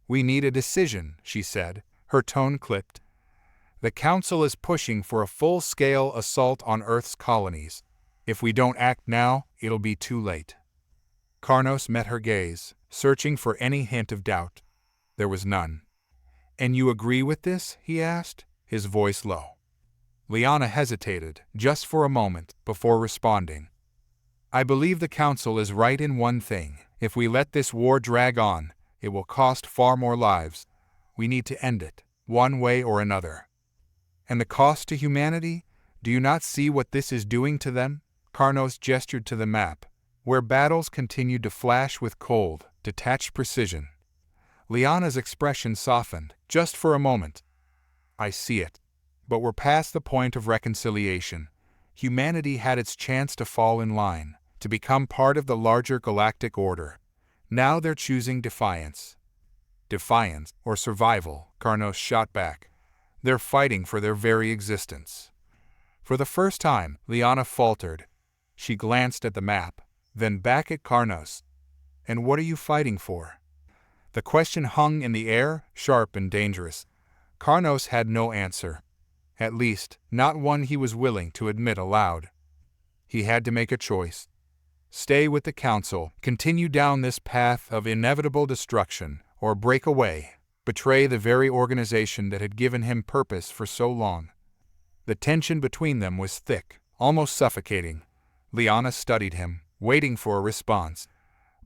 "We need a decision," she said, her tone clipped. "The Council is pushing for a full-scale assault on Earth's colonies. If we don't act now, it'll be too late." Karnos met her gaze, searching for any hint of doubt. There was none. "And you agree with this?" he asked, his voice low. Liana hesitated, just for a moment, before responding. "I believe the Council is right in one thing. If we let this war drag on, it will cost far more lives. We need to end it, one way or another." And the cost to humanity? Do you not see what this is doing to them? Karnos gestured to the map, where battles continued to flash with cold, detached precision. Liana's expression softened, just for a moment. I see it. But we're past the point of reconciliation. Humanity had its chance to fall in line, to become part of the larger galactic order. Now they're choosing defiance. Defiance, or survival, Karnos shot back. They're fighting for their very existence. For the first time, Liana faltered. She glanced at the map, then back at Karnos. And what are you fighting for? The question hung in the air, sharp and dangerous. Karnos had no answer. At least, not one he was willing to admit aloud. He had to make a choice. Stay with the Council, continue down this path of inevitable destruction, or break away, betray the very organization that had given him purpose for so long. The tension between them was thick, almost suffocating. Liana studied him, waiting for a response.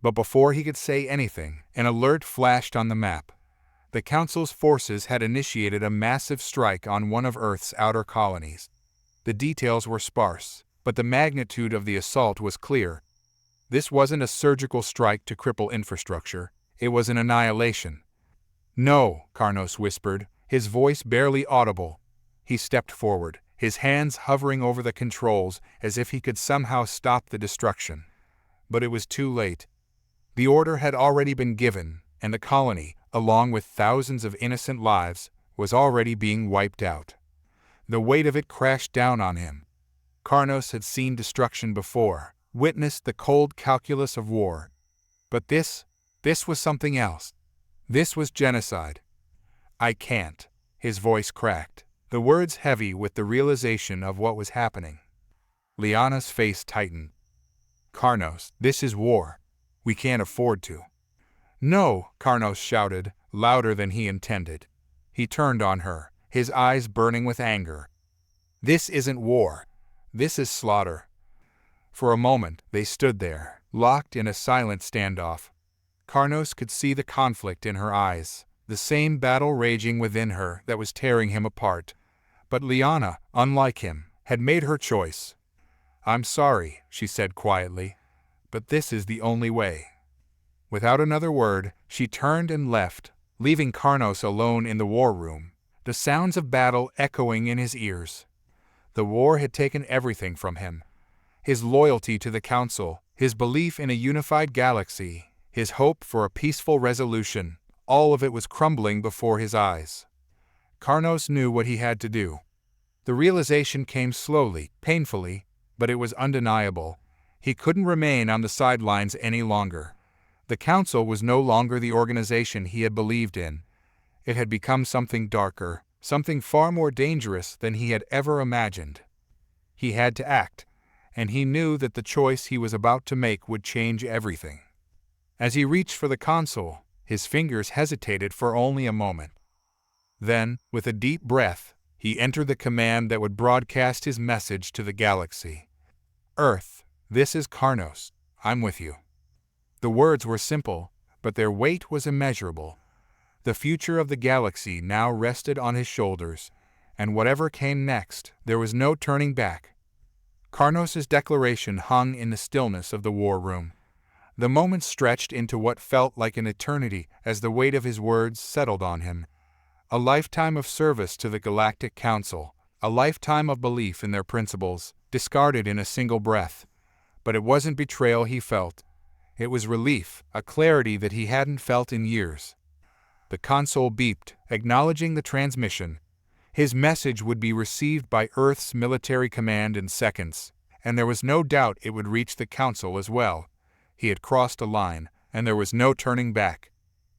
But before he could say anything, an alert flashed on the map. The Council's forces had initiated a massive strike on one of Earth's outer colonies. The details were sparse, but the magnitude of the assault was clear. This wasn't a surgical strike to cripple infrastructure, it was an annihilation. No, Karnos whispered, his voice barely audible. He stepped forward, his hands hovering over the controls as if he could somehow stop the destruction. But it was too late. The order had already been given, and the colony, along with thousands of innocent lives, was already being wiped out. The weight of it crashed down on him. Karnos had seen destruction before, witnessed the cold calculus of war. But this was something else. This was genocide. I can't. His voice cracked, the words heavy with the realization of what was happening. Liana's face tightened. Karnos, this is war. We can't afford to. No, Karnos shouted, louder than he intended. He turned on her, his eyes burning with anger. This isn't war. This is slaughter. For a moment, they stood there, locked in a silent standoff. Karnos could see the conflict in her eyes, the same battle raging within her that was tearing him apart. But Liana, unlike him, had made her choice. I'm sorry, she said quietly, but this is the only way. Without another word, she turned and left, leaving Karnos alone in the war room, the sounds of battle echoing in his ears. The war had taken everything from him. His loyalty to the Council, his belief in a unified galaxy, his hope for a peaceful resolution, all of it was crumbling before his eyes. Karnos knew what he had to do. The realization came slowly, painfully, but it was undeniable. He couldn't remain on the sidelines any longer. The Council was no longer the organization he had believed in. It had become something darker, something far more dangerous than he had ever imagined. He had to act, and he knew that the choice he was about to make would change everything. As he reached for the console, his fingers hesitated for only a moment. Then, with a deep breath, he entered the command that would broadcast his message to the galaxy. Earth, this is Karnos. I'm with you. The words were simple, but their weight was immeasurable. The future of the galaxy now rested on his shoulders, and whatever came next, there was no turning back. Karnos' declaration hung in the stillness of the war room. The moments stretched into what felt like an eternity as the weight of his words settled on him. A lifetime of service to the Galactic Council, a lifetime of belief in their principles, discarded in a single breath. But it wasn't betrayal he felt. It was relief, a clarity that he hadn't felt in years. The console beeped, acknowledging the transmission. His message would be received by Earth's military command in seconds, and there was no doubt it would reach the Council as well. He had crossed a line, and there was no turning back.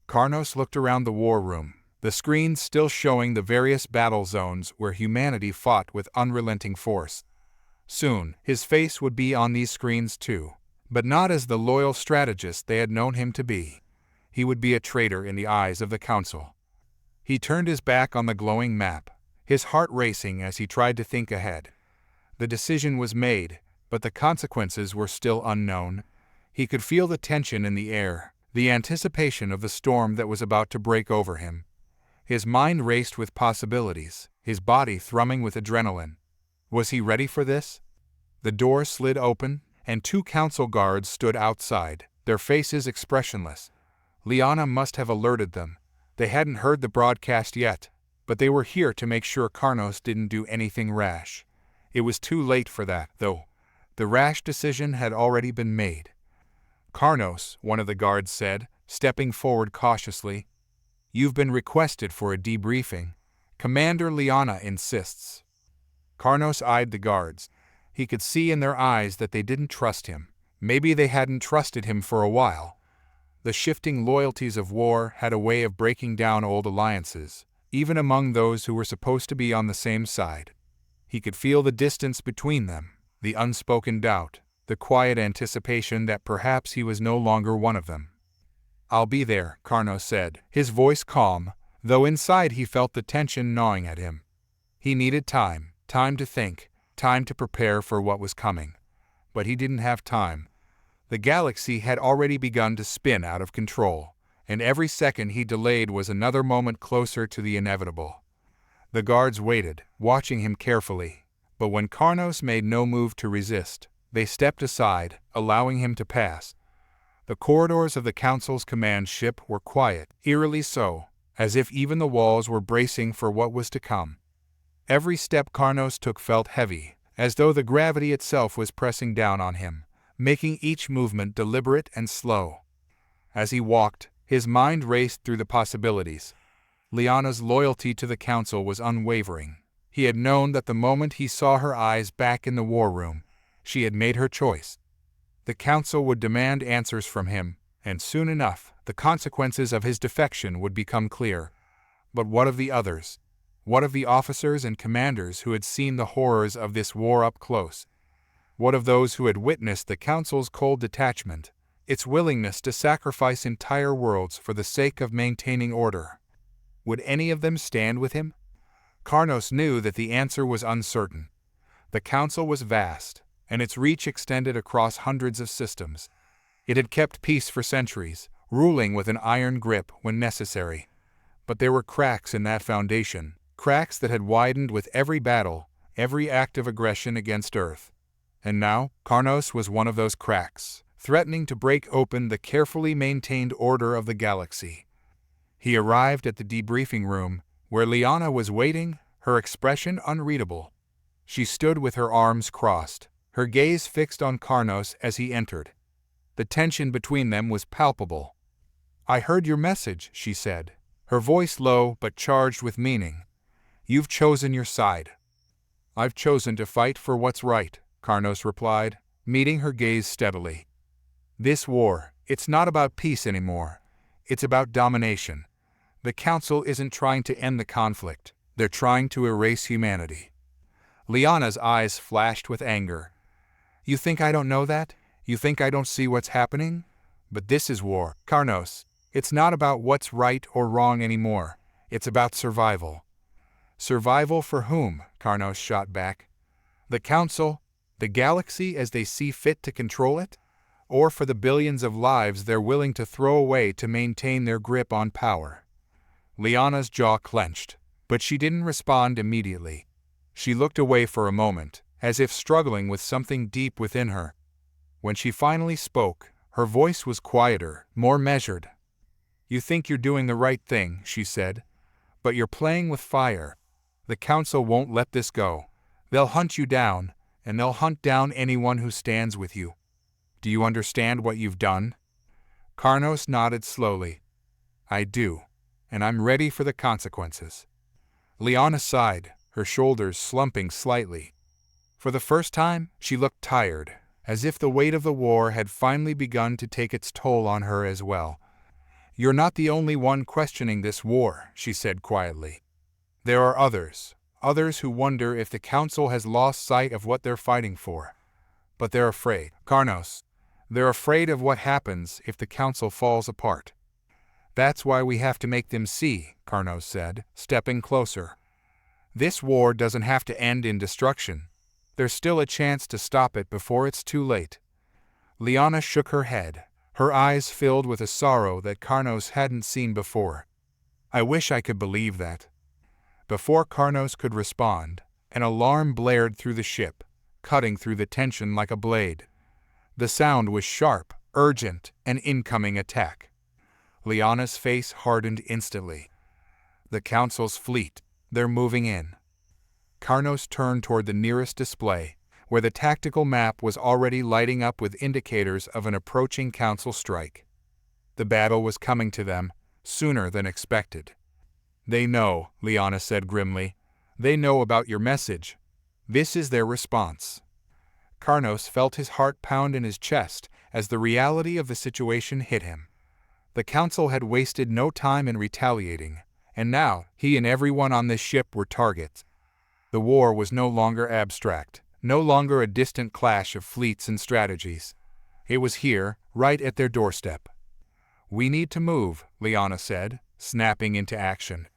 Karnos looked around the war room, the screens still showing the various battle zones where humanity fought with unrelenting force. Soon, his face would be on these screens too, but not as the loyal strategist they had known him to be. He would be a traitor in the eyes of the Council. He turned his back on the glowing map, his heart racing as he tried to think ahead. The decision was made, but the consequences were still unknown. He could feel the tension in the air, the anticipation of the storm that was about to break over him. His mind raced with possibilities, his body thrumming with adrenaline. Was he ready for this? The door slid open, and 2 council guards stood outside, their faces expressionless. Liana must have alerted them. They hadn't heard the broadcast yet, but they were here to make sure Karnos didn't do anything rash. It was too late for that, though. The rash decision had already been made. Karnos, one of the guards said, stepping forward cautiously. You've been requested for a debriefing. Commander Liana insists. Karnos eyed the guards. He could see in their eyes that they didn't trust him. Maybe they hadn't trusted him for a while. The shifting loyalties of war had a way of breaking down old alliances, even among those who were supposed to be on the same side. He could feel the distance between them, the unspoken doubt, the quiet anticipation that perhaps he was no longer one of them. I'll be there, Karnos said, his voice calm, though inside he felt the tension gnawing at him. He needed time to think, time to prepare for what was coming. But he didn't have time. The galaxy had already begun to spin out of control, and every second he delayed was another moment closer to the inevitable. The guards waited, watching him carefully, but when Karnos made no move to resist, they stepped aside, allowing him to pass. The corridors of the Council's command ship were quiet, eerily so, as if even the walls were bracing for what was to come. Every step Karnos took felt heavy, as though the gravity itself was pressing down on him, making each movement deliberate and slow. As he walked, his mind raced through the possibilities. Liana's loyalty to the Council was unwavering. He had known that the moment he saw her eyes back in the war room, she had made her choice. The Council would demand answers from him, and soon enough, the consequences of his defection would become clear. But what of the others? What of the officers and commanders who had seen the horrors of this war up close? What of those who had witnessed the Council's cold detachment, its willingness to sacrifice entire worlds for the sake of maintaining order? Would any of them stand with him? Karnos knew that the answer was uncertain. The Council was vast, and its reach extended across hundreds of systems. It had kept peace for centuries, ruling with an iron grip when necessary. But there were cracks in that foundation, cracks that had widened with every battle, every act of aggression against Earth. And now, Karnos was one of those cracks, threatening to break open the carefully maintained order of the galaxy. He arrived at the debriefing room, where Liana was waiting, her expression unreadable. She stood with her arms crossed, her gaze fixed on Karnos as he entered. The tension between them was palpable. "I heard your message," she said, her voice low but charged with meaning. "You've chosen your side." "I've chosen to fight for what's right," Karnos replied, meeting her gaze steadily. "This war, it's not about peace anymore. It's about domination. The Council isn't trying to end the conflict. They're trying to erase humanity." Liana's eyes flashed with anger. "You think I don't know that? You think I don't see what's happening? But this is war, Karnos. It's not about what's right or wrong anymore. It's about survival." "Survival for whom?" Karnos shot back. "The Council? The galaxy as they see fit to control it? Or for the billions of lives they're willing to throw away to maintain their grip on power?" Liana's jaw clenched, but she didn't respond immediately. She looked away for a moment, as if struggling with something deep within her. When she finally spoke, her voice was quieter, more measured. "You think you're doing the right thing," she said, "but you're playing with fire. The Council won't let this go. They'll hunt you down, and they'll hunt down anyone who stands with you. Do you understand what you've done?" Karnos nodded slowly. "I do, and I'm ready for the consequences." Liana sighed, her shoulders slumping slightly. For the first time, she looked tired, as if the weight of the war had finally begun to take its toll on her as well. "You're not the only one questioning this war," she said quietly. "There are others who wonder if the Council has lost sight of what they're fighting for. But they're afraid, Karnos. They're afraid of what happens if the Council falls apart." "That's why we have to make them see," Karnos said, stepping closer. "This war doesn't have to end in destruction. There's still a chance to stop it before it's too late." Liana shook her head, her eyes filled with a sorrow that Karnos hadn't seen before. I wish I could believe that. Before Karnos could respond, an alarm blared through the ship, cutting through the tension like a blade. The sound was sharp, urgent, an incoming attack. Liana's face hardened instantly. The Council's fleet, they're moving in. Karnos turned toward the nearest display, where the tactical map was already lighting up with indicators of an approaching Council strike. The battle was coming to them, sooner than expected. They know, Liana said grimly. They know about your message. This is their response. Karnos felt his heart pound in his chest as the reality of the situation hit him. The Council had wasted no time in retaliating, and now he and everyone on this ship were targets. The war was no longer abstract, no longer a distant clash of fleets and strategies. It was here, right at their doorstep. We need to move, Liana said, snapping into action.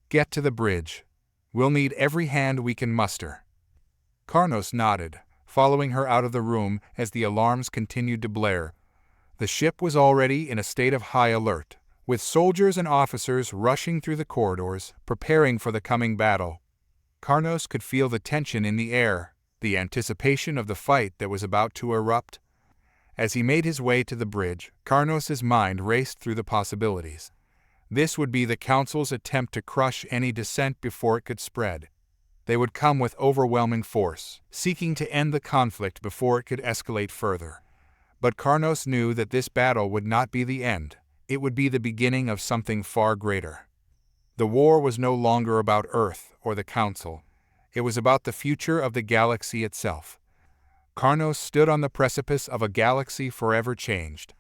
Get to the bridge. We'll need every hand we can muster. Karnos nodded, following her out of the room as the alarms continued to blare. The ship was already in a state of high alert, with soldiers and officers rushing through the corridors, preparing for the coming battle. Karnos could feel the tension in the air, the anticipation of the fight that was about to erupt. As he made his way to the bridge, Karnos's mind raced through the possibilities. This would be the Council's attempt to crush any dissent before it could spread. They would come with overwhelming force, seeking to end the conflict before it could escalate further. But Karnos knew that this battle would not be the end. It would be the beginning of something far greater. The war was no longer about Earth or the Council. It was about the future of the galaxy itself. Karnos stood on the precipice of a galaxy forever changed.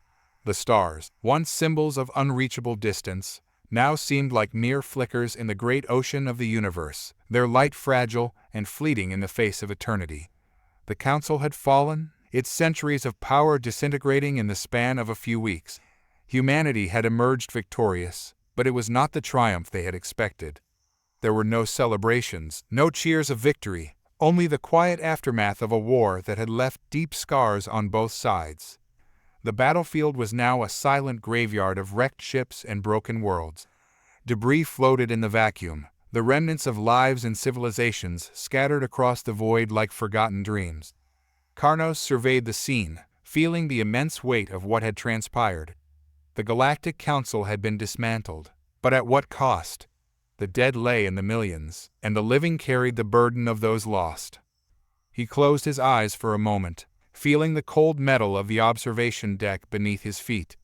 The stars, once symbols of unreachable distance, now seemed like mere flickers in the great ocean of the universe, their light fragile and fleeting in the face of eternity. The Council had fallen, its centuries of power disintegrating in the span of a few weeks. Humanity had emerged victorious, but it was not the triumph they had expected. There were no celebrations, no cheers of victory, only the quiet aftermath of a war that had left deep scars on both sides. The battlefield was now a silent graveyard of wrecked ships and broken worlds. Debris floated in the vacuum, the remnants of lives and civilizations scattered across the void like forgotten dreams. Karnos surveyed the scene, feeling the immense weight of what had transpired. The Galactic Council had been dismantled, but at what cost? The dead lay in the millions, and the living carried the burden of those lost. He closed his eyes for a moment, feeling the cold metal of the observation deck beneath his feet.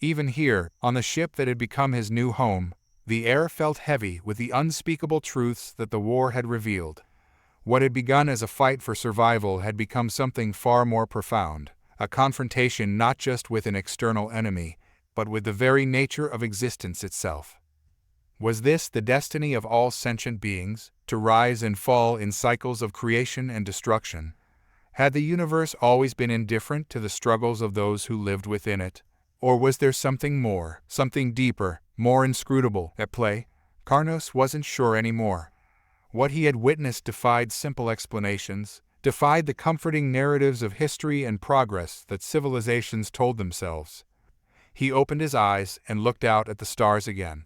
Even here, on the ship that had become his new home, the air felt heavy with the unspeakable truths that the war had revealed. What had begun as a fight for survival had become something far more profound, a confrontation not just with an external enemy, but with the very nature of existence itself. Was this the destiny of all sentient beings, to rise and fall in cycles of creation and destruction? Had the universe always been indifferent to the struggles of those who lived within it? Or was there something more, something deeper, more inscrutable, at play? Karnos wasn't sure anymore. What he had witnessed defied simple explanations, defied the comforting narratives of history and progress that civilizations told themselves. He opened his eyes and looked out at the stars again.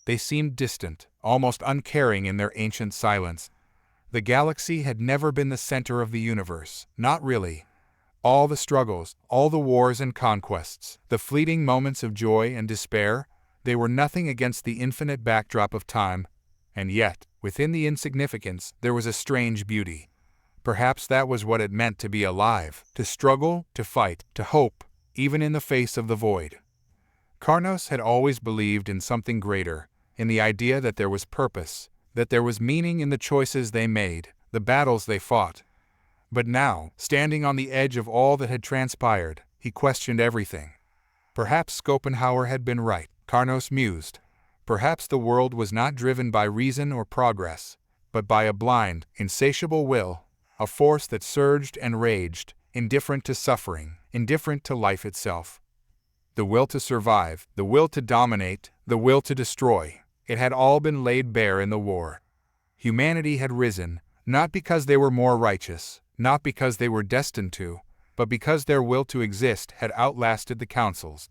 They seemed distant, almost uncaring in their ancient silence. The galaxy had never been the center of the universe, not really. All the struggles, all the wars and conquests, the fleeting moments of joy and despair, they were nothing against the infinite backdrop of time. And yet, within the insignificance, there was a strange beauty. Perhaps that was what it meant to be alive, to struggle, to fight, to hope, even in the face of the void. Karnos had always believed in something greater, in the idea that there was purpose, that there was meaning in the choices they made, the battles they fought. But now, standing on the edge of all that had transpired, he questioned everything. Perhaps Schopenhauer had been right, Karnos mused. Perhaps the world was not driven by reason or progress, but by a blind, insatiable will, a force that surged and raged, indifferent to suffering, indifferent to life itself. The will to survive, the will to dominate, the will to destroy. It had all been laid bare in the war. Humanity had risen, not because they were more righteous, not because they were destined to, but because their will to exist had outlasted the Council's.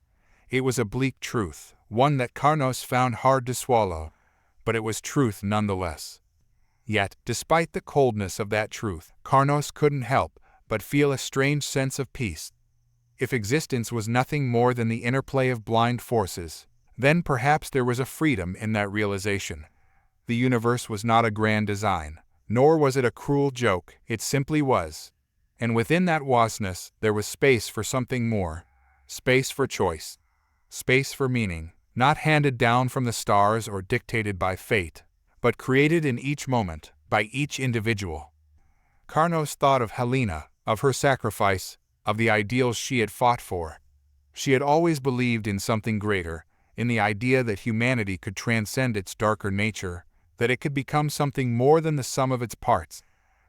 It was a bleak truth, one that Karnos found hard to swallow, but it was truth nonetheless. Yet, despite the coldness of that truth, Karnos couldn't help but feel a strange sense of peace. If existence was nothing more than the interplay of blind forces, then perhaps there was a freedom in that realization. The universe was not a grand design, nor was it a cruel joke, it simply was. And within that vastness, there was space for something more. Space for choice. Space for meaning, not handed down from the stars or dictated by fate, but created in each moment, by each individual. Karnos thought of Helena, of her sacrifice, of the ideals she had fought for. She had always believed in something greater, in the idea that humanity could transcend its darker nature, that it could become something more than the sum of its parts.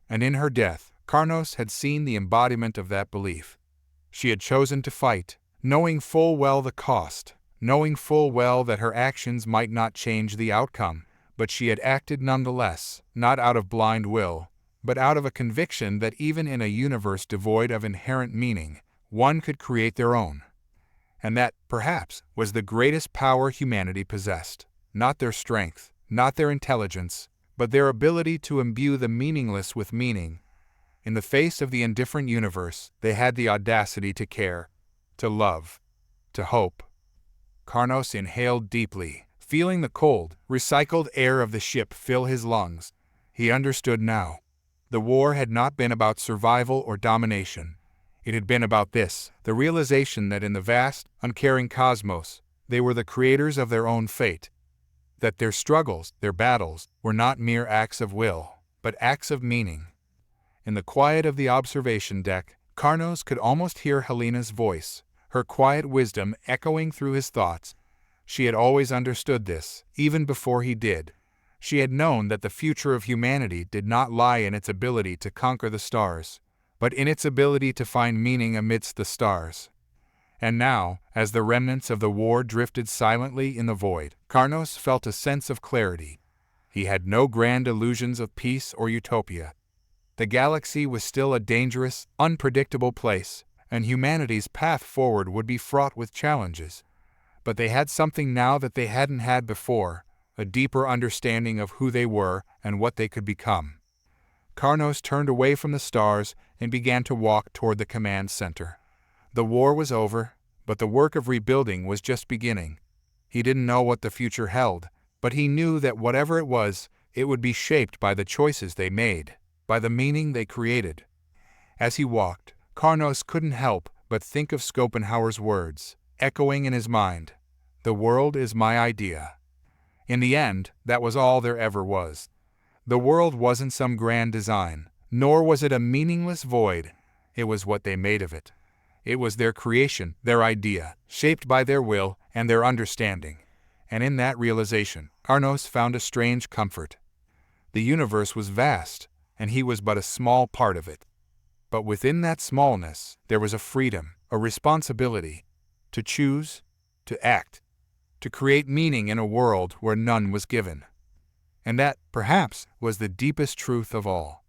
And in her death, Karnos had seen the embodiment of that belief. She had chosen to fight, knowing full well the cost, knowing full well that her actions might not change the outcome, but she had acted nonetheless, not out of blind will, but out of a conviction that even in a universe devoid of inherent meaning, one could create their own. And that, perhaps, was the greatest power humanity possessed, not their strength, not their intelligence, but their ability to imbue the meaningless with meaning. In the face of the indifferent universe, they had the audacity to care, to love, to hope. Karnos inhaled deeply, feeling the cold, recycled air of the ship fill his lungs. He understood now. The war had not been about survival or domination. It had been about this, the realization that in the vast, uncaring cosmos, they were the creators of their own fate. That their struggles, their battles, were not mere acts of will, but acts of meaning. In the quiet of the observation deck, Karnos could almost hear Helena's voice, her quiet wisdom echoing through his thoughts. She had always understood this, even before he did. She had known that the future of humanity did not lie in its ability to conquer the stars, but in its ability to find meaning amidst the stars. And now, as the remnants of the war drifted silently in the void, Karnos felt a sense of clarity. He had no grand illusions of peace or utopia. The galaxy was still a dangerous, unpredictable place, and humanity's path forward would be fraught with challenges. But they had something now that they hadn't had before, a deeper understanding of who they were and what they could become. Karnos turned away from the stars and began to walk toward the command center. The war was over, but the work of rebuilding was just beginning. He didn't know what the future held, but he knew that whatever it was, it would be shaped by the choices they made, by the meaning they created. As he walked, Karnos couldn't help but think of Schopenhauer's words, echoing in his mind, "The world is my idea." In the end, that was all there ever was. The world wasn't some grand design, nor was it a meaningless void. It was what they made of it. It was their creation, their idea, shaped by their will and their understanding. And in that realization, Karnos found a strange comfort. The universe was vast, and he was but a small part of it. But within that smallness, there was a freedom, a responsibility, to choose, to act, to create meaning in a world where none was given. And that, perhaps, was the deepest truth of all.